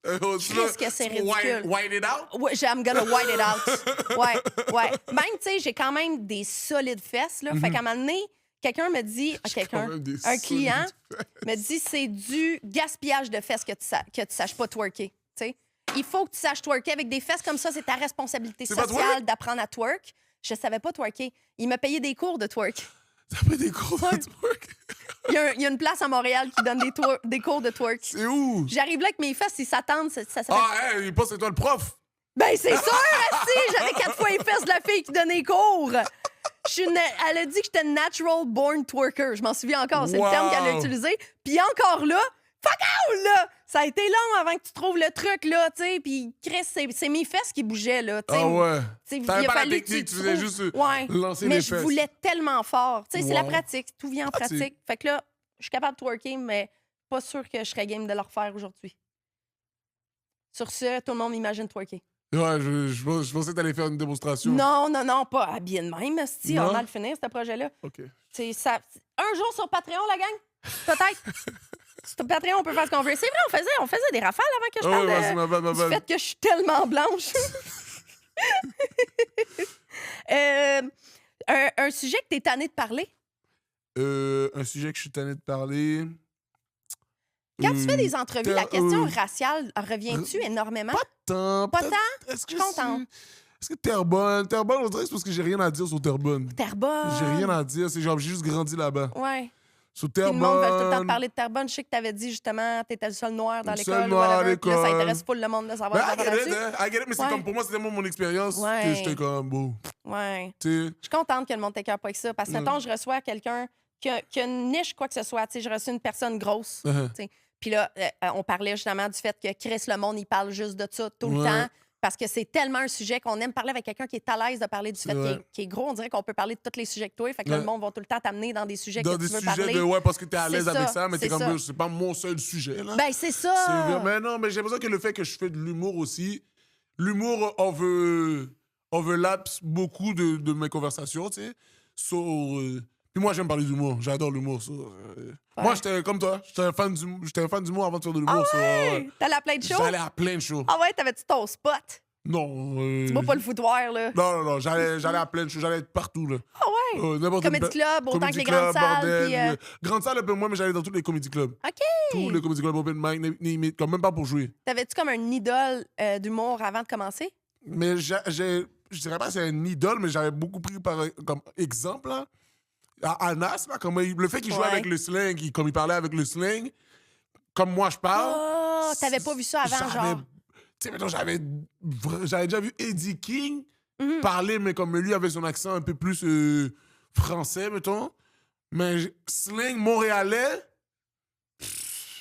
Qu'est-ce que c'est ridicule. White it out? Ouais, I'm gonna white it out. Ouais. Même, tu sais, j'ai quand même des solides fesses, là. Fait qu'à un moment donné, quelqu'un me dit... quand même des Un client solides me dit, c'est du gaspillage de fesses que tu saches pas twerker, tu sais. Il faut que tu saches twerker avec des fesses comme ça. C'est ta responsabilité C'est pas sociale twerk? d'apprendre à twerk. Je savais pas twerker. Il m'a payé des cours de twerk. T'as pris des cours de Ouais. twerk? Il y a une place à Montréal qui donne des cours de twerk. C'est où? J'arrive là avec mes fesses, ils s'attendent. Ça s'appelle... Ah, hey, il pense que c'est toi le prof. Ben, c'est sûr, asti! J'avais 4 fois les fesses de la fille qui donnait les cours. Elle a dit que j'étais natural born twerker. Je m'en souviens encore. C'est le terme qu'elle a Wow. utilisé. Puis encore là, fuck out, là! Ça a été long avant que tu trouves le truc, là, tu sais. Puis, Chris, c'est mes fesses qui bougeaient, là, tu sais. Ah ouais. Tu sais, T'avais il a pas la fallu que technique, tu faisais trouves- juste Ouais. lancer Mais les je fesses. voulais tellement fort. Tu sais, c'est la Wow. pratique. Tout vient en Pratique. pratique. Fait que là, je suis capable de twerker, mais pas sûr que je serais game de le refaire aujourd'hui. Sur ce, tout le monde m'imagine twerker. Ouais, je pensais que t'allais faire une démonstration. Non, pas habillé de même, esti. On Non? a le finir, ce projet-là. OK. C'est ça. Un jour sur Patreon, la gang? Peut-être. Sur Patreon, on peut faire ce qu'on veut. C'est vrai, on faisait des rafales avant que je Ah parle ouais, vas-y, ma du balle. fait que je suis tellement blanche. Un sujet que t'es tanné de parler. Un sujet que je suis tanné de parler. Quand tu fais des entrevues, la question euh, raciale revient-tu énormément? Tant. Pas peut-être- tant? Est-ce que Je suis contente. Est-ce que Terrebonne, on dirait que c'est parce que j'ai rien à dire sur Terrebonne. Terrebonne. J'ai rien à dire, c'est genre j'ai juste grandi là-bas. Ouais. Sur Puis le monde veut tout le temps te Terrebonne. parler de Terrebonne. Je sais que t'avais dit justement, t'étais le seul noir dans Le l'école. seul noir à whatever. Puis là, ça l'école. intéresse full le monde de savoir. Ben, I ça get it, là-dessus. hein, I get it, mais c'est Ouais. comme pour moi, c'était tellement mon expérience Ouais. que j'étais comme beau. Ouais. Tu sais, Je suis contente que le monde t'écœure pas avec ça. Parce que, Mm. mettons, je reçois quelqu'un qui a une niche, quoi que ce soit. Tu sais, j'ai reçu une personne grosse. uh-huh. tu sais. Puis là, on parlait justement du fait que Chris, le monde, il parle juste de ça tout le Ouais. temps. Parce que c'est tellement un sujet qu'on aime parler avec quelqu'un qui est à l'aise de parler du fait Ouais. qu'il est gros. On dirait qu'on peut parler de tous les sujets que toi. Fait que là, Ouais. le monde va tout le temps t'amener dans des sujets Dans que des tu veux sujets parler. de ouais, parce que t'es à C'est l'aise avec ça, ça, mais t'es c'est comme ça. c'est pas mon seul sujet, là. Ben, c'est ça! C'est vrai. Mais non, mais j'ai l'impression que le fait que je fais de l'humour aussi, l'humour overlaps beaucoup de mes conversations, tu sais. Puis moi, j'aime parler d'humour. J'adore l'humour. Moi, j'étais comme toi. J'étais un fan d'humour avant de faire de l'humour. Hey, t'allais à plein de shows? J'allais à plein de shows. Ah ouais, t'avais-tu ton spot? Non. Tu vois pas le foutoir, là? Non. J'allais à plein de shows. J'allais partout, là. Ah ouais? N'importe Comedy une- club, autant Comedy que les grandes club, salles. bordel, Puis, Grande salle, un peu moins, mais j'allais dans tous les comédie clubs. OK. Tous les comédie clubs open mic, comme même pas pour jouer. T'avais-tu comme un idole d'humour avant de commencer? Mais je dirais pas que c'est un idole, mais j'avais beaucoup pris comme exemple, là. Anas, là, le fait qu'il jouait Ouais. avec le slang, comme il parlait avec le slang, comme moi je parle. Oh, t'avais pas vu ça avant, j'avais- genre. Tu sais, mettons, j'avais déjà vu Eddie King Mhm. parler, mais comme lui avait son accent un peu plus français, mettons. Mais slang montréalais.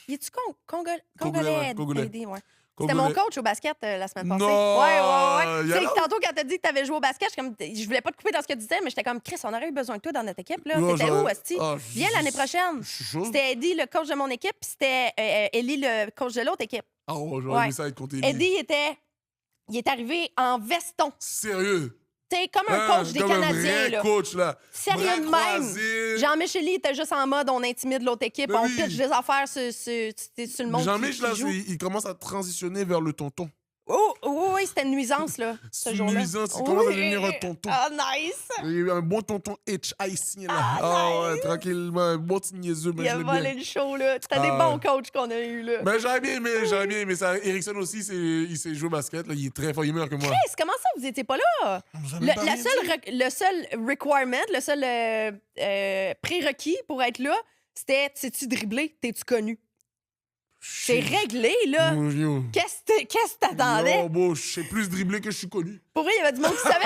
Y est-tu Congolais, congolais? Congolais. Eddie, ouais. C'était mon Congolais. coach au basket la semaine passée. Non! Ouais. Tu Y sais, alors? tantôt, quand t'as dit que t'avais joué au basket, je voulais pas te couper dans ce que tu disais, mais j'étais comme, Chris, on aurait eu besoin de toi dans notre équipe, là. Non, T'étais où, j'aurais- Asti? Ah, Viens l'année prochaine. Je suis chaud. C'était Eddie, le coach de mon équipe, puis c'était Ellie, le coach de l'autre équipe. Ah, oh, j'aurais Ouais. aimé ça être contre Eddie. Eddie, il est arrivé en veston. Sérieux? T'es comme un Hein, coach des comme Canadiens, un vrai là. coach, là. Sérieux Bras de même. croisés. Jean-Michel était juste en mode on intimide l'autre équipe, Mais on oui. pitch des affaires sur le monde Jean-Mich, là, qui joue. il commence à transitionner vers le tonton. Oh, oui, c'était une nuisance, là, ce C'est une jour-là. nuisance, il commence à devenir un tonton. Ah, nice! Il y a eu un bon tonton H haïtien, là. Ah, ouais, nice. tranquillement, un bon petit niaiseux, mais Il je a l'aime volé bien. le show, là. C'était des Ah, bons ouais. coachs qu'on a eus, là. Mais j'aurais bien aimé ça. Erickson aussi, il sait jouer au basket, là. Il est très fort, il est meilleur que moi. Chris, comment ça, vous étiez pas là? Le seul requirement, le seul prérequis pour être là, c'était, sais-tu dribbler, t'es-tu connu? C'est réglé, là. Yo. Qu'est-ce que t'attendais? Yo, bon, je sais plus dribbler que je suis connu. Pour vrai, il y avait du monde qui savait.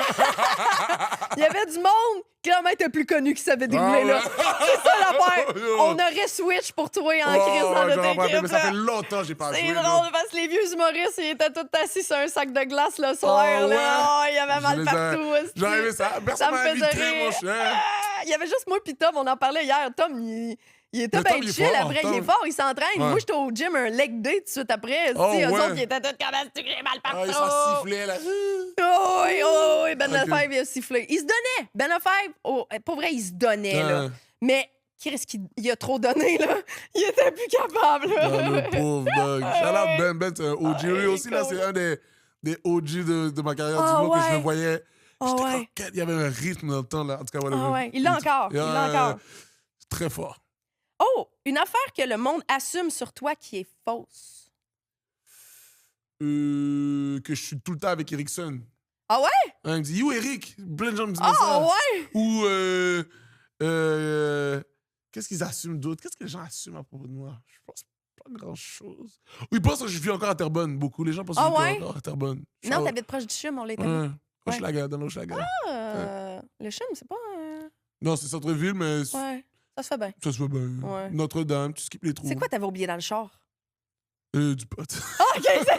Il y avait du monde, clairement, était plus connu qui savait dribbler, Ah là. ouais. C'est ça l'affaire. Yo. On aurait switch pour toi en crise dans Oh, je notre me rappelle, équipe. mais ça fait là. longtemps que j'ai pas C'est joué. drôle parce que les vieux humoristes, ils étaient tous assis sur un sac de glace le soir. Ah ouais? Là. Oh, il y avait Je mal les ai- partout. esti. J'aurais aimé ça. Ça Personne me m'a faisait invité, rire. mon cher. Ah, il y avait juste moi et Tom, on en parlait hier. Tom, il était Mais bien Tom, il est chill. fort, Après, il est Tom. fort, il s'entraîne. Ouais. Moi, j'étais au gym un leg day tout de suite après. Oh, Eux ouais. autres, ils étaient tous comme c'est que j'ai mal Ah, partout. il s'en sifflait, là. Oui, Ben Ok. Lefebvre, il a sifflé. Il se donnait. Ben Lefebvre, pour vrai, il se donnait, là. Ouais. Mais, qu'est-ce qu'il a trop donné, là? Il était plus capable, là. Ah, le pauvre dog. Shout out Ben, c'est un OG. Ah, Lui aussi, là, cool. c'est un des OG de ma carrière Ah, du mot que je ouais. le voyais. Ah, J'étais ouais. comme, quel- il y avait un rythme dans le temps, là. En tout cas, voilà. Ah ouais, il l'a encore, il l'a encore. Très fort. Oh, une affaire que le monde assume sur toi qui est fausse. Que je suis tout le temps avec Erickson. Ah ouais? Il me dit, You Eric. Plein de gens me disent Ah ça. ouais? Ou, qu'est-ce qu'ils assument d'autre? Qu'est-ce que les gens assument à propos de moi? Je pense pas grand-chose. Ou ils pensent que je vis encore à Terrebonne, beaucoup. Les gens pensent que je vis encore à Terrebonne. Non, t'habites proche du CHUM, on l'a établi. Hochelaga, dans l'Hochelaga. Le CHUM, c'est pas... Non, c'est centre-ville, mais Ouais, ça se fait bien. ça se fait bien. Ouais. Notre-Dame, tu skippes les trous. C'est quoi t'avais oublié dans le char? Du pot. Ah, OK, c'est...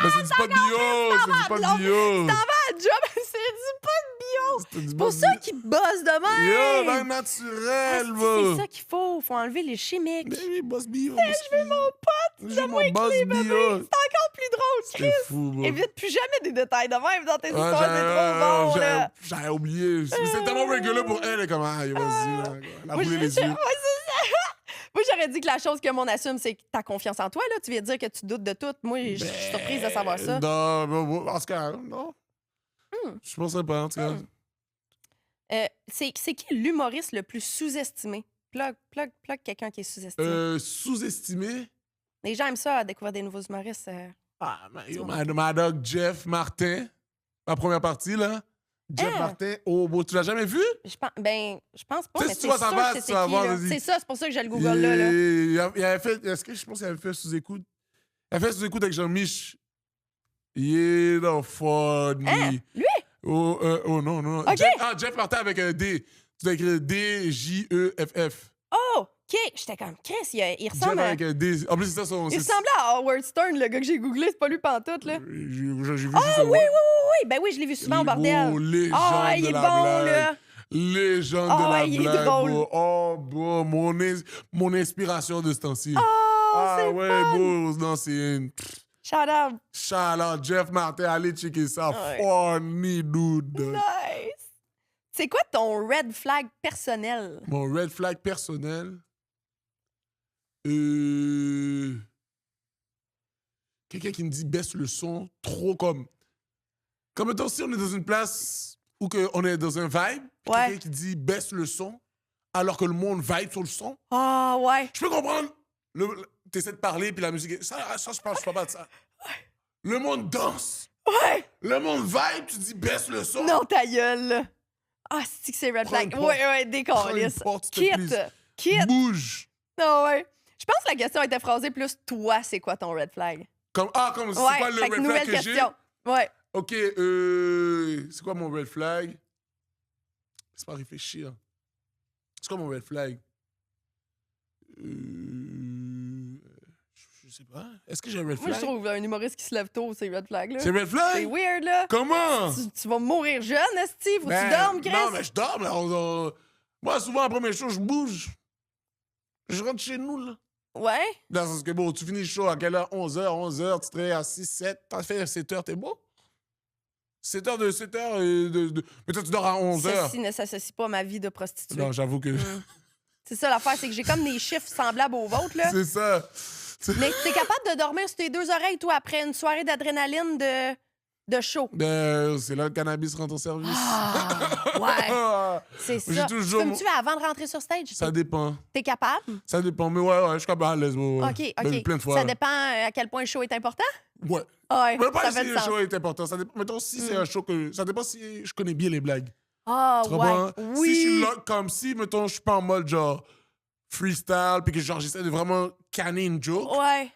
Mais c'est du pot bio! C'est du pot bio! T'en vas à job, c'est du pot bio! C'est du C'est pour pot ça bio. qu'ils bossent de Yo, même! dans le Ah, naturel, c'est bro! ça qu'il faut. Faut enlever les chimiques. Mais oui, boss bio. Je veux mon pote! Je veux mon boss bio. C'est encore plus drôle, Chris! C'est fou, bro. Évite plus jamais des détails de même dans tes Ouais, histoires, c'est trop bon, là! J'avais oublié. C'est tellement rigolo pour elle. Elle est comme, vas-y, là. Elle a Moi, roulé les je- yeux. ouais, c'est ça. Moi, j'aurais dit que la chose que mon assume, c'est ta confiance en toi. Là. Tu viens de dire que tu doutes de tout. Moi, je suis surprise de savoir ça. Non, bon, en tout cas, non. Je pensais pas, en tout cas. C'est qui l'humoriste le plus sous-estimé? Plug quelqu'un qui est sous-estimé. Sous-estimé? Les gens aiment ça, découvrir des nouveaux humoristes. Ah, ma dog Jeff Martin. Ma première partie, là. Jeff Hein? Martin. Oh, bon, tu l'as jamais vu? Je pense pas, Tu sais, mais si c'est tu vois sûr sa face, que tu c'est vas qui, voir, là. vas-y. C'est ça, c'est pour ça que j'ai le Google là. Il avait fait. Est-ce que je pense qu'il avait fait sous-écoute? Il avait fait sous-écoute avec Jean-Mich. Il est funny. Hein? Lui? Oh, non. OK. Jeff Martin avec un D. Tu dois écrire D-J-E-F-F. Oh, OK. J'étais comme, Chris, il Jeff ressemble à... avec un D. En plus, c'est ça son. Il ressemblait à Howard Stern, le gars que j'ai googlé. C'est pas lui pantoute, là. J'ai vu Ah juste oui, oui, oui. Ben oui, je l'ai vu souvent au bordel. Oh, légende Ah, il de est la bon, blague. là. Légende Ah, de la il est blague. drôle. Bro. Oh, bro, mon inspiration de ce temps-ci. Oh, c'est ouais, fun. bro. Non, c'est une. Shout out. Shout-out, Jeff Martin, allez checker ça. Ouais. Funny, dude. Nice. C'est quoi ton red flag personnel? Mon red flag personnel. Quelqu'un qui me dit baisse le son, trop comme. Comme étant si on est dans une place où on est dans un vibe, puis Ouais. quelqu'un qui dit baisse le son, alors que le monde vibe sur le son. Ah, ouais. Je peux comprendre. T'essaies de parler, puis la musique. Ça je parle pas de ça. Le monde danse. Ouais. Le monde vibe, tu dis baisse le son. Non, ta gueule. là. Ah, c'est que c'est red Prends flag. une Ouais, porte. ouais, décalisse. Prends une porte, s'il te Quitte. plaît. Quitte. Bouge. Non, ouais. Je pense que la question était phrasée plus toi, c'est quoi ton red flag? Comme c'est Ouais, quoi le fait que red nouvelle flag que j'ai? question. Ouais. OK, c'est quoi mon red flag? C'est pas réfléchir. C'est quoi mon red flag? Je sais pas. Est-ce que j'ai un red Moi, je flag? trouve un humoriste qui se lève tôt, c'est red flag, là. C'est red C'est flag? weird, là. Comment? Tu vas mourir jeune, Esti. Faut que tu Ben, dormes, Chris. Non, mais je dors, là. Moi, souvent, après mes shows, je bouge. Je rentre chez nous, là. Ouais. Dans le sens que, bon, tu finis le show à quelle heure? 11h, tu te réveilles à 6, 7. T'as fait 7h, t'es beau? 7h. Mais toi, tu dors à 11h. Ceci ne s'associe pas à ma vie de prostituée. Non, j'avoue que... C'est ça l'affaire, c'est que j'ai comme des chiffres semblables aux vôtres, là. C'est ça. Mais t'es capable de dormir sur tes deux oreilles, toi, après une soirée d'adrénaline de show. Ben, c'est là que le cannabis rentre en service. Ah, ouais. C'est J'ai ça. toujours Fumes-tu avant de rentrer sur stage? Ça dépend. T'es capable? Ça dépend. Mais ouais, je suis capable à l'aise. Ouais. OK, Ben, OK. plein de fois. Ça dépend à quel point le show est important? Ouais. Ouais, Mais pas ça si fait du le sens. show est important. Ça dépend. Mettons, si c'est un show que. Ça dépend si je connais bien les blagues. Ah, Tu comprends? ouais. Oui. Si je suis là, comme si, mettons, je suis pas en mode genre freestyle, puis que genre j'essaie de vraiment canner une joke. Ouais.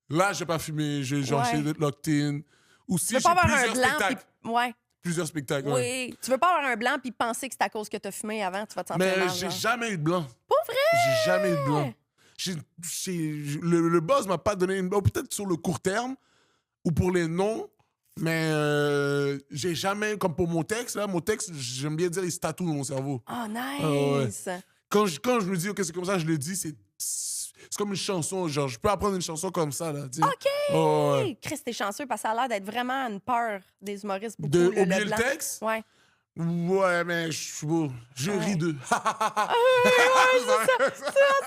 Là, je vais pas fumer. Je vais genre Ouais. essayer d'être locked in. Ou si Tu veux j'ai pas avoir un plusieurs blanc, spectacles. puis... Ouais. Plusieurs spectacles, ouais. Oui. Tu veux pas avoir un blanc puis penser que c'est à cause que t'as fumé avant, tu vas te sentir Mais mal. j'ai genre. jamais eu de blanc. Pas vrai? J'ai jamais eu de blanc. Le buzz m'a pas donné une. Peut-être sur le court terme ou pour les noms, mais j'ai jamais. Comme pour mon texte, là, j'aime bien dire, il se tatoue dans mon cerveau. Oh, ouais. nice. Quand je me dis, OK, c'est comme ça, je le dis, c'est comme une chanson. Genre, je peux apprendre une chanson comme ça, là. Tu sais. OK. Oh, ouais. Hey, Chris, t'es chanceux parce que ça a l'air d'être vraiment une peur des humoristes. Beaucoup, De le oublier le blanc. texte? Ouais. Ouais, mais je ris d'eux.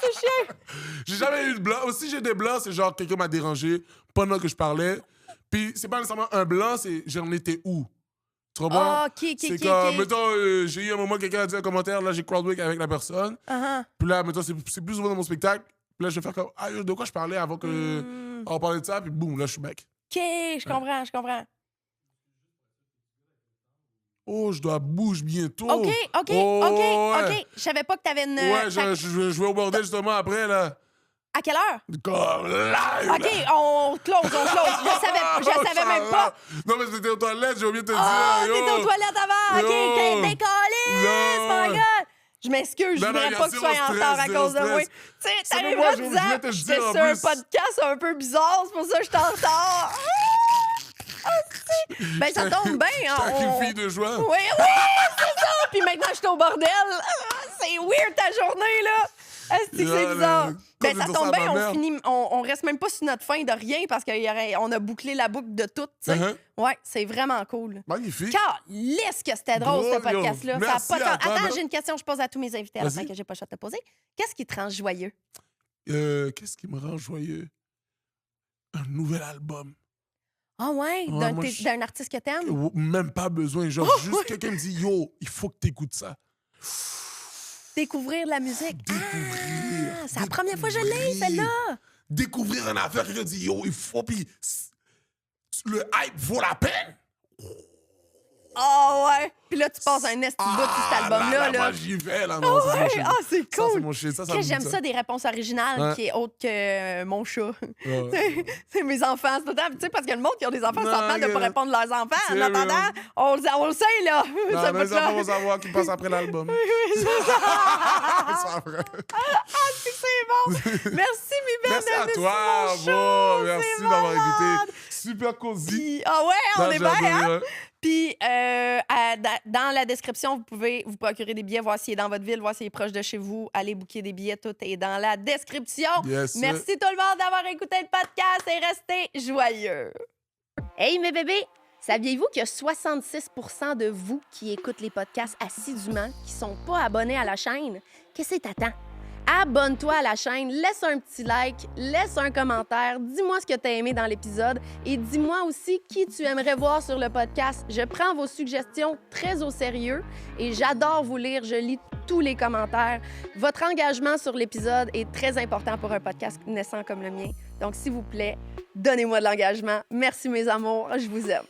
C'est chiant. J'ai jamais eu de blanc. Aussi, j'ai des blancs, c'est genre quelqu'un m'a dérangé pendant que je parlais. Puis c'est pas nécessairement un blanc, c'est j'en étais où? Tu comprends? Ah, OK. C'est comme, mettons, j'ai eu un moment, quelqu'un a dit un commentaire, là, j'ai crowdwork avec la personne. Uh-huh. Puis là, mettons, c'est plus souvent dans mon spectacle. Puis là, je vais faire comme, ah, de quoi je parlais avant que on parlait de ça, puis boum, là, je suis back. OK, je comprends. Oh, je dois bouger bientôt. OK. Je savais pas que t'avais une... Ouais, je vais au bordel justement après, là. À quelle heure? Comme live! OK, on close. Je savais même pas. Non, mais c'était aux toilettes, j'ai oublié de te Ah, dire. t'étais aux toilettes avant. OK, Yo. décollé, my God. Je m'excuse, je Non, voudrais y a pas que tu sois zéro en retard à stress, cause de zéro moi. stress. Tu sais, C'est t'arrives moi, en je voulais disant, te le j'étais dire, en sur un plus. podcast un peu bizarre, c'est pour ça que je suis en retard. Ben, ça tombe bien. T'es on- une fille de joie. Oui, c'est ça. Puis maintenant, je suis au bordel. C'est weird ta journée, là. Est-ce que c'est bizarre? Ben, ça tombe bien, on reste même pas sur notre fin de rien parce qu'on a bouclé la boucle de tout, tu sais. Ouais, c'est vraiment cool. Magnifique. Calisse que c'était drôle, ce Drôle, yo. podcast-là. Ça a Merci pas de à temps. toi, Attends, là. j'ai une question que je pose à tous mes invités à la Vas-y. fin que j'ai pas le choix de te poser. Qu'est-ce qui te rend joyeux? Qu'est-ce qui me rend joyeux? Un nouvel album. Ah ouais? Ouais, moi, D'un artiste que t'aimes? Même pas besoin. Genre, Oh, juste ouais. quelqu'un me dit, yo, il faut que t'écoutes ça. Découvrir la musique. Découvrir. Ah, c'est la première fois que je l'ai, celle-là. Découvrir une affaire, quelqu'un dit, yo, il faut, puis le hype vaut la peine. Ah ouais. Puis là, tu passes un esti de bout de cet album-là. Là. Moi, j'y vais, là. Ah Non, ça, c'est mon ouais. shit. Ah, c'est Ça, c'est cool. mon shit. Ça Que me j'aime dit ça des réponses originales Ouais. qui est autre que mon chat. Ouais. C'est mes enfants. C'est tout le temps, tu sais, parce que le monde qui a des enfants Non, sentent mal de ne pas que- répondre à leurs enfants. En C'est attendant, real. on le sait, là. Non, Ça mais va les te là. enfants vont savoir qui passe après l'album. C'est pas vrai. C'est bon. Merci, Mibel. Merci à d'être toi, sur mon show. bon, merci C'est d'avoir malade. invité. Super cosy. Puis- ah ouais, on Non, est j'ai bien, adoré, hein? ouais. Puis, dans la description, vous pouvez vous procurer des billets, voir s'il est dans votre ville, voir s'il est proche de chez vous. Allez booker des billets, tout est dans la description. Yes, sir. Merci tout le monde d'avoir écouté le podcast et restez joyeux. Hey, mes bébés! Saviez-vous qu'il y a 66 % de vous qui écoutent les podcasts assidûment, qui sont pas abonnés à la chaîne? Qu'est-ce que t'attends? Abonne-toi à la chaîne, laisse un petit like, laisse un commentaire, dis-moi ce que tu as aimé dans l'épisode et dis-moi aussi qui tu aimerais voir sur le podcast. Je prends vos suggestions très au sérieux et j'adore vous lire, je lis tous les commentaires. Votre engagement sur l'épisode est très important pour un podcast naissant comme le mien. Donc, s'il vous plaît, donnez-moi de l'engagement. Merci mes amours, je vous aime.